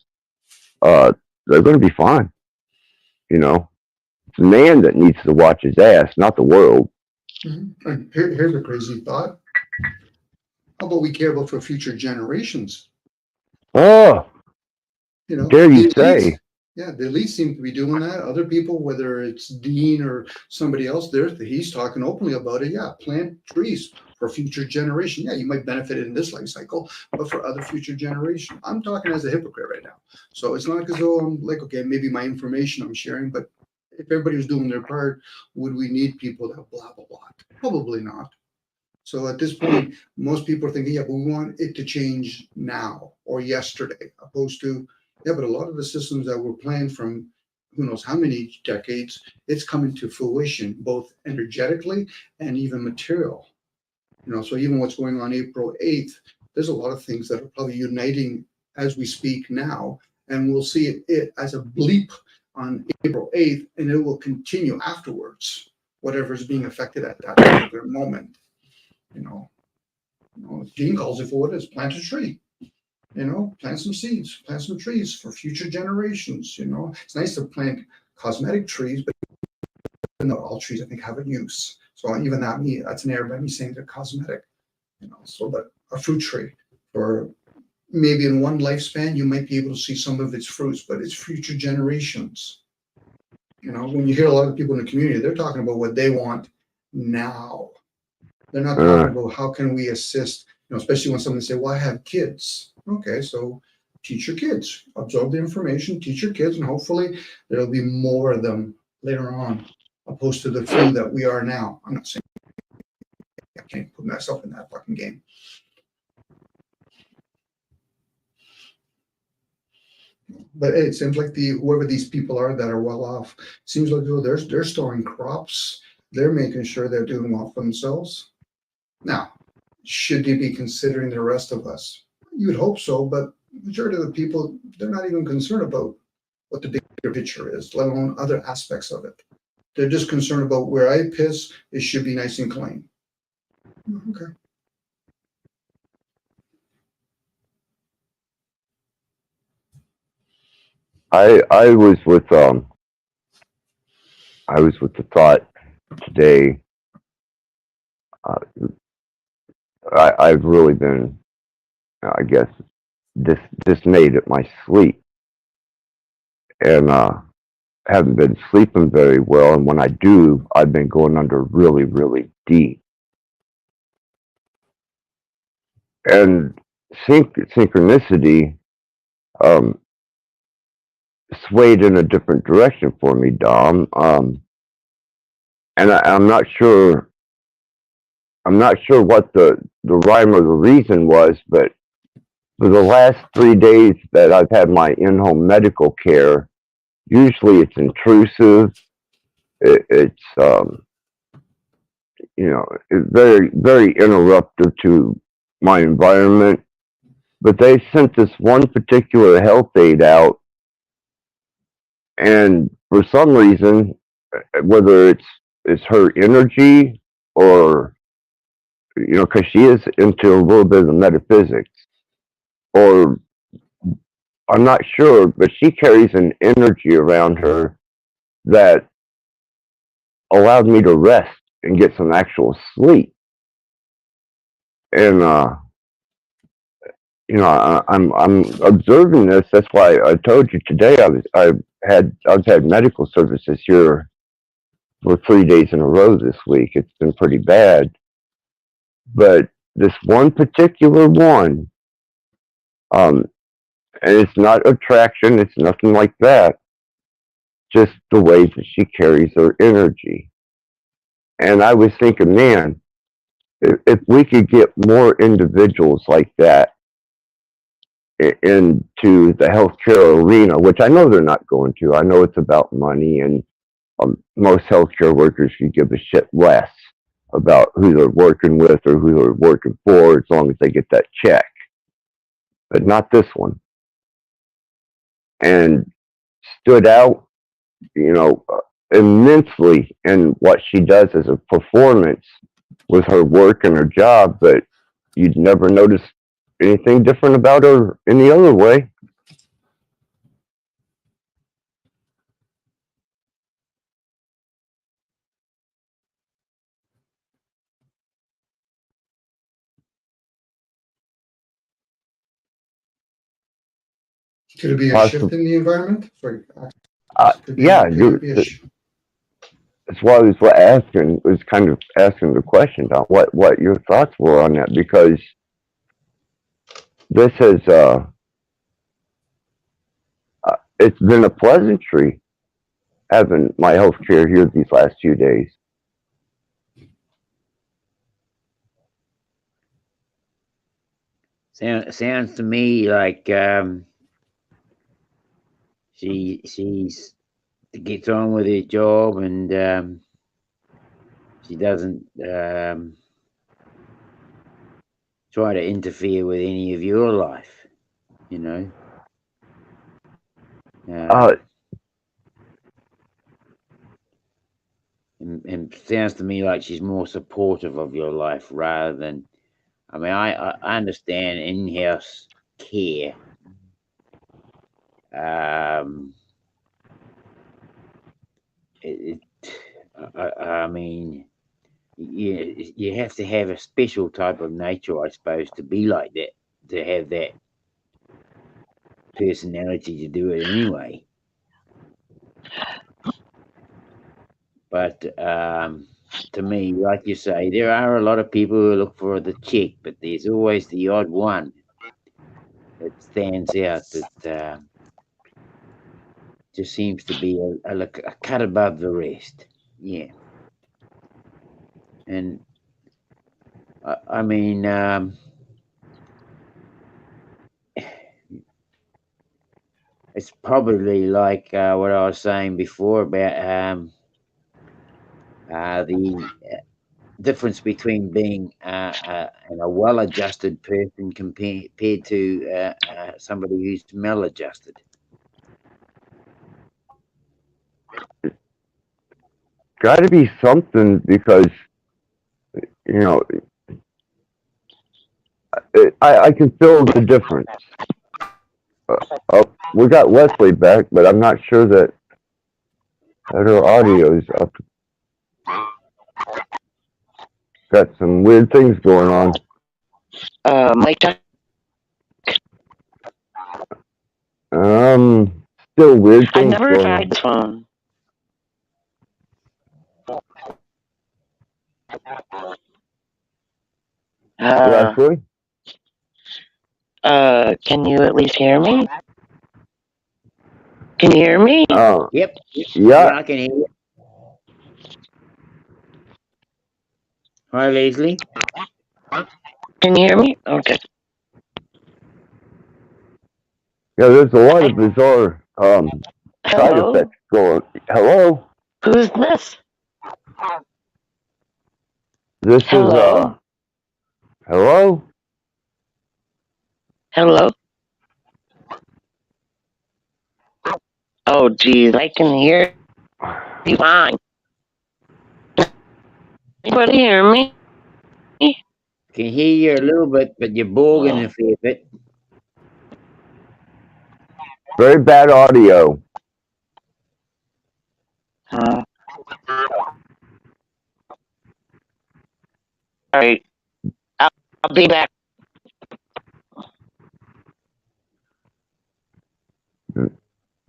S4: they're going to be fine. You know, it's man that needs to watch his ass, not the world.
S7: Mm-hmm. Here's a crazy thought. How about we care about for future generations?
S4: Oh,
S7: You know,
S4: dare you say?
S7: Yeah, the elites seem to be doing that. Other people, whether it's Dean or somebody else there, he's talking openly about it. Yeah, plant trees for future generation. Yeah, you might benefit in this life cycle, but for other future generation. I'm talking as a hypocrite right now. So it's not as though I'm like, okay, maybe my information I'm sharing, but if everybody was doing their part, would we need people that blah blah blah? Probably not. So at this point, most people are thinking, yeah, but we want it to change now or yesterday, opposed to, yeah, but a lot of the systems that were planned from who knows how many decades, it's coming to fruition, both energetically and even material. So even what's going on April 8th, there's a lot of things that are probably uniting as we speak now, and we'll see it as a bleep on April 8th, and it will continue afterwards, whatever is being affected at that particular moment. You know, Gene calls it for what it is, plant a tree. Plant some seeds, plant some trees for future generations. It's nice to plant cosmetic trees, but not all trees I think have a use. So even that's an error by me saying they're cosmetic. So that a fruit tree, or maybe in one lifespan you might be able to see some of its fruits, but it's future generations. When you hear a lot of people in the community, they're talking about what they want now. They're not talking about how can we assist, especially when someone say, well, I have kids. Okay, so teach your kids, absorb the information, teach your kids, and hopefully there'll be more of them later on, opposed to the few that we are now. I'm not saying I can't put myself in that fucking game. But it seems like whoever these people are that are well off, seems like they're storing crops, they're making sure they're doing well for themselves. Now, should they be considering the rest of us? You would hope so, but majority of the people, they're not even concerned about what the bigger picture is, let alone other aspects of it. They're just concerned about where I piss, it should be nice and clean. Okay.
S4: I was with the thought today. Uh, I've really been, I guess, dismayed at my sleep, and haven't been sleeping very well. And when I do, I've been going under really, really deep. And synchronicity um, swayed in a different direction for me, Dom. And I'm not sure. I'm not sure what the rhyme or the reason was, but for the last 3 days that I've had my in-home medical care, usually it's intrusive. It's it's very very interruptive to my environment. But they sent this one particular health aide out, and for some reason, whether it's her energy or because she is into a little bit of metaphysics, or I'm not sure, but she carries an energy around her that allowed me to rest and get some actual sleep. And I'm observing this. That's why I told you today I've had medical services here for 3 days in a row this week. It's been pretty bad, but this one particular one, um, and it's not attraction. It's nothing like that. Just the way that she carries her energy. And I was thinking, man, if we could get more individuals like that into the healthcare arena, which I know they're not going to. I know it's about money, and most healthcare workers could give a shit less about who they're working with or who they're working for as long as they get that check. But not this one. And stood out, you know, immensely in what she does as a performance with her work and her job, but you'd never notice anything different about her any other way.
S7: Could it be a shift in the environment? Sorry. Could be,
S4: Yeah,
S7: could it be a
S4: that's why I was kind of asking the question, Tom, what your thoughts were on that, because this has, it's been a pleasantry having my health care here these last 2 days.
S6: Sounds to me like she's gets on with her job, and she doesn't try to interfere with any of your life, you know. And sounds to me like she's more supportive of your life rather than. I mean, I understand in-house care. I mean, you have to have a special type of nature, I suppose, to be like that, to have that personality to do it anyway. But to me, like you say, there are a lot of people who look for the check, but there's always the odd one that stands out that just seems to be a cut above the rest. Yeah. And I mean, it's probably like what I was saying before about the difference between being a well-adjusted person compared to somebody who's maladjusted.
S4: Got to be something, because you know I can feel the difference. We got Leslie back, but I'm not sure that her audio is up. Got some weird things going on.
S9: Mike,
S4: Still weird
S9: I
S4: things
S9: never
S4: going
S9: tried
S4: on.
S9: this phone.
S4: Leslie?
S9: Can you at least hear me? Can you hear me?
S6: Yep.
S4: Yeah.
S6: I can hear you. Hi, Leslie.
S9: Can you hear me? Okay.
S4: Yeah, there's a lot of bizarre side
S9: Hello?
S4: effects going. Hello?
S9: Who's this?
S4: This
S9: Hello?
S4: is hello?
S9: Hello? Oh, geez, I can hear you fine. Anybody hear me?
S6: Can hear you a little bit, but you're bogging a fair bit.
S4: Very bad audio.
S9: All right. I'll be back.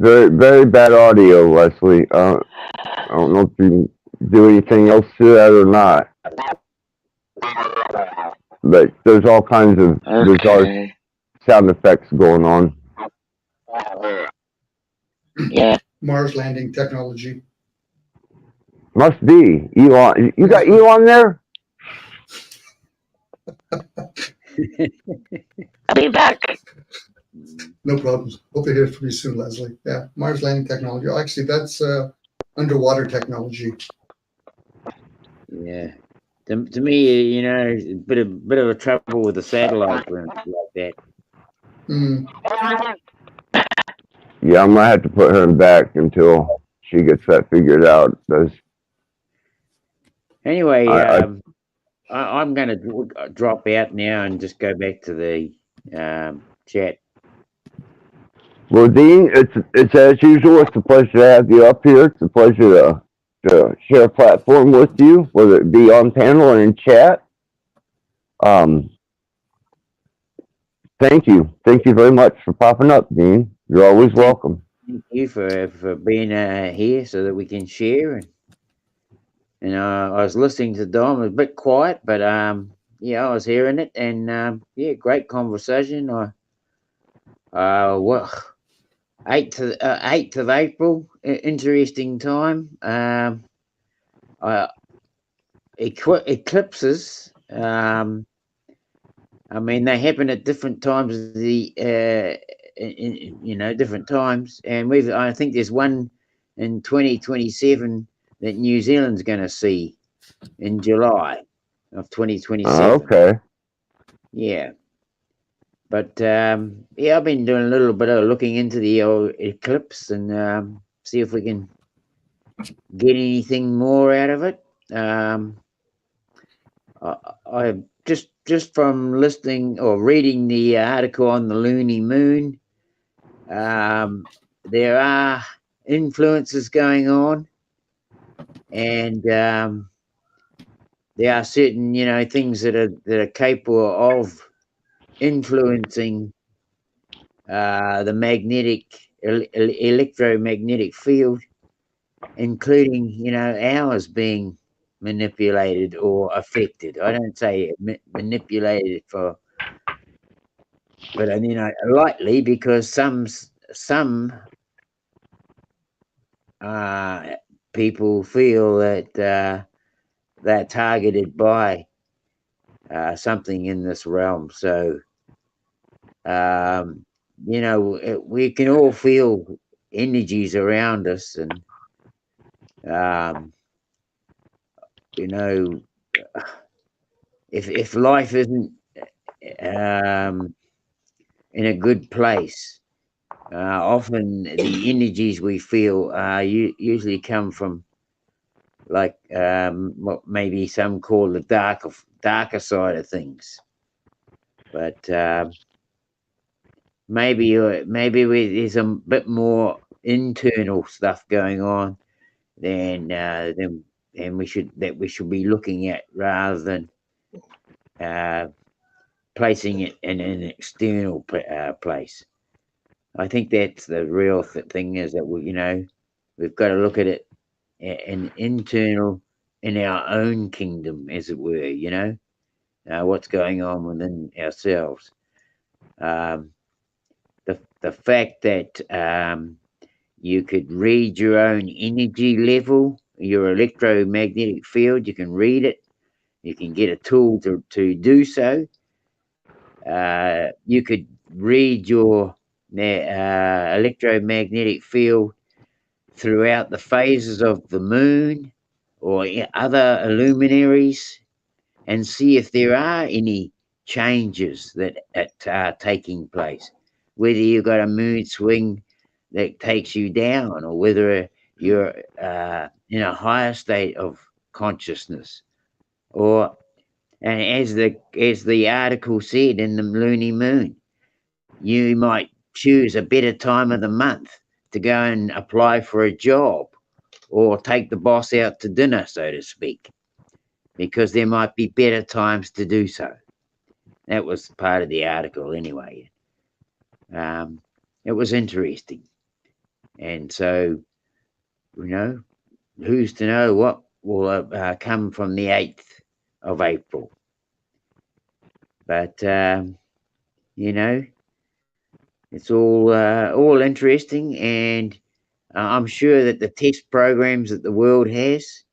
S4: Very, very bad audio, Leslie. I don't know if you can do anything else to that or not. But there's all kinds of bizarre sound effects going on.
S9: Yeah.
S7: Mars landing technology.
S4: Must be Elon. You got Elon there?
S9: I'll be back.
S7: No problems. Hope to hear from you soon, Leslie. Yeah, Mars landing technology. Actually, that's underwater technology.
S6: Yeah. To me, you know, a bit of a trouble with the satellite or anything like that.
S7: Mm.
S4: Yeah, I'm gonna have to put her back until she gets that figured out.
S6: Anyway, I'm going to drop out now and just go back to the chat.
S4: Well, Dean, it's as usual. It's a pleasure to have you up here. It's a pleasure to share a platform with you, whether it be on panel or in chat. Thank you very much for popping up, Dean. You're always welcome.
S6: Thank you for being here so that we can share. And I was listening to Dom. It was a bit quiet, but yeah, I was hearing it, and yeah, great conversation. What 8th of April, interesting time. Uh, eclipses. I mean, they happen at different times of the, different times. And I think there's one in 2027 that New Zealand's going to see in July of 2027.
S4: Okay.
S6: Yeah. But yeah, I've been doing a little bit of looking into the old eclipse and see if we can get anything more out of it. I just from listening or reading the article on the loony moon, there are influences going on, and there are certain things that are capable of influencing the electromagnetic field, including ours being manipulated or affected. I don't say manipulated but lightly, because some people feel that they're targeted by something in this realm. So we can all feel energies around us, and um, you know, if life isn't in a good place, often the energies we feel usually come from, like, what maybe some call the darker side of things. But there's a bit more internal stuff going on than we should be looking at, rather than uh, placing it in an external place. I think that's the real thing, is that we've got to look at it an internal, in our own kingdom, as it were. What's going on within ourselves. The fact that you could read your own energy level, your electromagnetic field. You can read it. You can get a tool to do so. You could read your electromagnetic field throughout the phases of the moon or other luminaries, and see if there are any changes that are taking place. Whether you've got a mood swing that takes you down, or whether you're in a higher state of consciousness, and as the article said in the loony moon, you might choose a better time of the month to go and apply for a job, or take the boss out to dinner, so to speak, because there might be better times to do so. That was part of the article anyway. It was interesting. And so, who's to know what will come from the 8th of April? But, it's all interesting, and I'm sure that the test programs that the world has,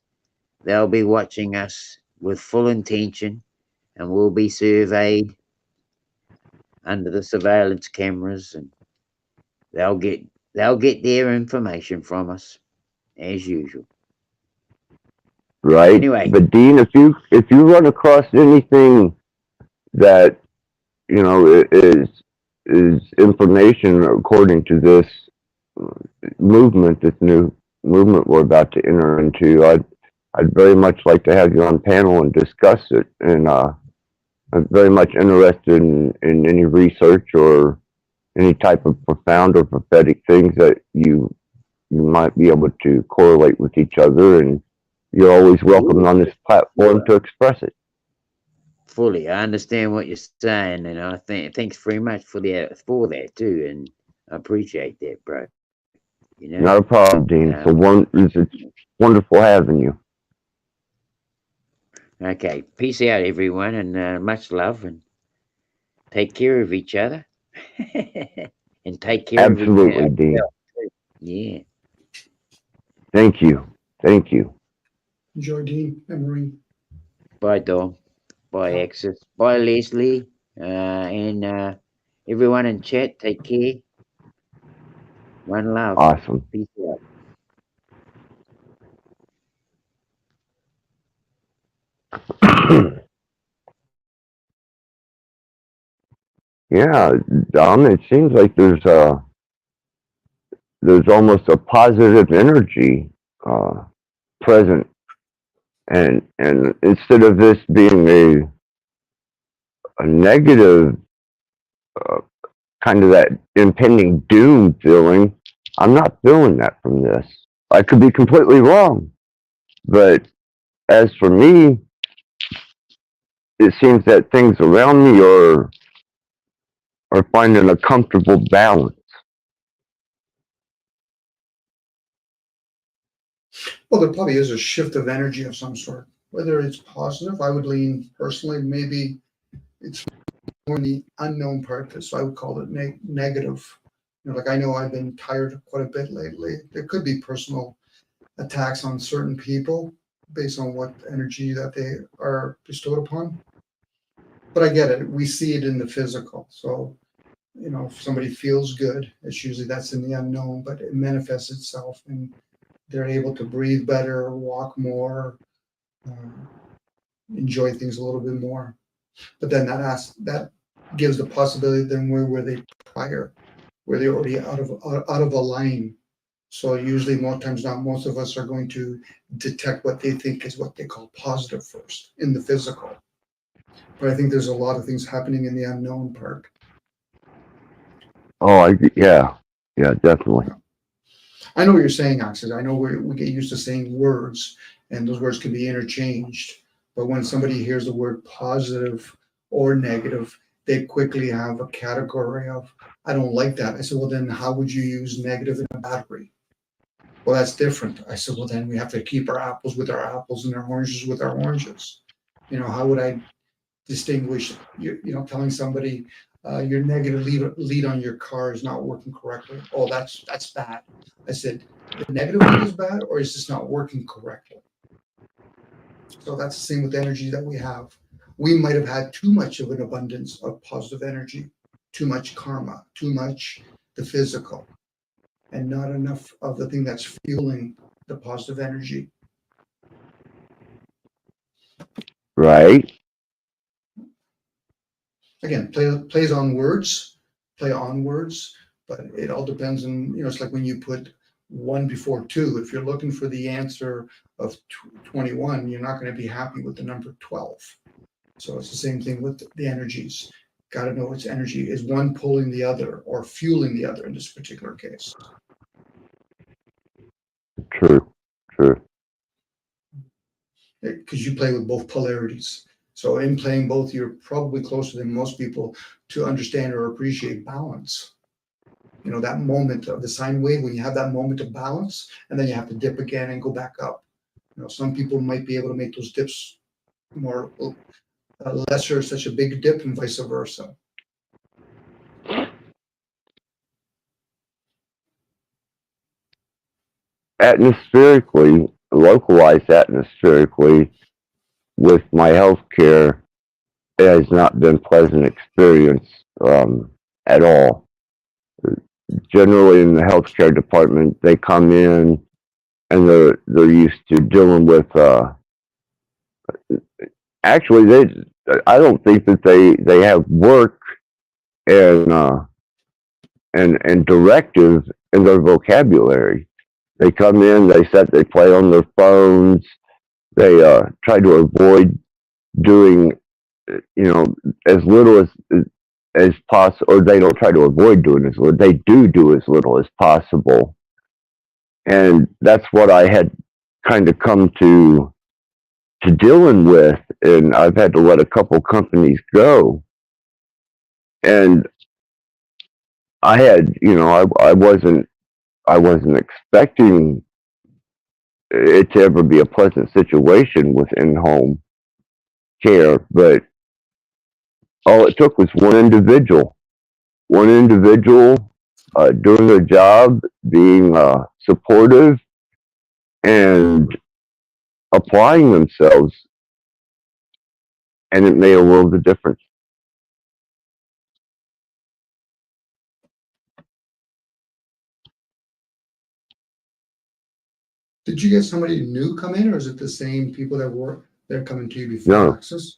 S6: they'll be watching us with full intention, and we'll be surveyed under the surveillance cameras, and they'll get their information from us as usual.
S4: Right.
S6: Anyway,
S4: But Dean, if you run across anything that is information according to this this new movement we're about to enter into, I'd very much like to have you on panel and discuss it. And I'm very much interested in any research or any type of profound or prophetic things that you might be able to correlate with each other. And you're always welcome on this platform to express it.
S6: fully, I understand what you're saying, and I think thanks very much for that too. And I appreciate that, bro. You know.
S4: Not a problem, Dean. It's wonderful having you.
S6: Okay. Peace out, everyone, and much love, and take care of each other, and take care of
S4: Absolutely, Dean.
S6: ourselves too. Yeah.
S4: Thank you. Thank you.
S7: Enjoy, Dean and Marie.
S6: Bye, Dom. Bye,
S7: Ciao.
S6: Axis. Bye, Leslie. And everyone in chat, take care. One love.
S4: Awesome.
S6: Peace out.
S4: Yeah, Dom, it seems like there's almost a positive energy present, and instead of this being a negative uh, kind of that impending doom feeling, I'm not feeling that from this. I could be completely wrong, but as for me, it seems that things around me are finding a comfortable balance.
S7: Well, there probably is a shift of energy of some sort. Whether it's positive, I would lean personally, maybe it's more in the unknown part, so I would call it negative. Like I know I've been tired quite a bit lately. There could be personal attacks on certain people based on what energy that they are bestowed upon. But I get it. We see it in the physical. So, if somebody feels good, it's usually that's in the unknown, but it manifests itself and they're able to breathe better, walk more, enjoy things a little bit more. But then that gives the possibility then where were they prior, where they're already out of a line. So usually, more times not, most of us are going to detect what they think is what they call positive first in the physical. But I think there's a lot of things happening in the unknown part.
S4: Oh, yeah, definitely.
S7: I know what you're saying, Axel. I know we get used to saying words, and those words can be interchanged. But when somebody hears the word positive or negative, they quickly have a category of, I don't like that. I said, well, then how would you use negative in a battery? Well, that's different. I said, well, then we have to keep our apples with our apples and our oranges with our oranges. How would I distinguish, telling somebody your negative lead on your car is not working correctly? Oh, that's bad. I said, the negative lead is bad, or is this not working correctly? So that's the same with the energy that we have. We might have had too much of an abundance of positive energy, too much karma, too much the physical, and not enough of the thing that's fueling the positive energy.
S4: Right.
S7: Again, play on words, but it all depends on, it's like when you put 1 before 2. If you're looking for the answer of 21, you're not going to be happy with the number 12. So it's the same thing with the energies. Got to know its energy. Is one pulling the other or fueling the other in this particular case?
S4: True.
S7: Because you play with both polarities. So in playing both, you're probably closer than most people to understand or appreciate balance. That moment of the sine wave, when you have that moment of balance, and then you have to dip again and go back up. Some people might be able to make those dips more lesser, such a big dip, and vice versa.
S4: Localized atmospherically, with my health care, it has not been pleasant experience at all. Generally, in the healthcare department, they come in and they're used to dealing with. Actually, I don't think that they have work and and directive in their vocabulary. They come in, they play on their phones. They try to avoid doing, as little as possible, or they don't try to avoid doing as little. They do as little as possible, and that's what I had kind of come to dealing with, and I've had to let a couple companies go, and I had, I wasn't expecting it to ever be a pleasant situation with in-home care, but all it took was one individual doing their job, being supportive, and applying themselves, and it made a world of difference.
S7: Did you get somebody new come in, or is it the same people that were they're coming to you before
S4: No,
S7: Access?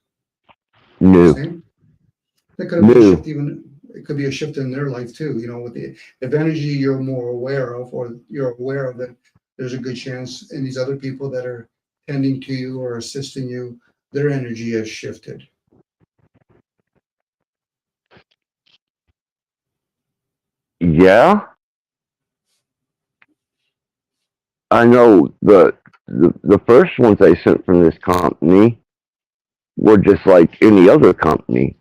S4: new,
S7: Same. That could be a
S4: new.
S7: shift, even it could be a shift in their life too. With the if energy you're more aware of, or you're aware of it, there's a good chance in these other people that are tending to you or assisting you, their energy has shifted.
S4: Yeah, I know the first ones I sent from this company were just like any other company.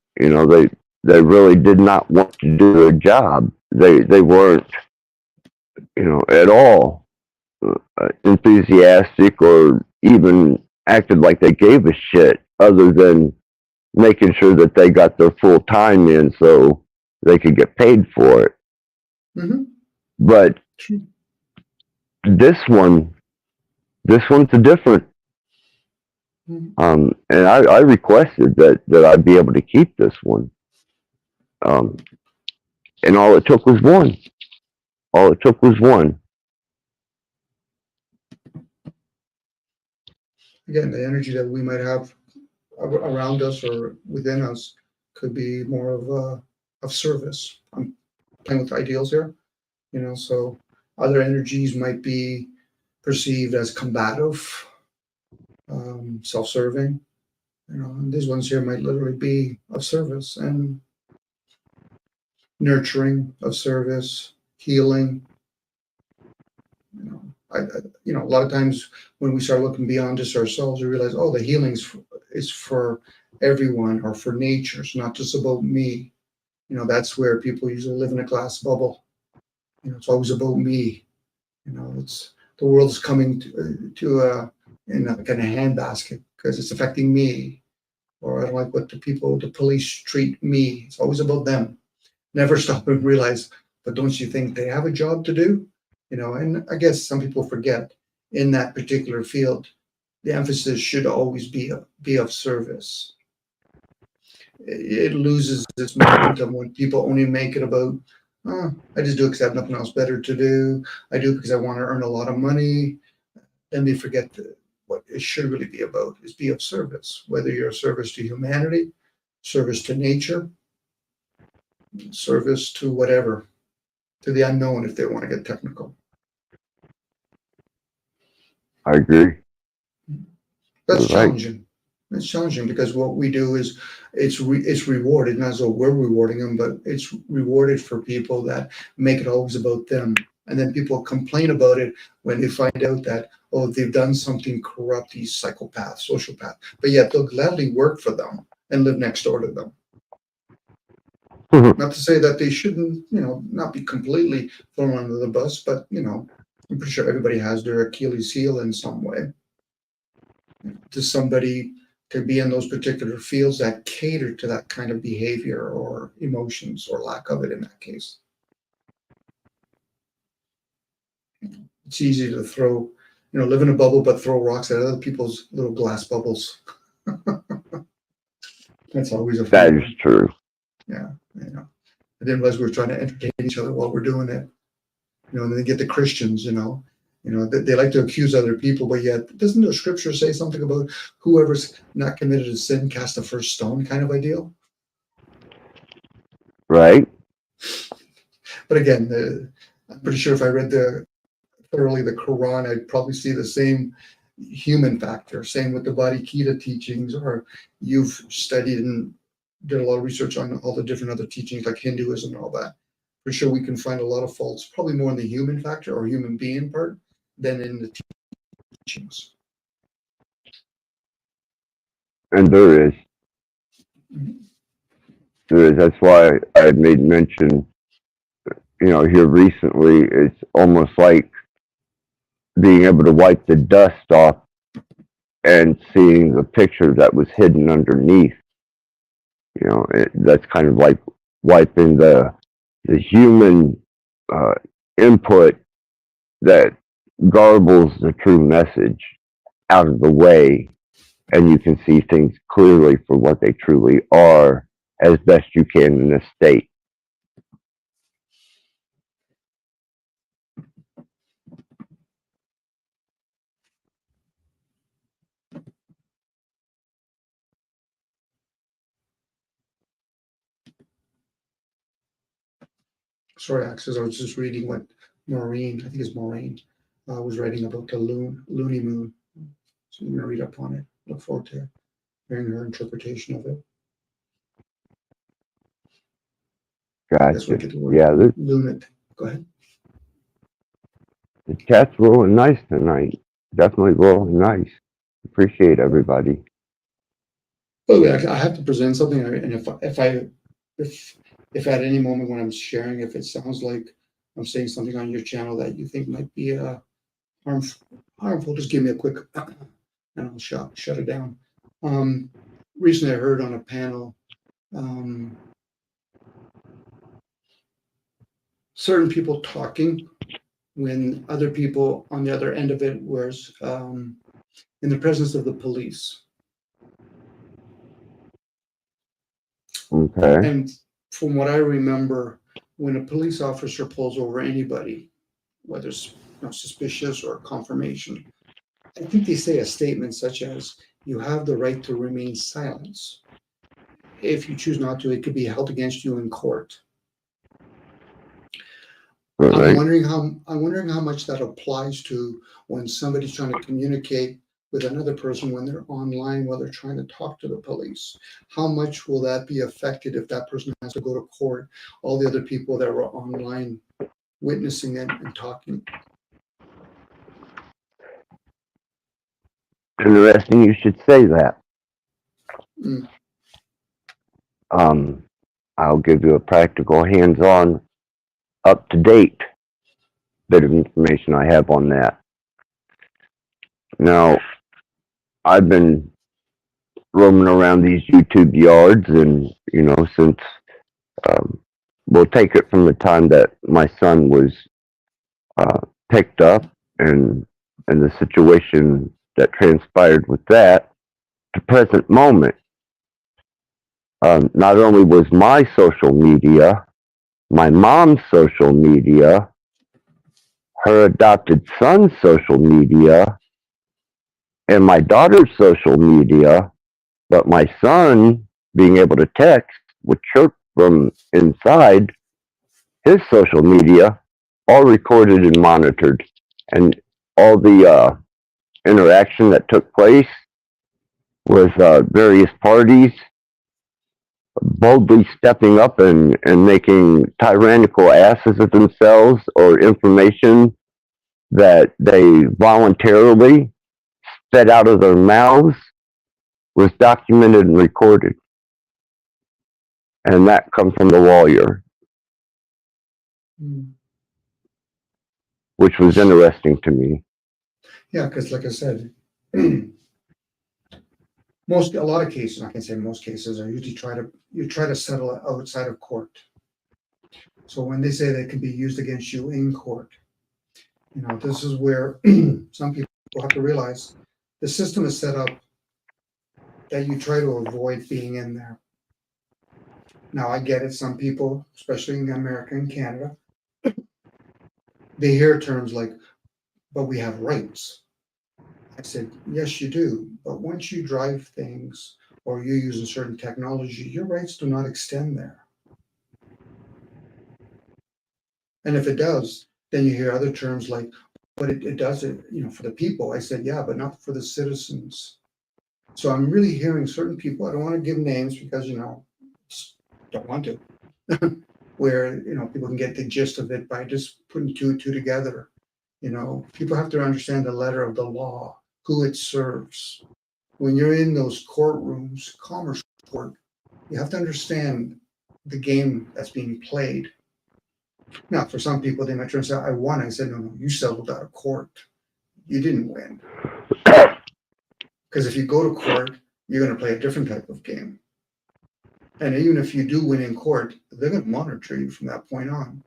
S4: They really did not want to do their job. They weren't, at all enthusiastic or even acted like they gave a shit other than making sure that they got their full time in so they could get paid for it.
S7: Mm-hmm.
S4: But
S7: True.
S4: this one, this one's a different. And I requested that I be able to keep this one. And all it took was one. All it took was one.
S7: Again, the energy that we might have around us or within us could be more of service. I'm playing with ideals here, so other energies might be perceived as combative, self-serving, and these ones here might literally be of service and nurturing, of service, healing. A lot of times when we start looking beyond just ourselves, we realize, oh, the healing is for everyone or for nature. It's not just about me. That's where people usually live in a glass bubble. It's always about me. It's the world's coming to in a kind of handbasket because it's affecting me, or I don't like what the police treat me. It's always about them. Never stop and realize, but don't you think they have a job to do? And I guess some people forget in that particular field, the emphasis should always be of service. It loses its momentum when people only make it about, oh, I just do it because I have nothing else better to do. I do it because I want to earn a lot of money. Then they forget what it should really be about is be of service, whether you're a service to humanity, service to nature, service to whatever, to the unknown if they want to get technical.
S4: I agree.
S7: That's
S4: You're right.
S7: challenging. It's challenging because what we do is it's rewarded, not as though we're rewarding them, but it's rewarded for people that make it always about them. And then people complain about it when they find out that, oh, they've done something corrupt, these psychopaths, sociopath. But yet they'll gladly work for them and live next door to them. Not to say that they shouldn't, not be completely thrown under the bus, but, I'm pretty sure everybody has their Achilles heel in some way. To somebody to be in those particular fields that cater to that kind of behavior or emotions or lack of it in that case. It's easy to throw, live in a bubble, but throw rocks at other people's little glass bubbles. That's always a
S4: That
S7: fun
S4: is true.
S7: Yeah, I didn't realize we were trying to entertain each other while we're doing it. And then they get the Christians, they like to accuse other people, but yet doesn't the scripture say something about whoever's not committed a sin cast the first stone kind of ideal?
S4: Right.
S7: But again, I'm pretty sure if I read thoroughly the Quran, I'd probably see the same human factor. Same with the Bhagavad Gita teachings, or you've studied and did a lot of research on all the different other teachings like Hinduism and all that. For sure, we can find a lot of faults, probably more in the human factor or human being part than in the teachings.
S4: And there is.
S7: Mhm.
S4: There is. That's why I made mention here recently, it's almost like being able to wipe the dust off and seeing the picture that was hidden underneath. That's kind of like wiping the human uh, input that garbles the true message out of the way, and you can see things clearly for what they truly are as best you can in this state.
S7: Sorry, Axis, I was just reading what Maureen, I think it's Maureen, was writing about the Looney Moon. So I'm gonna read up on it. Look forward to hearing her interpretation of it. That's where I
S4: Gotcha.
S7: get the word
S4: Yeah,
S7: lunatic. Go ahead.
S4: the chat's rolling nice tonight. Definitely rolling nice. Appreciate everybody.
S7: Oh, yeah, I have to present something, and if at any moment when I'm sharing, if it sounds like I'm saying something on your channel that you think might be harmful, just give me a quick, and I'll shut it down. Recently, I heard on a panel, certain people talking when other people on the other end of it was in the presence of the police.
S4: Okay.
S7: And from what I remember, when a police officer pulls over anybody, whether it's suspicious or confirmation, I think they say a statement such as, "You have the right to remain silent. If you choose not to, it could be held against you in court." I'm
S4: Right.
S7: wondering how much that applies to when somebody's trying to communicate with another person when they're online, while they're trying to talk to the police. How much will that be affected if that person has to go to court, all the other people that were online witnessing it and talking?
S4: Interesting you should say that.
S7: Mm,
S4: Um, I'll give you a practical, hands-on, up-to-date bit of information I have on that. Now, I've been roaming around these YouTube yards, and since we'll take it from the time that my son was picked up, and the situation that transpired with that, to present moment. Not only was my social media, my mom's social media, her adopted son's social media, and my daughter's social media, but my son being able to text with chirp from inside his social media, all recorded and monitored. And all the interaction that took place with various parties boldly stepping up and making tyrannical asses of themselves, or information that they voluntarily spit out of their mouths, was documented and recorded. And that comes from the lawyer,
S7: mm.
S4: which was interesting to me.
S7: Yeah, because like I said, a lot of cases, I can say most cases, are usually try to settle it outside of court. So when they say they can be used against you in court, this is where some people have to realize the system is set up that you try to avoid being in there. Now, I get it. Some people, especially in America and Canada, they hear terms like, "But we have rights." I said, "Yes, you do. But once you drive things or you use a certain technology, your rights do not extend there. And if it does, then you hear other terms like, but it does it, for the people." I said, "Yeah, but not for the citizens." So I'm really hearing certain people, I don't want to give names because, just don't want to, where, people can get the gist of it by just putting two and two together. People have to understand the letter of the law, who it serves. When you're in those courtrooms, commerce court, you have to understand the game that's being played. Now, for some people, they might turn and say, I won. I said, no, you settled out of court. You didn't win. Because if you go to court, you're going to play a different type of game. And even if you do win in court, they're going to monitor you from that point on.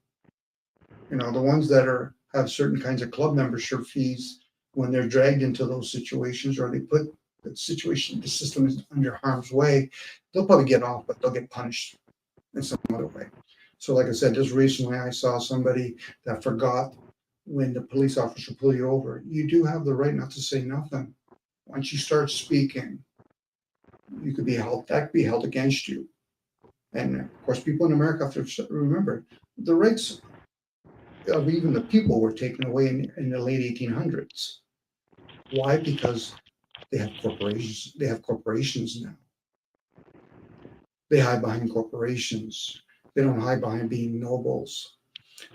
S7: You know, the ones that have certain kinds of club membership fees, when they're dragged into those situations, or they put the system is under harm's way, they'll probably get off, but they'll get punished in some other way. So like I said, just recently I saw somebody that forgot when the police officer pulled you over. You do have the right not to say nothing. Once you start speaking, you could be held, that could be held against you. And of course, people in America have to remember the rights of even the people were taken away in the late 1800s. Why? Because they have corporations. They have corporations now. They hide behind corporations. They don't hide behind being nobles.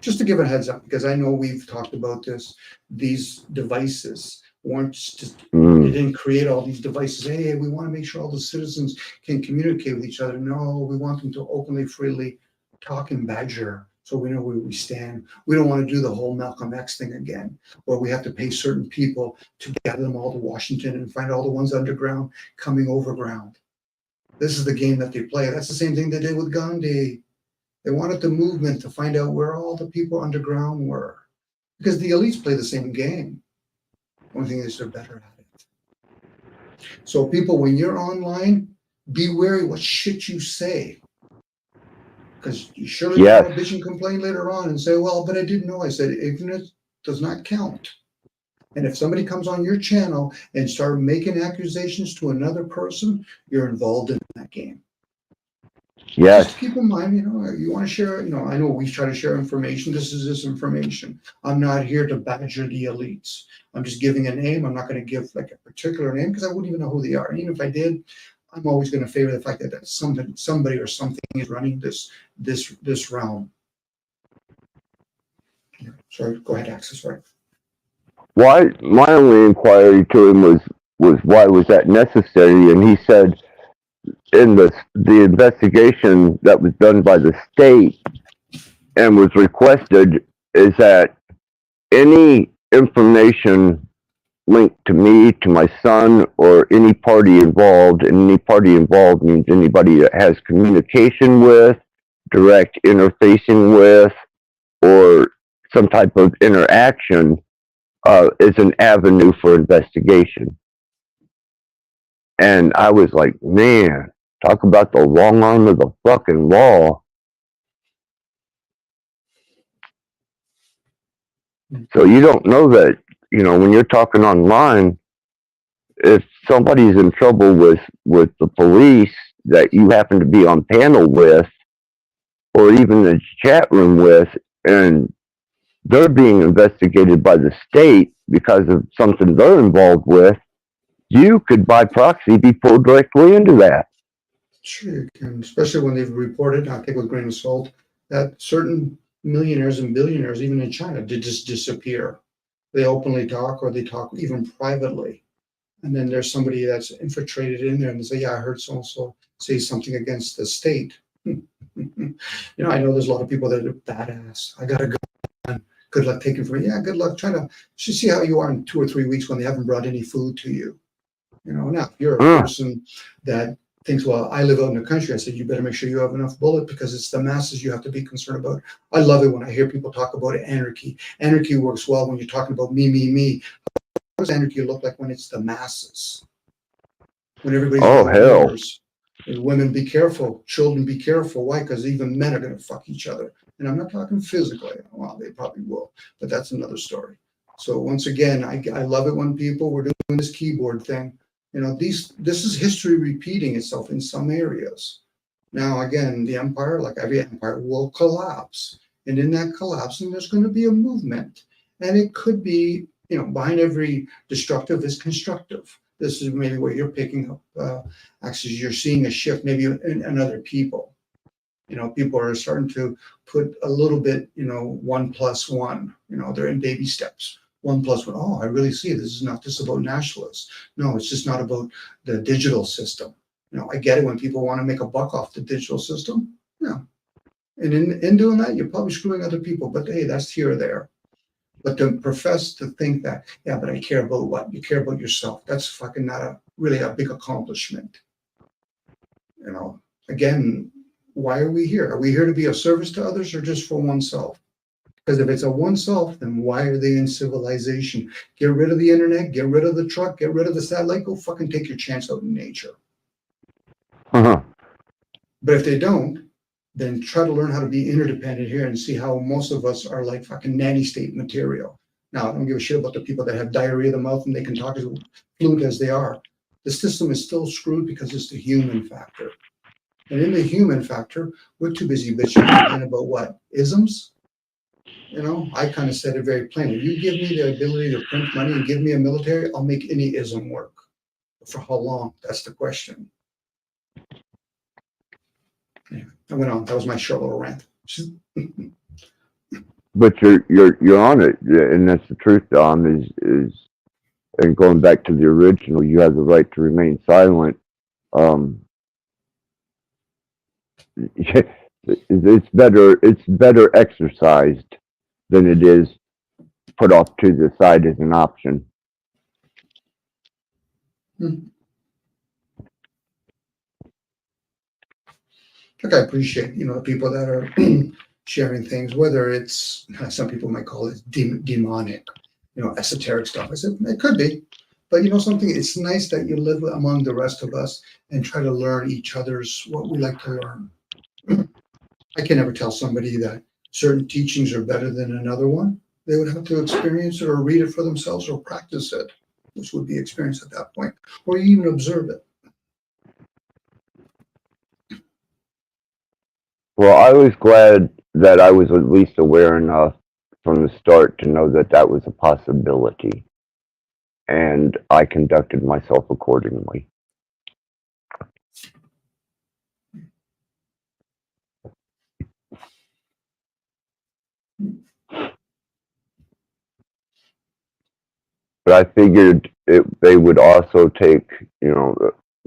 S7: Just to give a heads up, because I know we've talked about this, these devices weren't just, they didn't create all these devices. Hey, we want to make sure all the citizens can communicate with each other. No, we want them to openly, freely talk and badger so we know where we stand. We don't want to do the whole Malcolm X thing again, where we have to pay certain people to gather them all to Washington and find all the ones underground coming overground. This is the game that they play. That's the same thing they did with Gandhi. They wanted the movement to find out where all the people underground were, because the elites play the same game. Only thing is they're better at it. So people, when you're online, be wary what shit you say, because you surely don't want to bitch and complain later on and say, well, but I didn't know. I said ignorance does not count. And if somebody comes on your channel and start making accusations to another person, you're involved in that game.
S4: Yes.
S7: Just keep in mind, you know, you want to share, you know, I know we try to share information. This is this information. I'm not here to badger the elites. I'm just giving a name. I'm not going to give like a particular name because I wouldn't even know who they are. And even if I did, I'm always going to favor the fact that somebody or something is running this realm. Sorry, go ahead, Axel. Sorry.
S4: Why? My only inquiry to him was why was that necessary? And he said, in the investigation that was done by the state and was requested, is that any information linked to me, to my son, or any party involved, and any party involved means anybody that has communication with, direct interfacing with, or some type of interaction, is an avenue for investigation. And I was like, man, talk about the long arm of the fucking law. So you don't know that, you know, when you're talking online, if somebody's in trouble with the police that you happen to be on panel with, or even in the chat room with, and they're being investigated by the state because of something they're involved with, you could by proxy be pulled directly into that.
S7: Sure, you can, especially when they've reported, I think with grain of salt, that certain millionaires and billionaires, even in China, did just disappear. They openly talk, or they talk even privately. And then there's somebody that's infiltrated in there and they say, yeah, I heard so-and-so say something against the state. You know, I know there's a lot of people that are badass. I got a gun. Good luck taking from me. Yeah, good luck trying to see how you are in 2 or 3 weeks when they haven't brought any food to you. You know, now if you're a person that thinks, well, I live out in the country, I said, you better make sure you have enough bullet because it's the masses you have to be concerned about. I love it when I hear people talk about anarchy. Anarchy works well when you're talking about me. How does anarchy look like when it's the masses? When everybody's leaders, and women be careful, children be careful. Why? Because even men are going to fuck each other. And I'm not talking physically. Well, they probably will, but that's another story. So once again, I love it when people were doing this keyboard thing. You know, this is history repeating itself in some areas. Now, again, the empire, like every empire, will collapse. And in that collapsing, there's going to be a movement. And it could be, you know, behind every destructive is constructive. This is maybe where you're picking up, actually, you're seeing a shift maybe in other people. You know, people are starting to put a little bit, you know, 1 + 1, you know, they're in baby steps. 1 + 1. Oh, I really see it. This is not just about nationalists. No, it's just not about the digital system. You know, I get it when people want to make a buck off the digital system. Yeah, And in doing that, you're probably screwing other people, but hey, that's here or there. But to profess to think that, yeah, but I care about what? You care about yourself. That's fucking not really a big accomplishment. You know, again, why are we here? Are we here to be of service to others or just for oneself? Because if it's a oneself, then why are they in civilization? Get rid of the internet, get rid of the truck, get rid of the satellite, go fucking take your chance out in nature.
S4: Uh-huh.
S7: But if they don't, then try to learn how to be interdependent here and see how most of us are like fucking nanny state material. Now, I don't give a shit about the people that have diarrhea of the mouth and they can talk as fluent as they are. The system is still screwed because it's the human factor. And in the human factor, we're too busy bitching and complaining about what? Isms? You know, I kind of said it very plainly. You give me the ability to print money and give me a military, I'll make any ism work. For how long? That's the question. Yeah, I went on. That was my short little rant.
S4: But you're on it, yeah, and that's the truth, Dom. Is and going back to the original, you have the right to remain silent. Um, it's better exercised than it is put off to the side as an option.
S7: Like I appreciate, the people that are sharing things, whether it's, some people might call it demonic, esoteric stuff. I said, it could be. But something, it's nice that you live among the rest of us and try to learn each other's what we like to learn. I can never tell somebody that certain teachings are better than another one. They would have to experience it or read it for themselves or practice it, which would be experience at that point, or even observe it.
S4: Well, I was glad that I was at least aware enough from the start to know that that was a possibility, and I conducted myself accordingly. But I figured they would also take,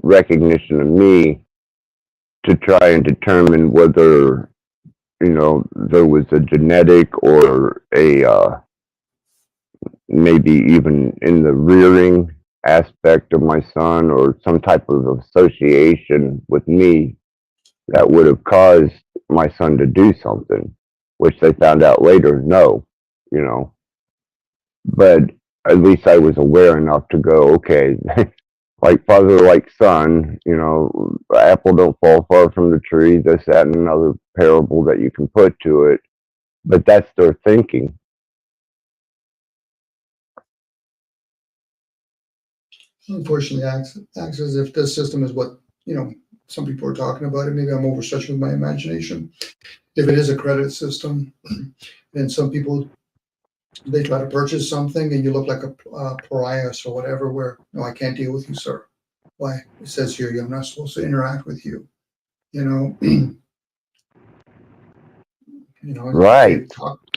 S4: recognition of me to try and determine whether, there was a genetic or a maybe even in the rearing aspect of my son or some type of association with me that would have caused my son to do something, which they found out later, no, but at least I was aware enough to go, okay, like father, like son, apple don't fall far from the tree, this, that, and another parable that you can put to it. But that's their thinking.
S7: Unfortunately, acts as if this system is what, some people are talking about it. Maybe I'm overstretching with my imagination. If it is a credit system, and some people, they try to purchase something and you look like a pariah or whatever, where, no, I can't deal with you, sir. Why? It says here, I'm not supposed to interact with you.
S4: Right.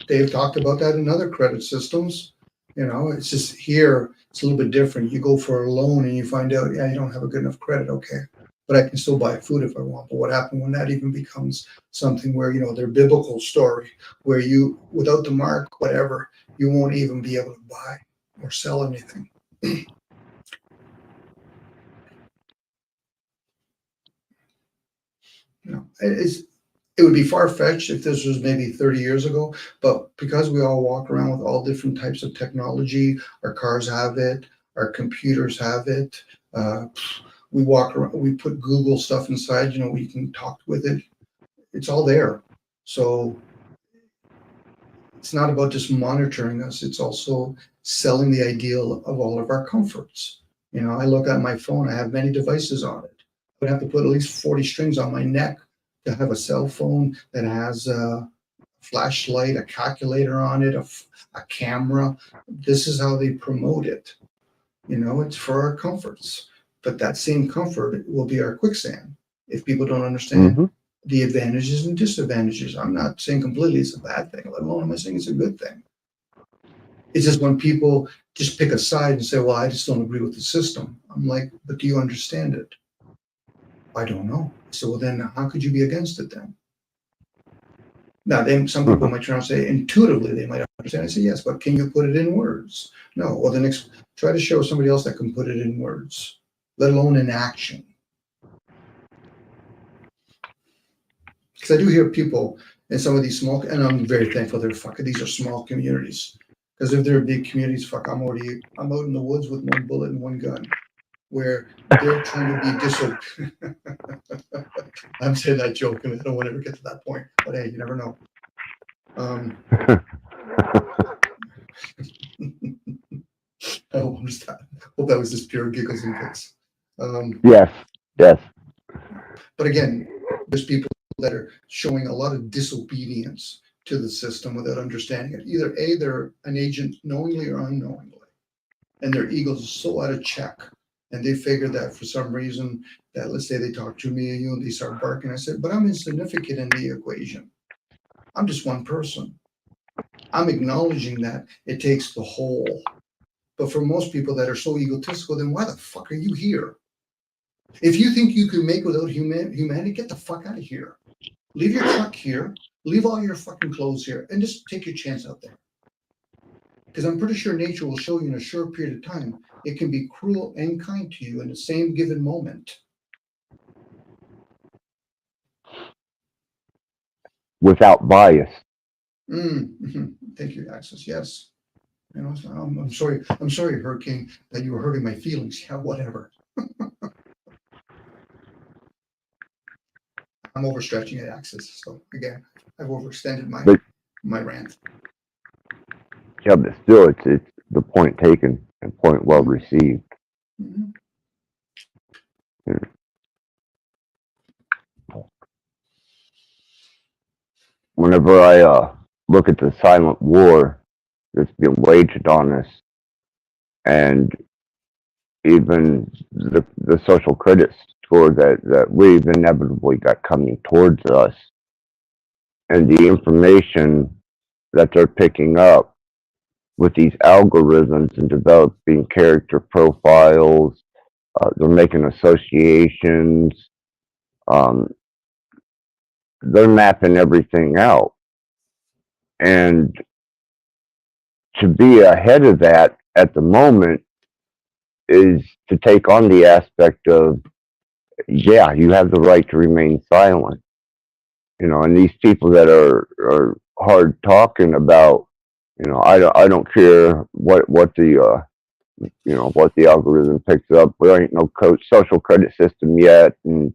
S7: They've talked about that in other credit systems. It's just here, it's a little bit different. You go for a loan and you find out, yeah, you don't have a good enough credit. Okay. But I can still buy food if I want. But what happened when that even becomes something where, their biblical story, where you, without the mark, whatever, you won't even be able to buy or sell anything. It would be far-fetched if this was maybe 30 years ago, but because we all walk around with all different types of technology, our cars have it, our computers have it, we walk around, we put Google stuff inside, we can talk with it. It's all there. So it's not about just monitoring us. It's also selling the ideal of all of our comforts. I look at my phone, I have many devices on it. I would have to put at least 40 strings on my neck to have a cell phone that has a flashlight, a calculator on it, a camera. This is how they promote it. It's for our comforts. But that same comfort will be our quicksand if people don't understand the advantages and disadvantages. I'm not saying completely it's a bad thing, let alone am I saying it's a good thing. It's just when people just pick a side and say, well, I just don't agree with the system. I'm like, but do you understand it? I don't know. So well, then how could you be against it then? Now, some people might try and say intuitively they might understand. I say yes, but can you put it in words? No. Well, then try to show somebody else that can put it in words, let alone in action. Because I do hear people in some of these small, and I'm very thankful these are small communities. Because if they're big communities, I'm out in the woods with one bullet and one gun, where they're trying to be disobedient. I'm saying that joking. I don't want to ever get to that point, but hey, you never know. I hope that was just pure giggles and kicks.
S4: Yes.
S7: But again, there's people that are showing a lot of disobedience to the system without understanding it. Either A, they're an agent knowingly or unknowingly, and their egos are so out of check, and they figure that for some reason that, let's say they talk to me and you and they start barking. I said, but I'm insignificant in the equation. I'm just one person. I'm acknowledging that it takes the whole. But for most people that are so egotistical, then why the fuck are you here? If you think you can make without humanity, get the fuck out of here. Leave your truck here, leave all your fucking clothes here, and just take your chance out there. Because I'm pretty sure nature will show you in a short period of time, it can be cruel and kind to you in the same given moment.
S4: Without bias.
S7: Thank you, Axis. Yes. You know, I'm sorry, Hurricane, that you were hurting my feelings. Yeah, whatever. I'm overstretching at Axis. So again, I've overextended my rant.
S4: Yeah, but still, it's the point taken and point well received.
S7: Mm-hmm.
S4: Whenever I look at the silent war that's being waged on us, and even the social credit score that we've inevitably got coming towards us, and the information that they're picking up with these algorithms and developing character profiles, they're making associations, they're mapping everything out. And to be ahead of that at the moment is to take on the aspect of, yeah, you have the right to remain silent. You know, and these people that are hard talking about, you know, I don't care what the what the algorithm picks up. There ain't no social credit system yet, and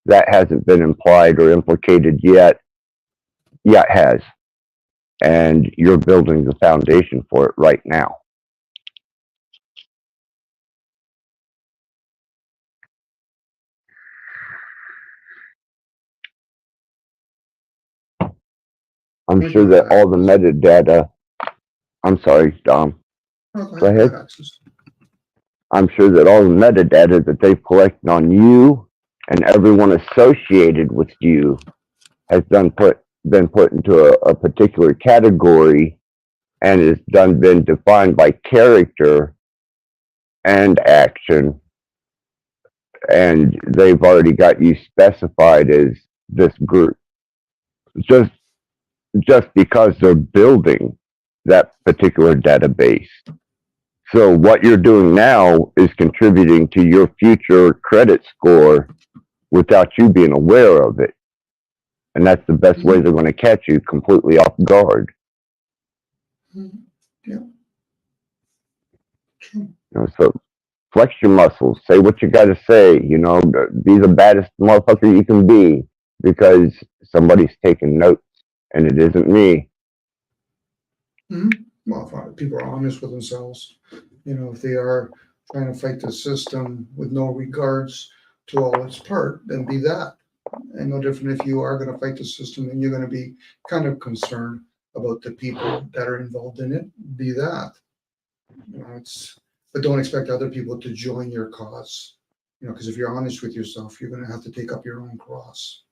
S4: that hasn't been implied or implicated yet. Yeah, it has, and you're building the foundation for it right now. I'm sure that all the metadata. I'm sorry, Dom. Go ahead. I'm sure that all the metadata that they've collected on you and everyone associated with you has been put into a particular category and is been defined by character and action, and they've already got you specified as this group. Just because they're building that particular database. So what you're doing now is contributing to your future credit score without you being aware of it. And that's the best way they're going to catch you completely off guard.
S7: Yeah. True.
S4: You know, so flex your muscles, say what you got to say, you know, be the baddest motherfucker you can be, because somebody's taking notes and it isn't me.
S7: Well, if people are honest with themselves, you know, if they are trying to fight the system with no regards to all its part, then be that. And no different if you are going to fight the system and you're going to be kind of concerned about the people that are involved in it, be that. You know, but don't expect other people to join your cause. You know, because if you're honest with yourself, you're going to have to take up your own cross.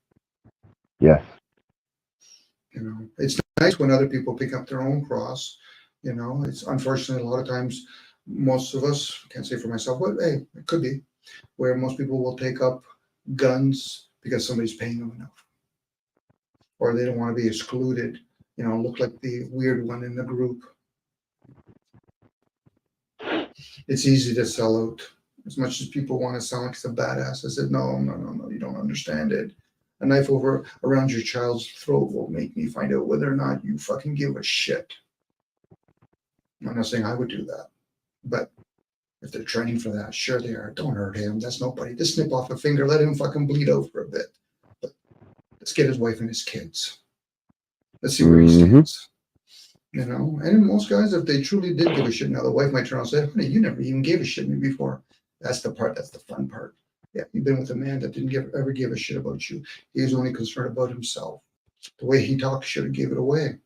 S4: Yes.
S7: You know, it's nice when other people pick up their own cross. You know, it's unfortunately a lot of times, most of us, can't say for myself, but hey, it could be, where most people will take up guns because somebody's paying them enough. or they don't want to be excluded, look like the weird one in the group. It's easy to sell out. As much as people want to sound like some badass, I said, no, you don't understand it. A knife around your child's throat will make me find out whether or not you fucking give a shit. I'm not saying I would do that, but if they're training for that, sure they are. Don't hurt him. That's nobody. Just snip off a finger, let him fucking bleed out for a bit. But let's get his wife and his kids. Let's see where he stands. And most guys, if they truly did give a shit, now the wife might turn around and say, honey, you never even gave a shit to me before. That's the fun part. Yeah, you've been with a man that didn't ever give a shit about you. He was only concerned about himself. The way he talked should have gave it away.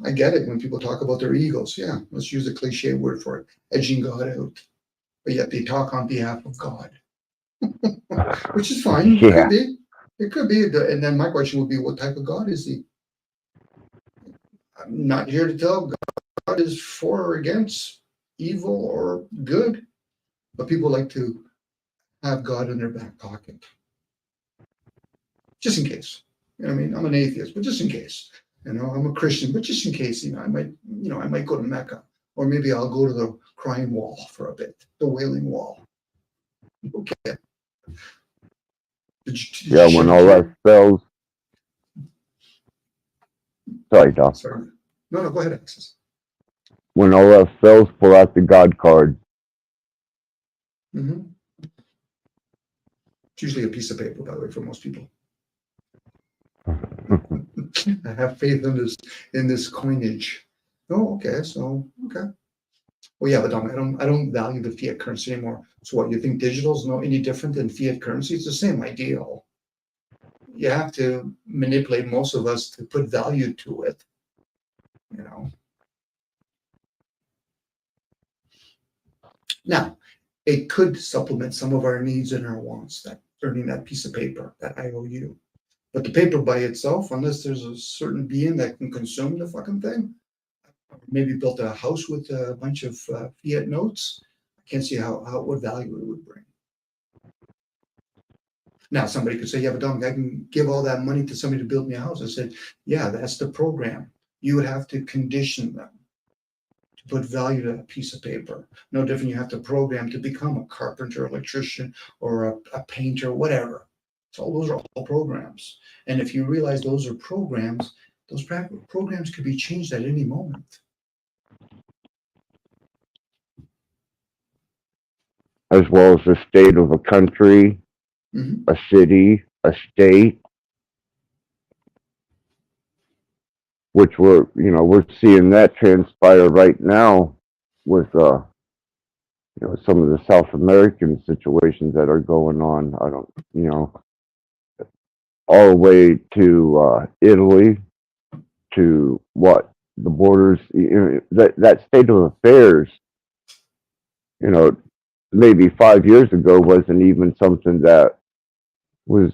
S7: I get it when people talk about their egos. Yeah, let's use a cliche word for it, edging God out. But yet they talk on behalf of God, which is fine.
S4: Yeah.
S7: It could be. And then my question would be, what type of God is he? I'm not here to tell God is for or against evil or good, but people like to have God in their back pocket, just in case. I mean, I'm an atheist, but just in case. I'm a Christian, but just in case, I might go to Mecca, or maybe I'll go to the crying wall for a bit, the wailing wall. Okay.
S4: Yeah, when all else fails. Sorry, Doc.
S7: Sorry. No, go ahead, Alexis.
S4: When all else fails, pull out the God card.
S7: Mm-hmm. It's usually a piece of paper, by the way, for most people. I have faith in this coinage. Oh, okay. So, okay. Well, yeah, but I don't value the fiat currency anymore. So what, you think digital is no any different than fiat currency? It's the same ideal. You have to manipulate most of us to put value to it. Now, it could supplement some of our needs and our wants, that earning that piece of paper, that IOU. But the paper by itself, unless there's a certain being that can consume the fucking thing, maybe built a house with a bunch of fiat notes, I can't see what value it would bring. Now, somebody could say, yeah, but Dom, I can give all that money to somebody to build me a house. I said, yeah, that's the program. You would have to condition them to put value to a piece of paper. No different, you have to program to become a carpenter, electrician, or a painter, whatever. So those are all programs. And if you realize those are programs, those programs could be changed at any moment.
S4: As well as the state of a country, a city, a state, which we're seeing that transpire right now with some of the South American situations that are going on. I don't, all the way to Italy, to what the borders, that state of affairs, maybe 5 years ago wasn't even something that was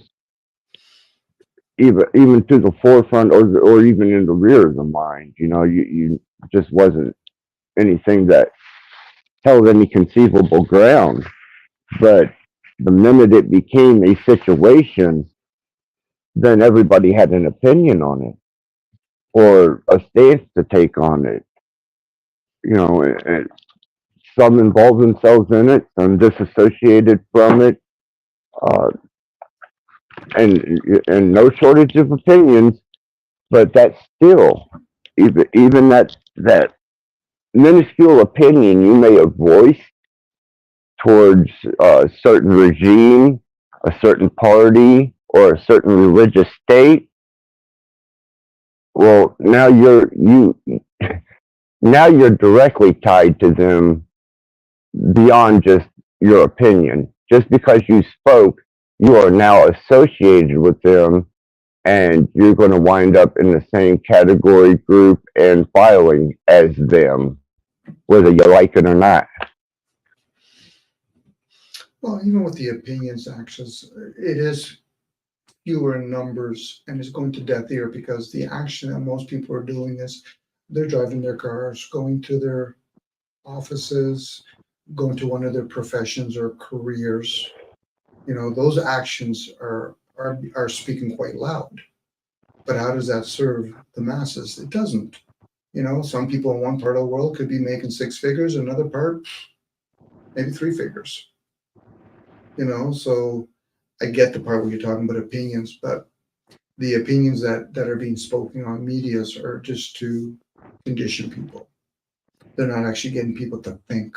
S4: even to the forefront or even in the rear of the mind. You just wasn't anything that held any conceivable ground. But the minute it became a situation, then everybody had an opinion on it or a stance to take on it. And some involve themselves in it, some disassociated from it, and no shortage of opinions. But that's still, even that minuscule opinion you may have voiced towards a certain regime, a certain party, or a certain religious state. Well, now you're directly tied to them beyond just your opinion. Just because you spoke, you are now associated with them, and you're going to wind up in the same category, group, and filing as them, whether you like it or not.
S7: Well, even with the opinions actions, it is fewer in numbers and it's going to deaf ear, because the action that most people are doing is they're driving their cars, going to their offices, going to one of their professions or careers. Those actions are are speaking quite loud. But how does that serve the masses? It doesn't. You know, some people in one part of the world could be making 6 figures, another part, maybe 3 figures. You know, so I get the part where you're talking about opinions, but the opinions that are being spoken on medias are just to condition people. They're not actually getting people to think,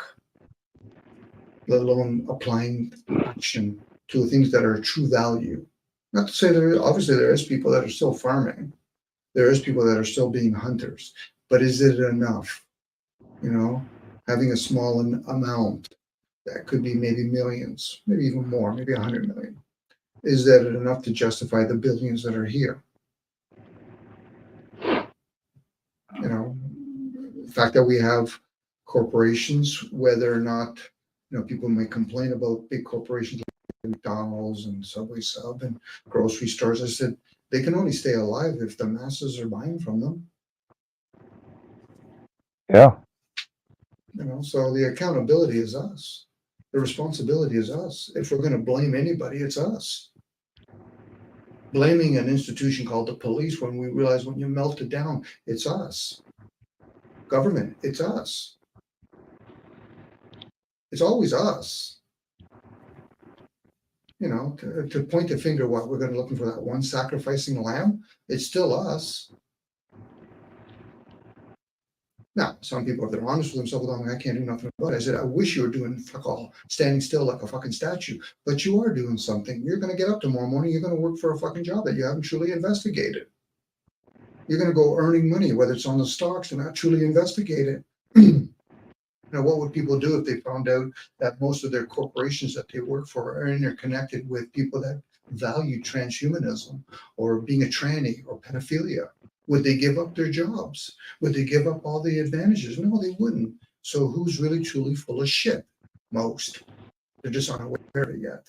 S7: let alone applying action to things that are true value. Not to say obviously there is people that are still farming. There is people that are still being hunters, but is it enough? You know, having a small amount that could be maybe millions, maybe even more, maybe 100 million. Is that enough to justify the billions that are here? You know, the fact that we have corporations, whether or not, you know, people may complain about big corporations like McDonald's and Subway Sub and grocery stores. I said they can only stay alive if the masses are buying from them.
S4: Yeah.
S7: You know, so the accountability is us. The responsibility is us. If we're going to blame anybody, it's us. Blaming an institution called the police when we realize when you melt it down, it's us. Government, it's us. It's always us. You know, to point the finger, what we're going to looking for that one sacrificing lamb, it's still us. Now, some people, if they're honest with themselves, I can't do nothing about it. I said, I wish you were doing fuck all, standing still like a fucking statue, but you are doing something. You're going to get up tomorrow morning. You're going to work for a fucking job that you haven't truly investigated. You're going to go earning money, whether it's on the stocks and not truly investigated. Now, what would people do if they found out that most of their corporations that they work for are interconnected with people that value transhumanism or being a tranny or pedophilia? Would they give up their jobs? Would they give up all the advantages? No, they wouldn't. So who's really truly full of shit? Most. They're just unaware of it yet.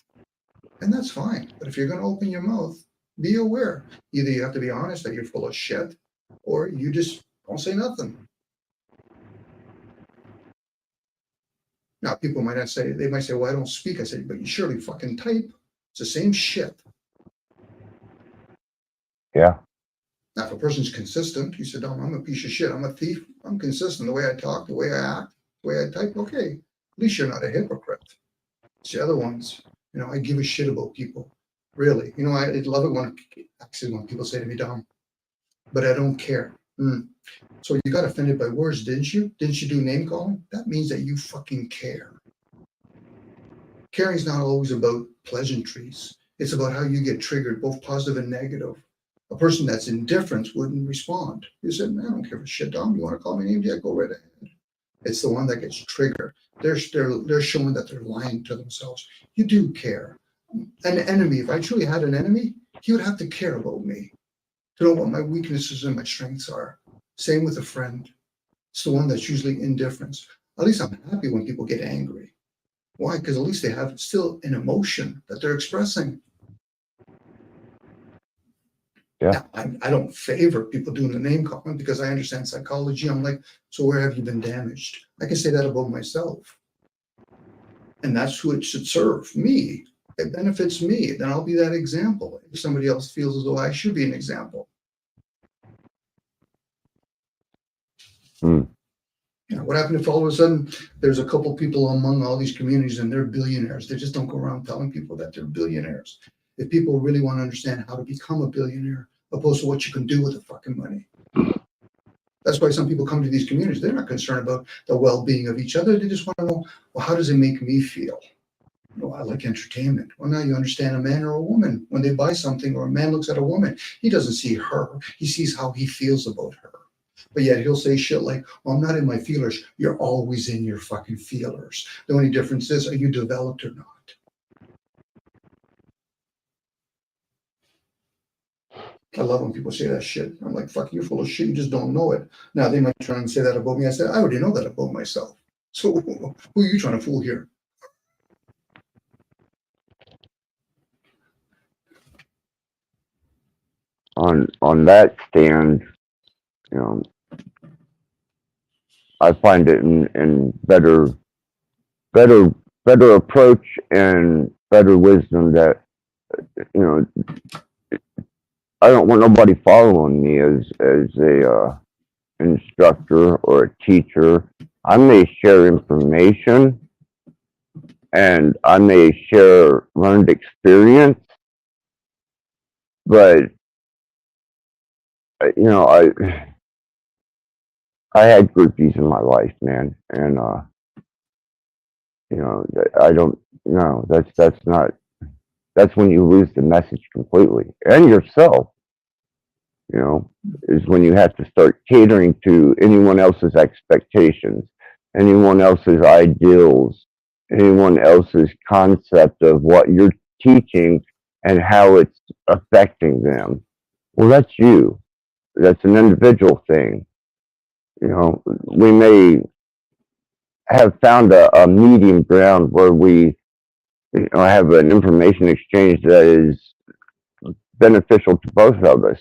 S7: And that's fine. But if you're going to open your mouth, be aware. Either you have to be honest that you're full of shit, or you just don't say nothing. Now, people might not say, they might say, well, I don't speak. I say, but you surely fucking type. It's the same shit.
S4: Yeah.
S7: Now, if a person's consistent, you said, oh, I'm a piece of shit. I'm a thief. I'm consistent. The way I talk, the way I act, the way I type. Okay. At least you're not a hypocrite. It's the other ones. You know, I give a shit about people. Really. You know, I love it when people say to me, Dom, but I don't care. So you got offended by words, didn't you? Didn't you do name calling? That means that you fucking care. Caring's not always about pleasantries. It's about how you get triggered, both positive and negative. A person that's indifferent wouldn't respond. You said, man, I don't care for shit, Dom. You want to call me names? Yeah, go right ahead. It's the one that gets triggered. They're showing that they're lying to themselves. You do care. An enemy, if I truly had an enemy, he would have to care about me, to know what my weaknesses and my strengths are. Same with a friend. It's the one that's usually indifference. At least I'm happy when people get angry. Why? Because at least they have still an emotion that they're expressing.
S4: Yeah.
S7: Now, I don't favor people doing the name calling because I understand psychology. I'm like, so where have you been damaged? I can say that about myself. And that's who it should serve, me. It benefits me. Then I'll be that example. If somebody else feels as though I should be an example. You know, what happened if all of a sudden there's a couple people among all these communities and they're billionaires? They just don't go around telling people that they're billionaires. If people really want to understand how to become a billionaire, opposed to what you can do with the fucking money. That's why some people come to these communities. They're not concerned about the well-being of each other. They just want to know, well, how does it make me feel? Oh, I like entertainment. Well, now you understand a man or a woman. When they buy something or a man looks at a woman, he doesn't see her. He sees how he feels about her. But yet he'll say shit like, well, I'm not in my feelers. You're always in your fucking feelers. The only difference is, are you developed or not? I love when people say that shit. I'm like, fuck, you're full of shit. You just don't know it. Now, they might try and say that about me. I said, I already know that about myself. So who are you trying to fool here?
S4: On that stand, you know, I find it in better approach and better wisdom that you know, I don't want nobody following me as a instructor or a teacher. I may share information and I may share learned experience, but you know, I had groupies in my life, man, and you know, I don't. No, that's not. That's when you lose the message completely, and yourself. You know, is when you have to start catering to anyone else's expectations, anyone else's ideals, anyone else's concept of what you're teaching and how it's affecting them. Well, that's you. That's an individual thing. You know, we may have found a medium ground where we, you know, have an information exchange that is beneficial to both of us.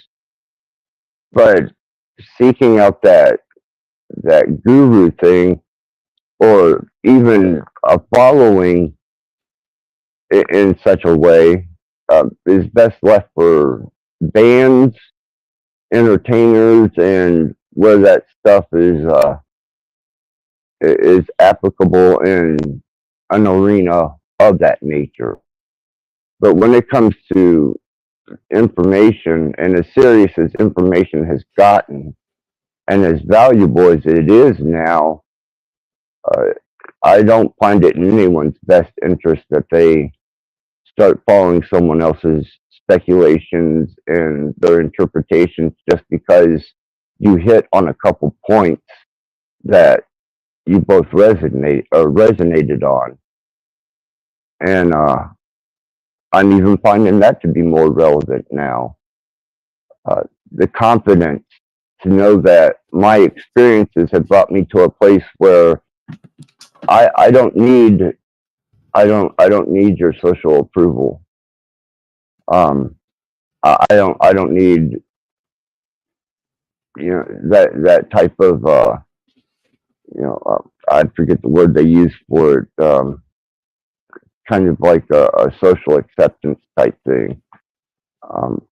S4: But seeking out that guru thing, or even a following in such a way, is best left for bands, entertainers, and where that stuff is applicable in an arena of that nature. But when it comes to information, and as serious as information has gotten, and as valuable as it is now, uh, I don't find it in anyone's best interest that they start following someone else's speculations and their interpretations just because you hit on a couple points that you both resonated on. And I'm even finding that to be more relevant now. The confidence to know that my experiences have brought me to a place where I don't need I don't need your social approval. I don't need, you know, that type of you know, I forget the word they use for it. Kind of like a social acceptance type thing. Um,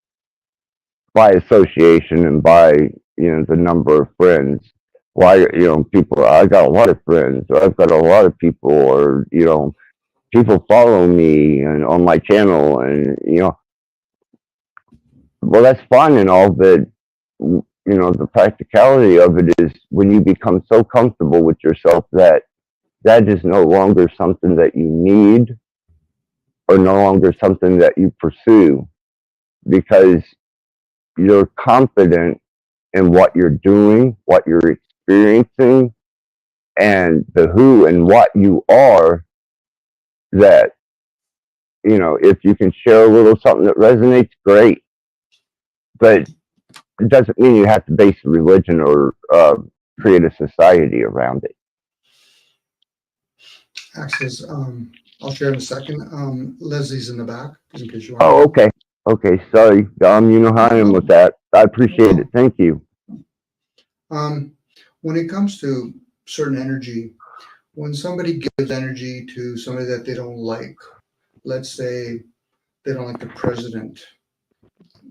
S4: by association and by, you know, the number of friends. Why, you know, people, I got a lot of friends, or I've got a lot of people, or, you know, people follow me and on my channel, and, you know, well, that's fine and all, but, you know, the practicality of it is when you become so comfortable with yourself that that is no longer something that you need, or no longer something that you pursue, because you're confident in what you're doing, what you're experiencing, and the who and what you are, that, you know, if you can share a little something that resonates, great. But it doesn't mean you have to base a religion or create a society around it.
S7: Access, I'll share in a second. Leslie's in the back, just in case you want.
S4: Oh, okay. Okay, sorry. You know how I am with that. I appreciate it. Thank you.
S7: When it comes to certain energy, when somebody gives energy to somebody that they don't like, let's say they don't like the president,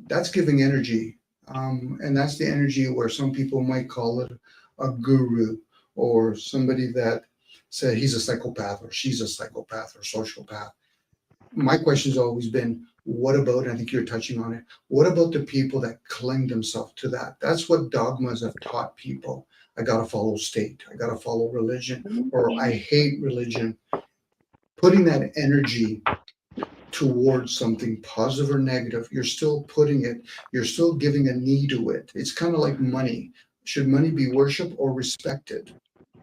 S7: that's giving energy. And that's the energy where some people might call it a guru, or somebody that said he's a psychopath or she's a psychopath or sociopath. My question has always been, what about, and I think you're touching on it, what about the people that cling themselves to that? That's what dogmas have taught people. I got to follow state, I got to follow religion, or I hate religion. Putting that energy towards something positive or negative, you're still putting it, you're still giving a need to it. It's kind of like money. Should money be worshiped or respected?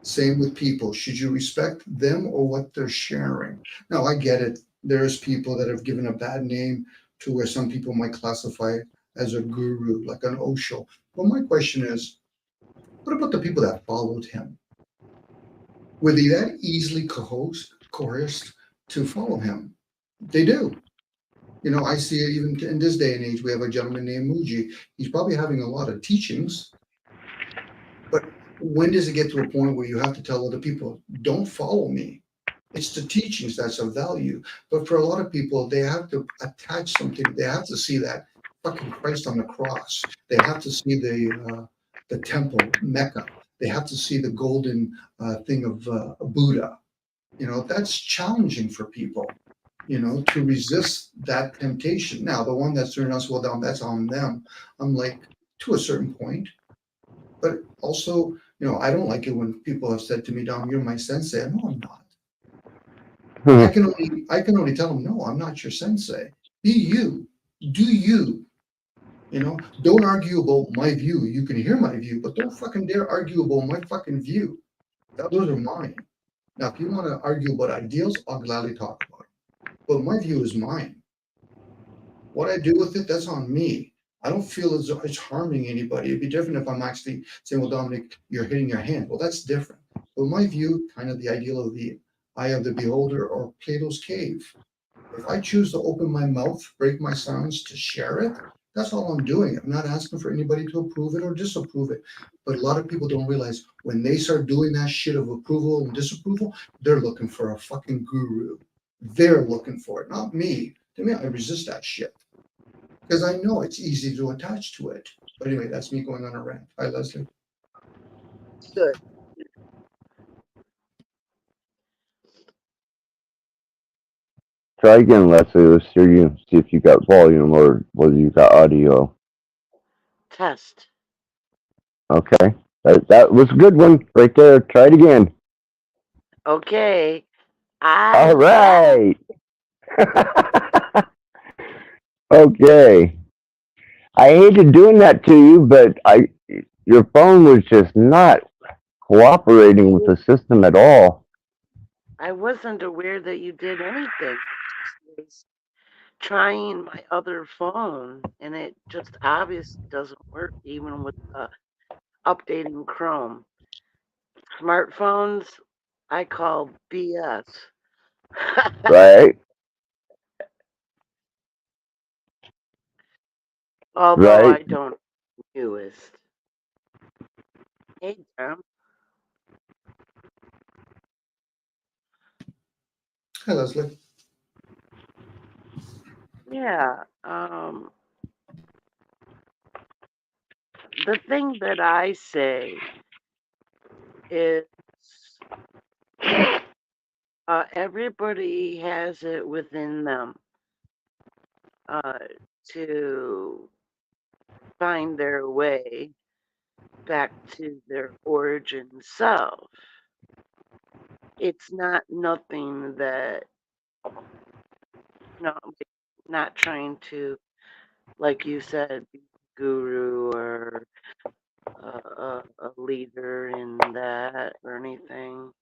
S7: Same with people. Should you respect them or what they're sharing? Now, I get it. There's people that have given a bad name to where some people might classify it as a guru, like an Osho. But my question is, what about the people that followed him? Were they that easily coerced to follow him? They do. You know, I see it even in this day and age. We have a gentleman named Muji. He's probably having a lot of teachings, but when does it get to a point where you have to tell other people, don't follow me? It's the teachings that's of value. But for a lot of people, they have to attach something. They have to see that fucking Christ on the cross. They have to see the temple, Mecca. They have to see the golden thing of Buddha. You know, that's challenging for people, you know, to resist that temptation. Now, the one that's turning us well down, that's on them. I'm like, to a certain point. But also, you know, I don't like it when people have said to me, Dom, you're my sensei. No, I'm not. I can only tell them, no, I'm not your sensei. Be you. Do you. You know, don't argue about my view. You can hear my view, but don't fucking dare argue about my fucking view. Those are mine. Now, if you want to argue about ideals, I'll gladly talk about it. But my view is mine. What I do with it, that's on me. I don't feel as though it's harming anybody. It'd be different if I'm actually saying, well, Dominic, you're hitting your hand. Well, that's different. But my view, kind of the ideal of the eye of the beholder or Plato's cave. If I choose to open my mouth, break my silence to share it, that's all I'm doing. I'm not asking for anybody to approve it or disapprove it. But a lot of people don't realize when they start doing that shit of approval and disapproval, they're looking for a fucking guru. They're looking for it, not me. To me, I resist that shit because I know it's easy to attach to it. But anyway, that's me going on a rant. Hi, Leslie.
S1: Good.
S4: Try again, Leslie. Let's hear you. See if you got volume or whether you got audio.
S1: Test.
S4: Okay. That was a good one right there. Try it again.
S1: Okay.
S4: All
S1: I'm back.
S4: right. Okay. I hated doing that to you, but your phone was just not cooperating with the system at all.
S1: I wasn't aware that you did anything. I was trying my other phone, and it just obviously doesn't work, even with updating Chrome. Smartphones, I call BS.
S4: Right?
S1: Although
S4: Right?
S1: I don't newest. Hey, Tom.
S7: Hi, Leslie.
S1: Yeah. The thing that I say is everybody has it within them uh, to find their way back to their origin self. It's not nothing that, like, not trying to, like you said, be a guru or a leader in that or anything,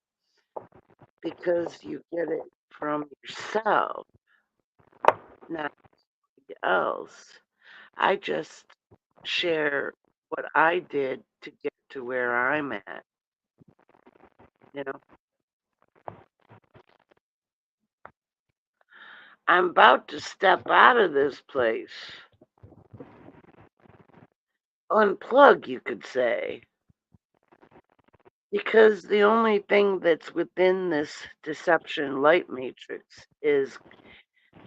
S1: because you get it from yourself, not else. I just share what I did to get to where I'm at, you know. I'm about to step out of this place. Unplug, you could say. Because the only thing that's within this deception light matrix is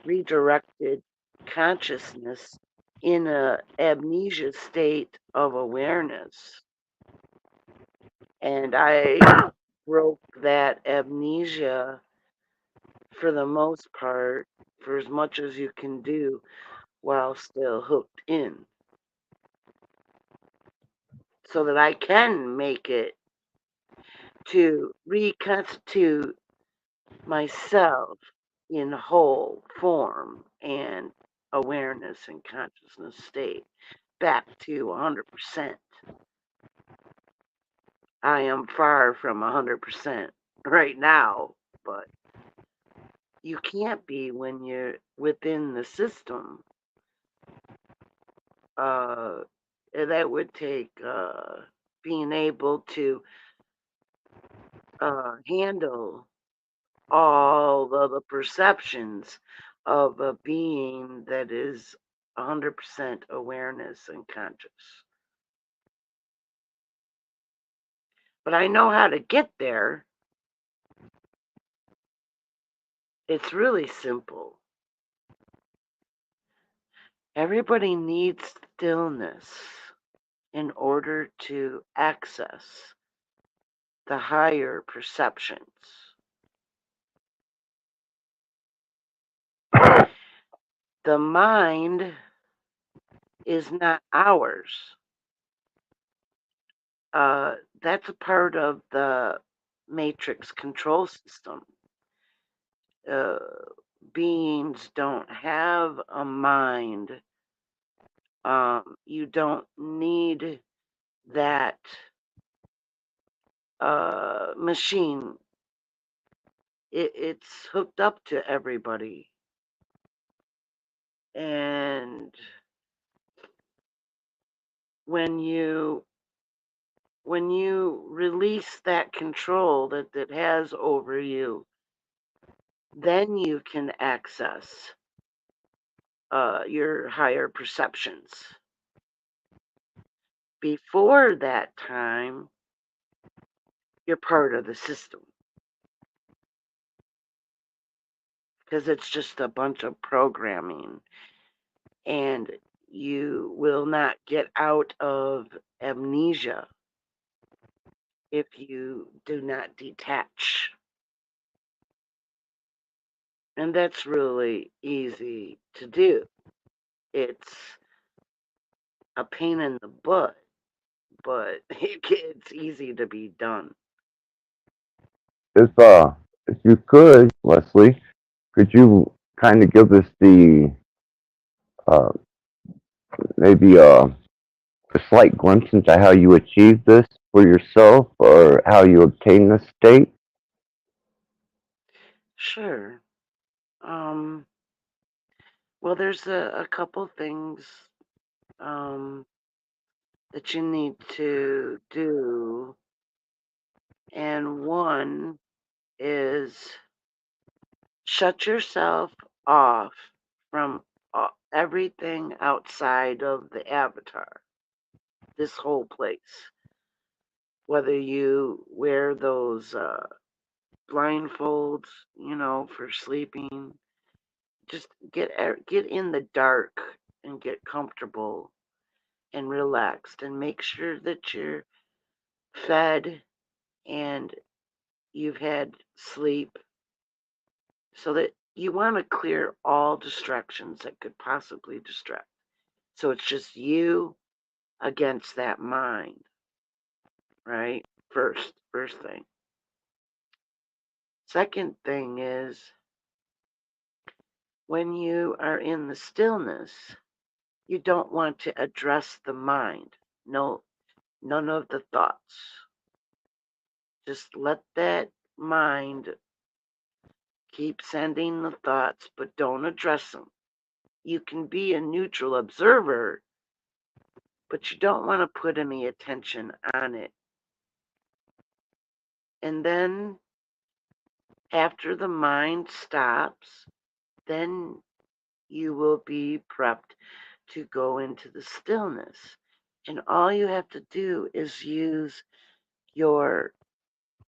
S1: redirected consciousness in a amnesia state of awareness. And I broke that amnesia for the most part, for as much as you can do while still hooked in, so that I can make it to reconstitute myself in whole form and awareness and consciousness state back to 100%. I am far from 100% right now, but you can't be when you're within the system. That would take being able to handle all of the perceptions of a being that is 100% awareness and conscious. But I know how to get there. It's really simple. Everybody needs stillness in order to access the higher perceptions. The mind is not ours. That's a part of the matrix control system. Uh, Beings don't have a mind. You don't need that machine. It's hooked up to everybody. And when you release that control that has over you, then you can access your higher perceptions. Before that time, you're part of the system because it's just a bunch of programming, and you will not get out of amnesia if you do not detach. And that's really easy to do. It's a pain in the butt, but it's easy to be done.
S4: If you could, Leslie, could you kind of give us the uh, maybe a slight glimpse into how you achieve this for yourself or how you obtain this state?
S1: Sure. Um, well, there's a couple things um, that you need to do, and one is shut yourself off from everything outside of the avatar, this whole place. Whether you wear those blindfolds, for sleeping, just get in the dark and get comfortable and relaxed, and make sure that you're fed and you've had sleep, so that you want to clear all distractions that could possibly distract. So it's just you against that mind, right? First thing. Second thing is, when you are in the stillness, you don't want to address the mind. No, none of the thoughts. Just let that mind keep sending the thoughts, but don't address them. You can be a neutral observer, but you don't want to put any attention on it. And then after the mind stops, then you will be prepped to go into the stillness. And all you have to do is use your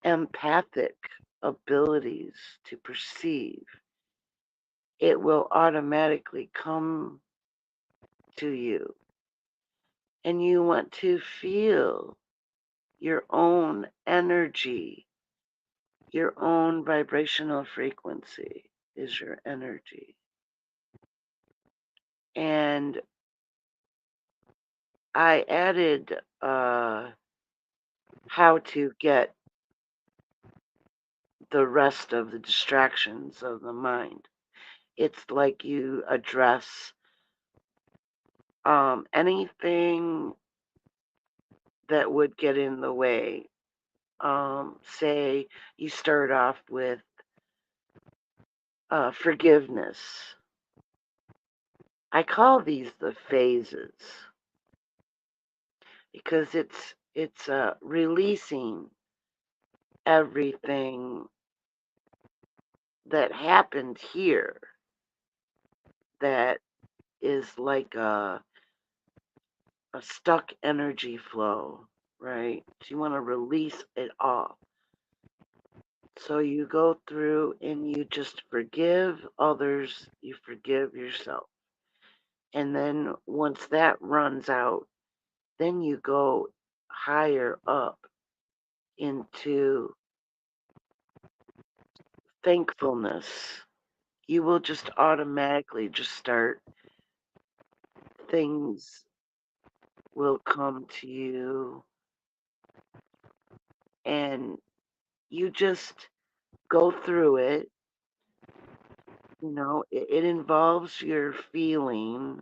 S1: empathic abilities to perceive. It will automatically come to you. And you want to feel your own energy, your own vibrational frequency is your energy. And I added how to get the rest of the distractions of the mind. It's like you address anything that would get in the way. Say you start off with forgiveness. I call these the phases because it's releasing everything that happened here that is like a stuck energy flow, right? So you want to release it all. So you go through and you just forgive others, you forgive yourself. And then once that runs out, then you go higher up into thankfulness. You will just automatically just start, things will come to you, and you just go through it. It involves your feeling,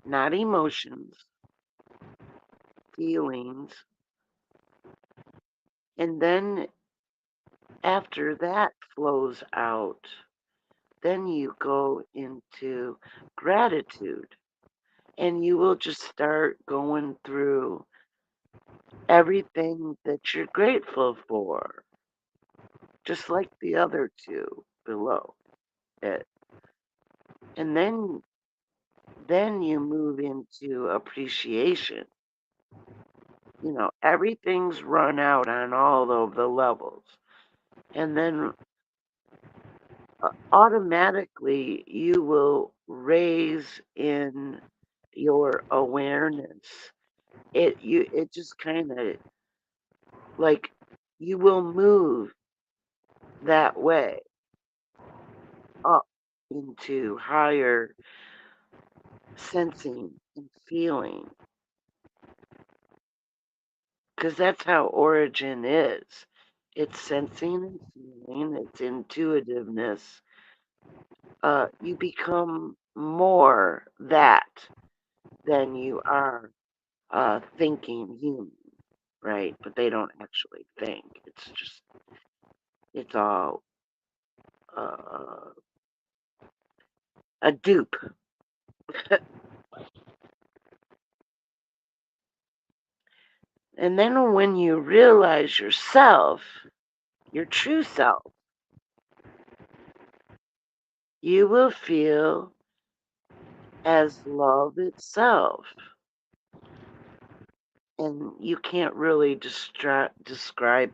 S1: not emotions, feelings. And then after that flows out, then you go into gratitude, and you will just start going through everything that you're grateful for, just like the other two below it. And then you move into appreciation. Everything's run out on all of the levels. And then automatically you will raise in your awareness. It just kind of, like, you will move that way up into higher sensing and feeling, because that's how origin is. It's sensing and feeling, it's intuitiveness. You become more that than you are thinking human, right? But they don't actually think. It's all uh, a dupe. And then when you realize yourself, your true self, you will feel as love itself. And you can't really describe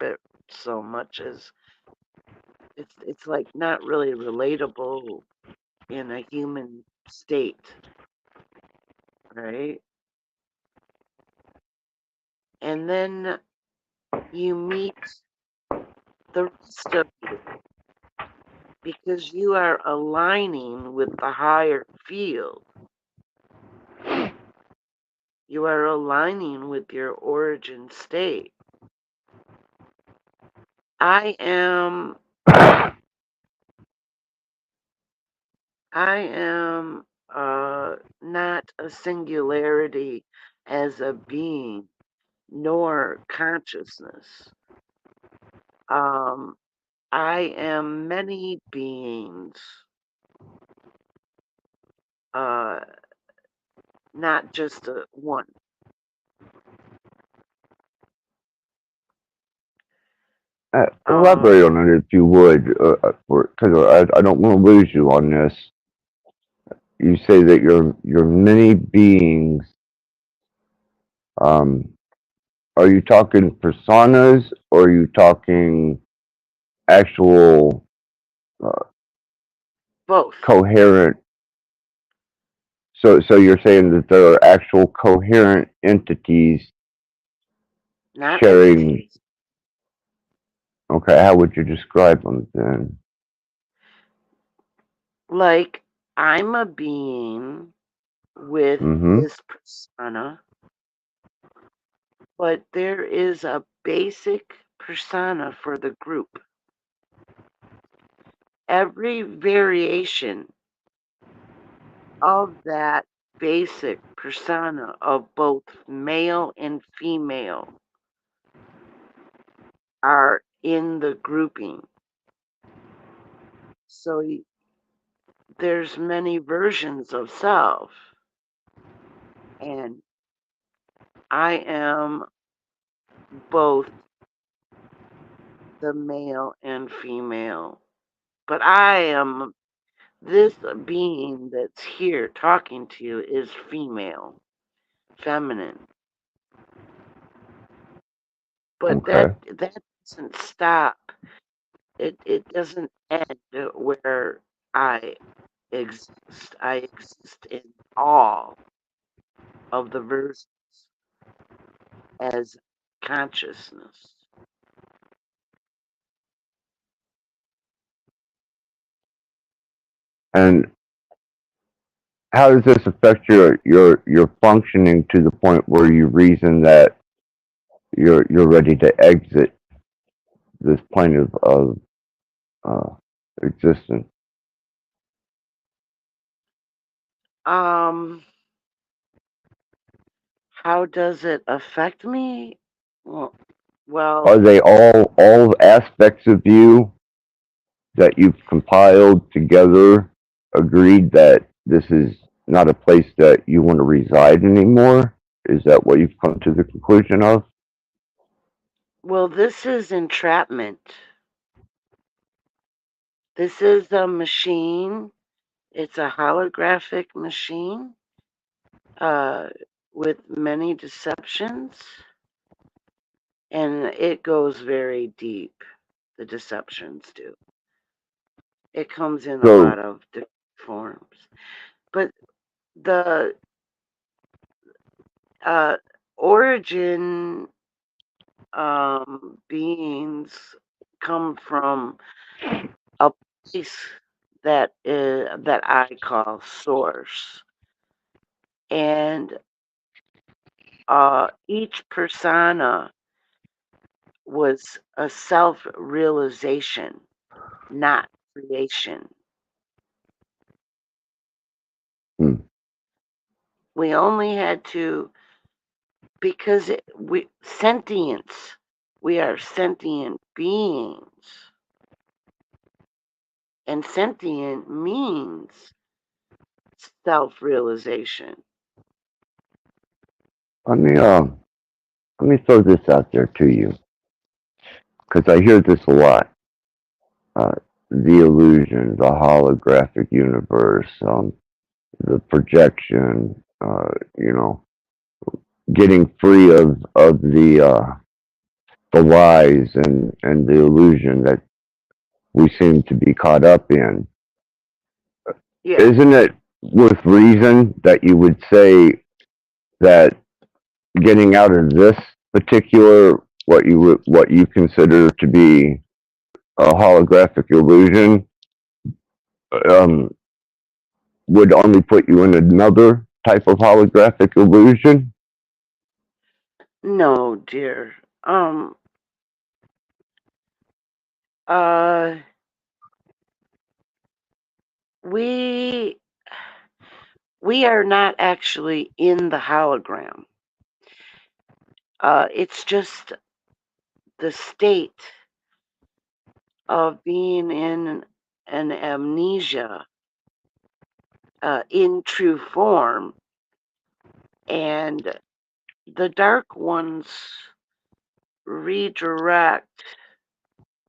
S1: it so much as it's like not really relatable in a human state, right? And then you meet the rest of you because you are aligning with the higher field. You are aligning with your origin state. I am I am not a singularity as a being nor consciousness. Um, I am many beings, uh, not just one.
S4: Elaborate on it if you would, because I don't want to lose you on this. You say that you're many beings. Um, are you talking personas, or are you talking actual
S1: Both,
S4: coherent? So you're saying that there are actual coherent entities
S1: not
S4: sharing.
S1: entities.
S4: Okay, how would you describe them then?
S1: Like, I'm a being with
S4: Mm-hmm.
S1: this persona, but there is a basic persona for the group. Every variation of that basic persona of both male and female are in the grouping. So there's many versions of self, and I am both the male and female. But I am this being that's here talking to you is female, feminine. But
S4: Okay.
S1: that doesn't stop it doesn't end where I exist. I exist in all of the versions as consciousness.
S4: And how does this affect your functioning to the point where you reason that you're ready to exit this plane of uh, existence?
S1: Um, how does it affect me? Well,
S4: Are
S1: well,
S4: they all aspects of you that you've compiled together agreed that this is not a place that you want to reside anymore? Is that what you've come to the conclusion of?
S1: well, this is entrapment. This is a machine. It's a holographic machine uh, with many deceptions, and it goes very deep. The deceptions do. It comes in a
S4: So,
S1: lot of different forms, but the uh, origin beings come from a place that I call source, and each persona was a self-realization, not creation.
S4: hmm,
S1: We only had to because we sentience. We are sentient beings, and sentient means self-realization.
S4: let me uh, let me throw this out there to you because I hear this a lot. Uh, the illusion, the holographic universe, the projection. You know, getting free of the lies and the illusion that we seem to be caught up in.
S1: Yeah.
S4: Isn't it with reason that you would say that getting out of this particular what you consider to be a holographic illusion um, would only put you in another type of holographic illusion?
S1: No, dear. Um. Uh. We we are not actually in the hologram. It's just the state of being in an amnesia in true form, and the dark ones redirect.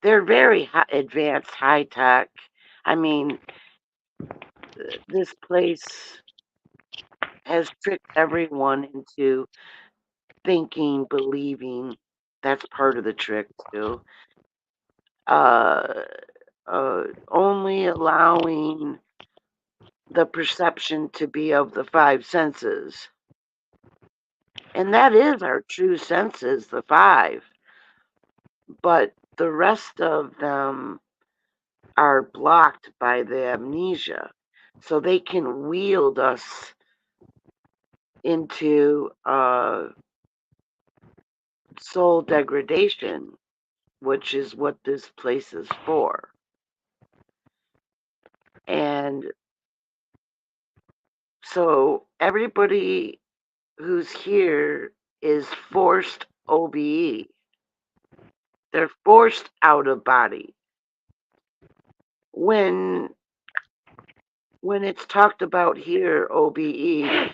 S1: They're very advanced, high tech. I mean, this place has tricked everyone into thinking, believing. That's part of the trick too. Uh, only allowing the perception to be of the five senses. And that is our true senses, the five. But the rest of them are blocked by the amnesia. So they can wield us into soul degradation, which is what this place is for. And so everybody who's here is forced OBE. They're forced out of body. When when it's talked about here, OBE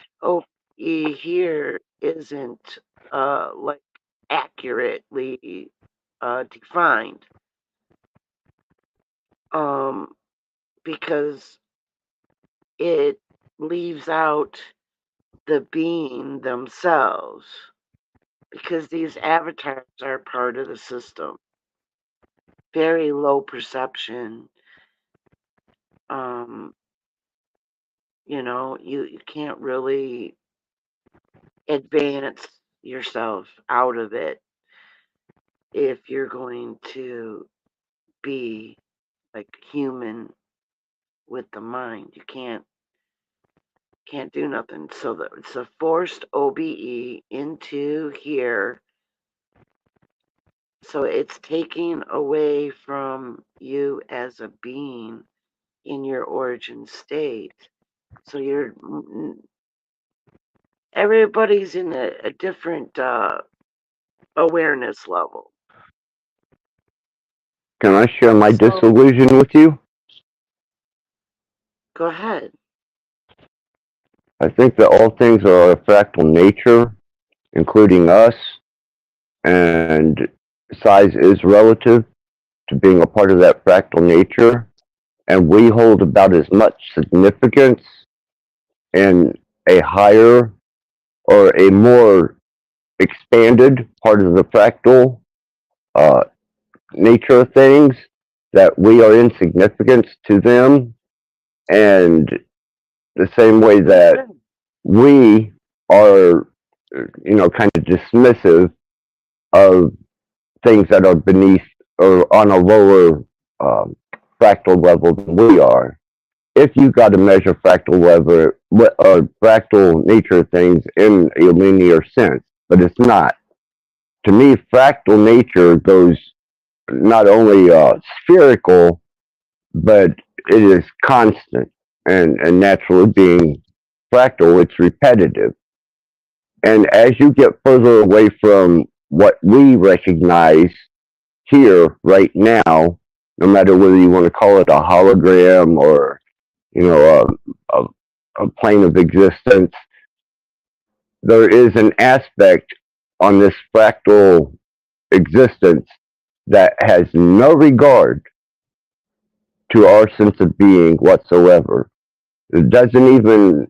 S1: here isn't like accurately defined, um, because it leaves out the being themselves, because these avatars are part of the system. very low perception. Um, you can't really advance yourself out of it if you're going to be like human with the mind. You can't do nothing. So it's a forced OBE into here. So it's taking away from you as a being in your origin state. So everybody's in a different awareness level.
S4: Can I share my
S1: So
S4: disillusion with you?
S1: go ahead.
S4: I think that all things are a fractal nature, including us, and size is relative to being a part of that fractal nature. And we hold about as much significance in a higher or a more expanded part of the fractal uh, nature of things, that we are insignificant to them, and the same way
S1: We
S4: that
S1: should.
S4: we are, kind of dismissive of things that are beneath or on a lower um, fractal level than we are. If you got to measure fractal level, fractal nature of things in a linear sense, but it's not. To me, fractal nature goes not only spherical, but it is constant, and naturally being fractal, it's repetitive. And as you get further away from what we recognize here right now, no matter whether you want to call it a hologram or a, a plane of existence, there is an aspect on this fractal existence that has no regard to our sense of being whatsoever. It doesn't even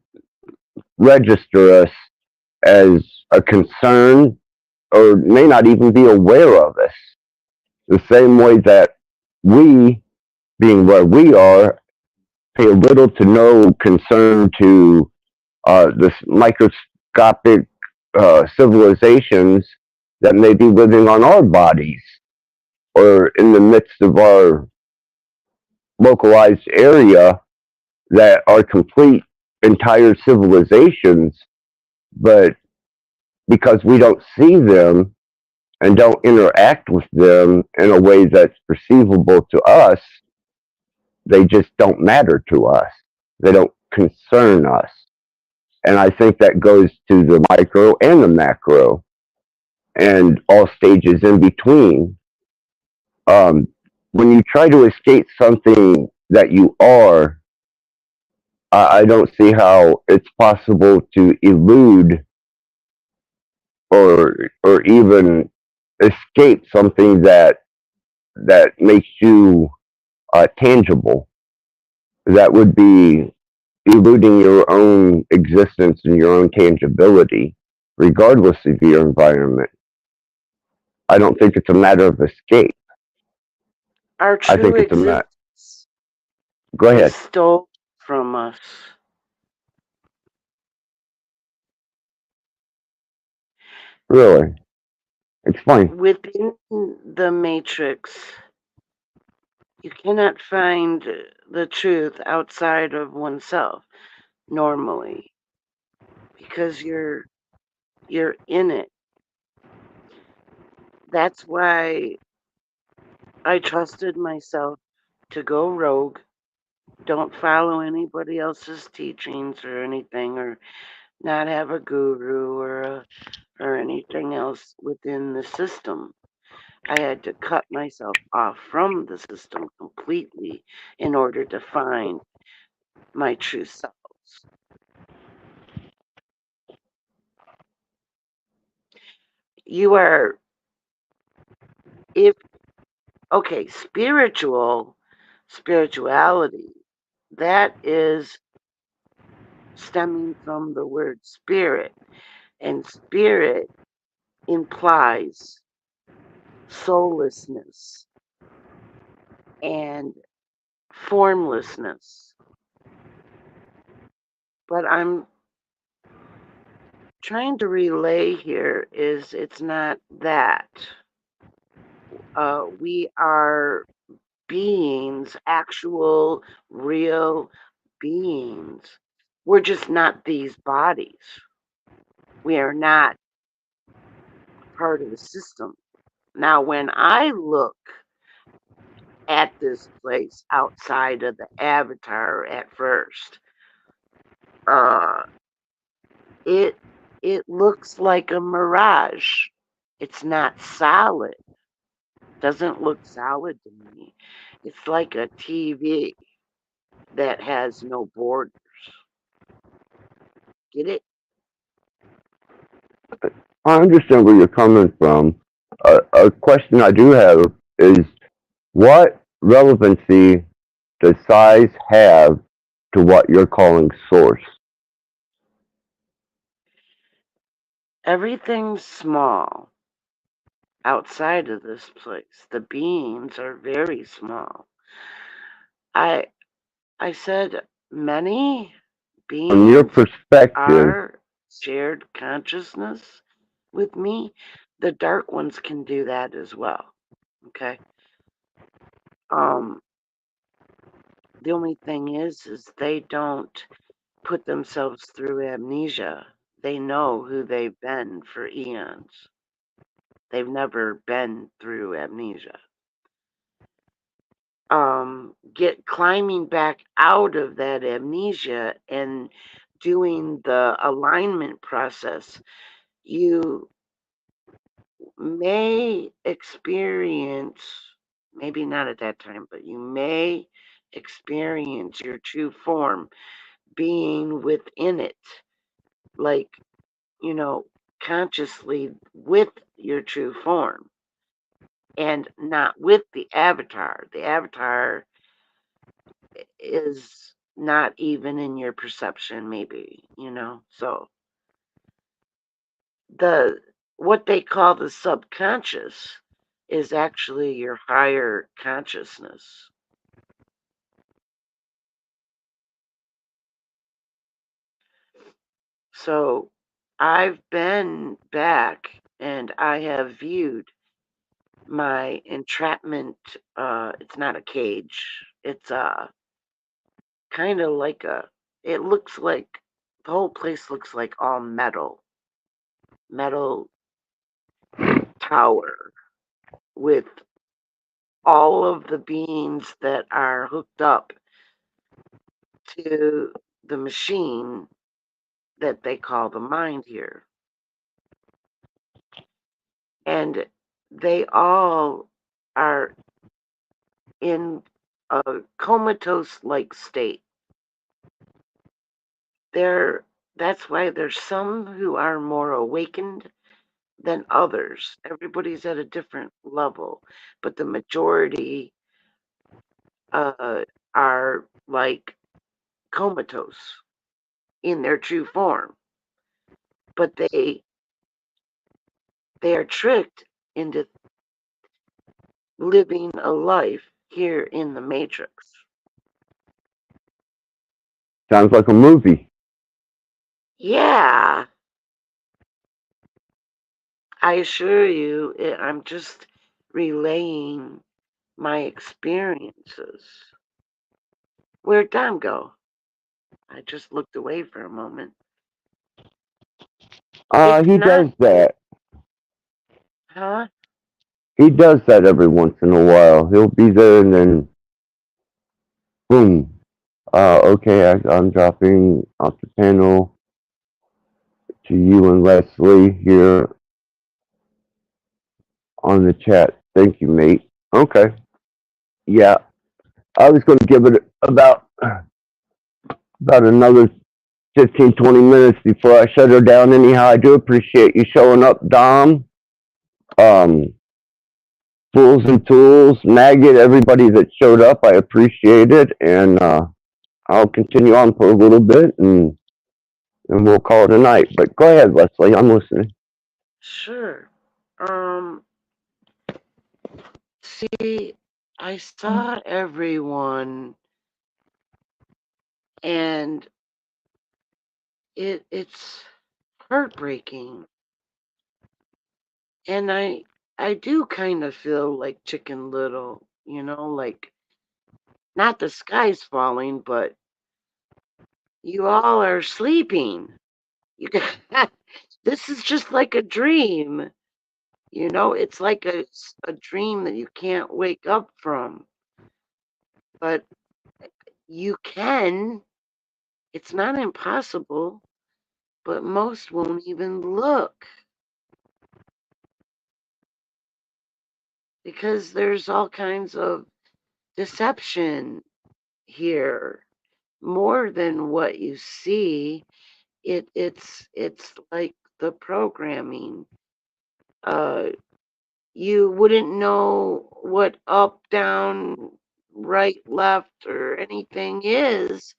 S4: register us as a concern, or may not even be aware of us. The same way that we, being where we are, pay little to no concern to the microscopic civilizations that may be living on our bodies or in the midst of our localized area, that are complete entire civilizations, but because we don't see them and don't interact with them in a way that's perceivable to us, they just don't matter to us. They don't concern us. And I think that goes to the micro and the macro and all stages in between. Um, when you try to escape something that you are, I don't see how it's possible to elude or even escape something that makes you tangible. That would be eluding your own existence and your own tangibility, regardless of your environment. I don't think it's a matter of escape.
S1: Our
S4: I
S1: true
S4: think it's a matter.
S1: existence
S4: Go
S1: is
S4: ahead.
S1: stolen from us.
S4: Really, explain.
S1: Within the matrix, you cannot find the truth outside of oneself normally because you're in it. That's why I trusted myself to go rogue. Don't follow anybody else's teachings or anything, or not have a guru or anything else within the system. I had to cut myself off from the system completely in order to find my true selves. You are, if, okay, spirituality, that is stemming from the word spirit, and spirit implies soullessness. and formlessness. But I'm trying to relay here is it's not that. We are beings, actual, real beings. We're just not these bodies. We are not part of the system. Now, when I look at this place outside of the avatar at first, uh, it it looks like a mirage. It's not solid. Doesn't look solid to me. It's like a TV that has no borders. Get it?
S4: I understand where you're coming from. A question I do have is, what relevancy does size have to what you're calling source?
S1: Everything's small outside of this place. The beings are very small. I I said many
S4: From your
S1: beings
S4: perspective,
S1: are shared consciousness with me. The dark ones can do that as well. Okay. Um the only thing is they don't put themselves through amnesia. They know who they've been for eons. They've never been through amnesia. Get climbing back out of that amnesia and doing the alignment process, you may experience, maybe not at that time, but you may experience your true form being within it, like, you know, consciously with your true form and not with the avatar. The avatar is not even in your perception, maybe, So the what they call the subconscious is actually your higher consciousness. So I've been back and I have viewed my entrapment. It's not a cage. It's kind of like it looks like the whole place looks like all metal tower with all of the beings that are hooked up to the machine that they call the mind here. And they all are in a comatose like state. There that's why there's some who are more awakened than others. Everybody's at a different level, but the majority uh, are like comatose in their true form, but they are tricked into living a life here in the Matrix.
S4: sounds like a movie.
S1: Yeah, I assure you, I'm just relaying my experiences. Where'd Dom go? I just looked away for a moment. It's
S4: He
S1: not,
S4: does that.
S1: huh?
S4: He does that every once in a while. He'll be there and then boom. Okay, I'm dropping off the panel to you and Leslie here on the chat. Thank you, mate. Okay. Yeah, I was going to give it about another 15, 20 minutes before I shut her down. Anyhow, I do appreciate you showing up, Dom. Um, Fools and Tools, Maggot, everybody that showed up, I appreciate it. And I'll continue on for a little bit and we'll call it a night. But go ahead, Leslie. I'm listening.
S1: Sure. Um, See, I saw everyone, and it's heartbreaking. And I do kind of feel like Chicken Little, like not the sky's falling, but you all are sleeping. You this is just like a dream. It's like a dream that you can't wake up from. But you can. It's not impossible, but most won't even look because there's all kinds of deception here, more than what you see. It's like the programming. Uh, you wouldn't know what up, down, right, left, or anything is.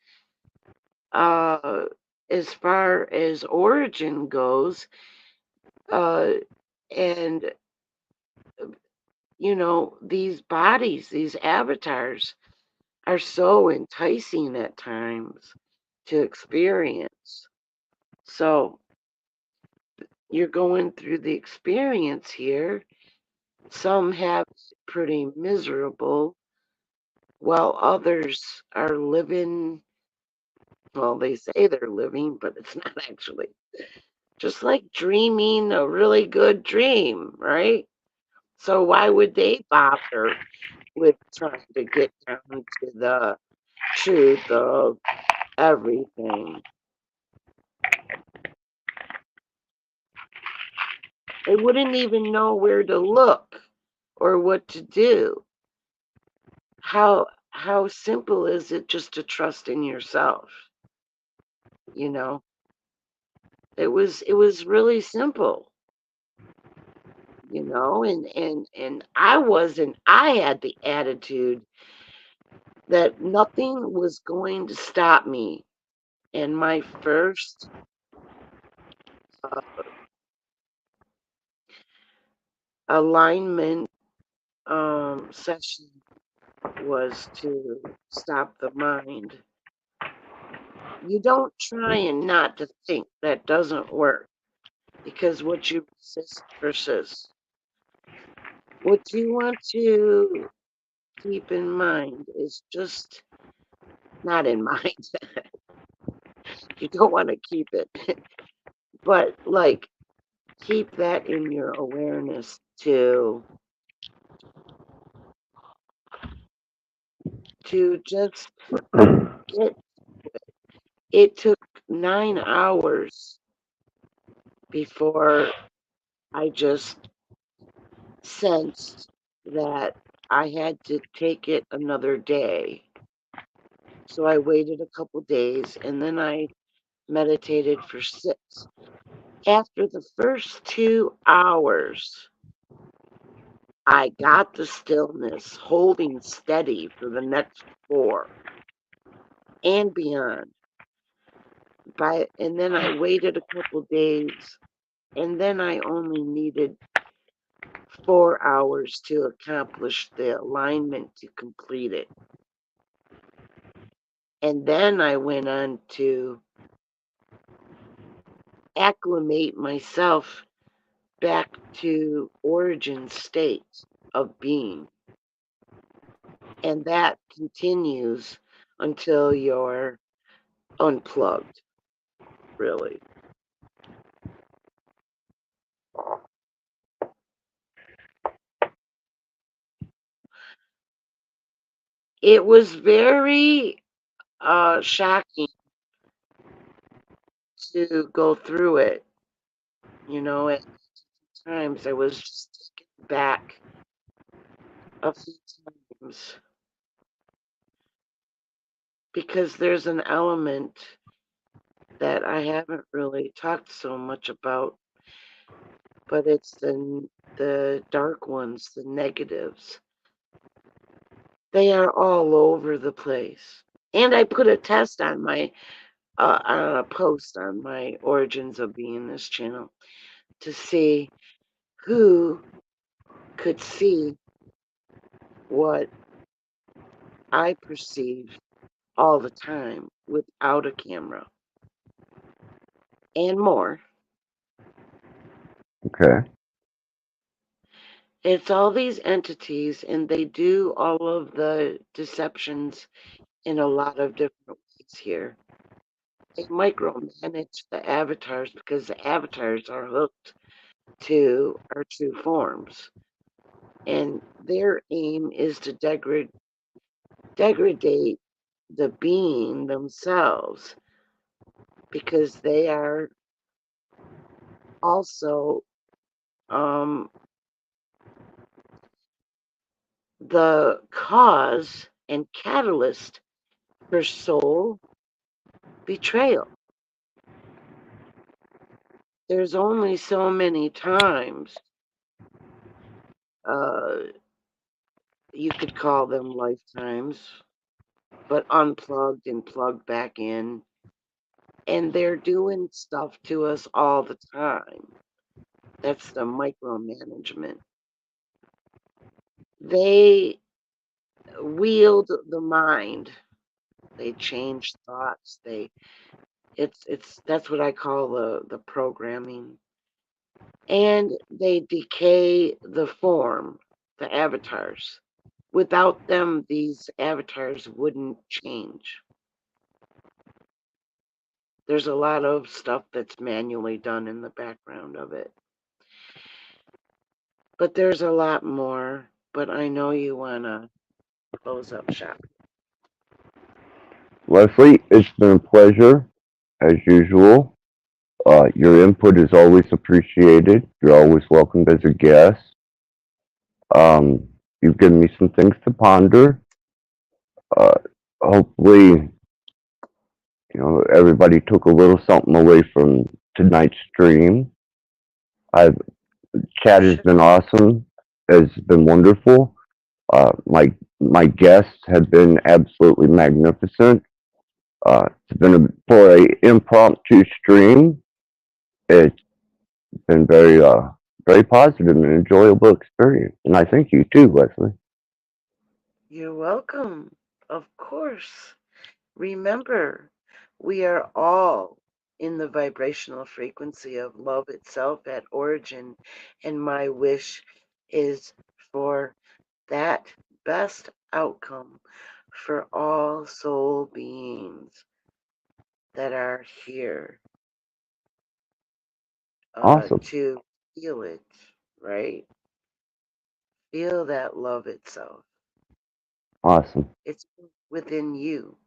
S1: Uh, as far as origin goes, uh, and these bodies, these avatars, are so enticing at times to experience. So you're going through the experience here. Some have it pretty miserable, while others are living, well, they say they're living, but it's not actually. Just like dreaming a really good dream, right? So why would they bother with trying to get down to the truth of everything? They wouldn't even know where to look or what to do. How simple is it just to trust in yourself? You know, it was really simple. And I had the attitude that nothing was going to stop me. And my first alignment session was to stop the mind. You don't try and not to think. That doesn't work, because what you resist persists. What you want to keep in mind is just not in mind. You don't want to keep it, but like keep that in your awareness to just get. It took 9 hours before I just sensed that I had to take it another day. So I waited a couple days, and then I meditated for 6. After the first 2 hours, I got the stillness, holding steady for the next 4 and beyond. And then I waited a couple days, and then I only needed 4 hours to accomplish the alignment to complete it. And then I went on to acclimate myself back to origin state of being. And that continues until you're unplugged, really. It was very shocking to go through it. At times I was just taken back a few times, because there's an element that I haven't really talked so much about, but it's the dark ones, the negatives. They are all over the place. And I put a test on a post on my Origins of Beingness channel to see who could see what I perceive all the time without a camera and more.
S4: Okay.
S1: It's all these entities, and they do all of the deceptions in a lot of different ways here. They micromanage the avatars because the avatars are hooked to our true forms. And their aim is to degrade the being themselves because they are also um, the cause and catalyst for soul betrayal. There's only so many times uh, you could call them lifetimes, but unplugged and plugged back in. And they're doing stuff to us all the time. That's the micromanagement. They wield the mind. They change thoughts. It's that's what I call the programming. And they decay the form, the avatars. Without them, these avatars wouldn't change. There's a lot of stuff that's manually done in the background of it. But there's a lot more. But I know you want to close up shop.
S4: Leslie, it's been a pleasure, as usual. Your input is always appreciated. You're always welcomed as a guest. Um, you've given me some things to ponder. Uh, hopefully, everybody took a little something away from tonight's stream. I've Chat has
S1: Sure.
S4: been awesome. It's been wonderful. My guests have been absolutely magnificent. It's been for a impromptu stream. It's been very positive and enjoyable experience, and I thank you too, Leslie.
S1: You're welcome. Of course. Remember, we are all in the vibrational frequency of love itself at origin, and my wish is for that best outcome for all soul beings that are here
S4: Awesome,
S1: to feel it, right? Feel that love itself.
S4: awesome.
S1: It's within you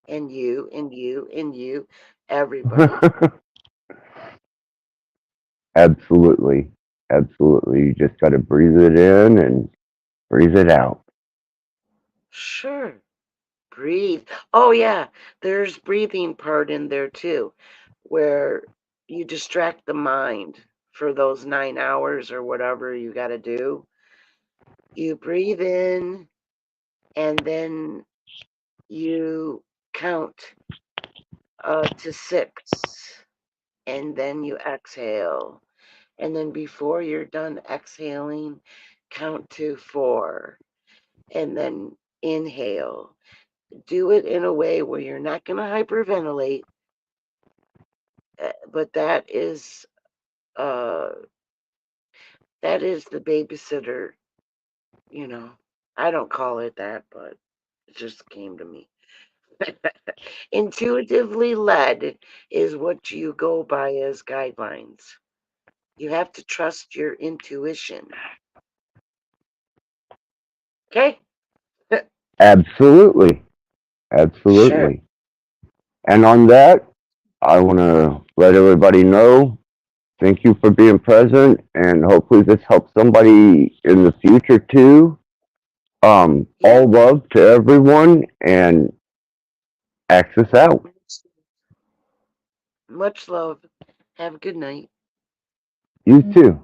S1: and you and you and you, everybody.
S4: Absolutely, absolutely. You just got to breathe it in and breathe it out.
S1: Sure. Breathe. Oh, yeah. There's breathing part in there too, where you distract the mind for those 9 hours or whatever you got to do. You breathe in and then you count to six and then you exhale. And then before you're done exhaling, count to four and then inhale. Do it in a way where you're not going to hyperventilate, but uh that is the babysitter, you know. I don't call it that, but it just came to me. Intuitively led is what you go by as guidelines. You have to trust your intuition. Okay?
S4: Absolutely,
S1: Sure.
S4: absolutely. And on that, I want to let everybody know thank you for being present, and hopefully this helps somebody in the future too.
S1: Yeah.
S4: All love to everyone, and access out.
S1: Much love. Have a good night.
S4: You too.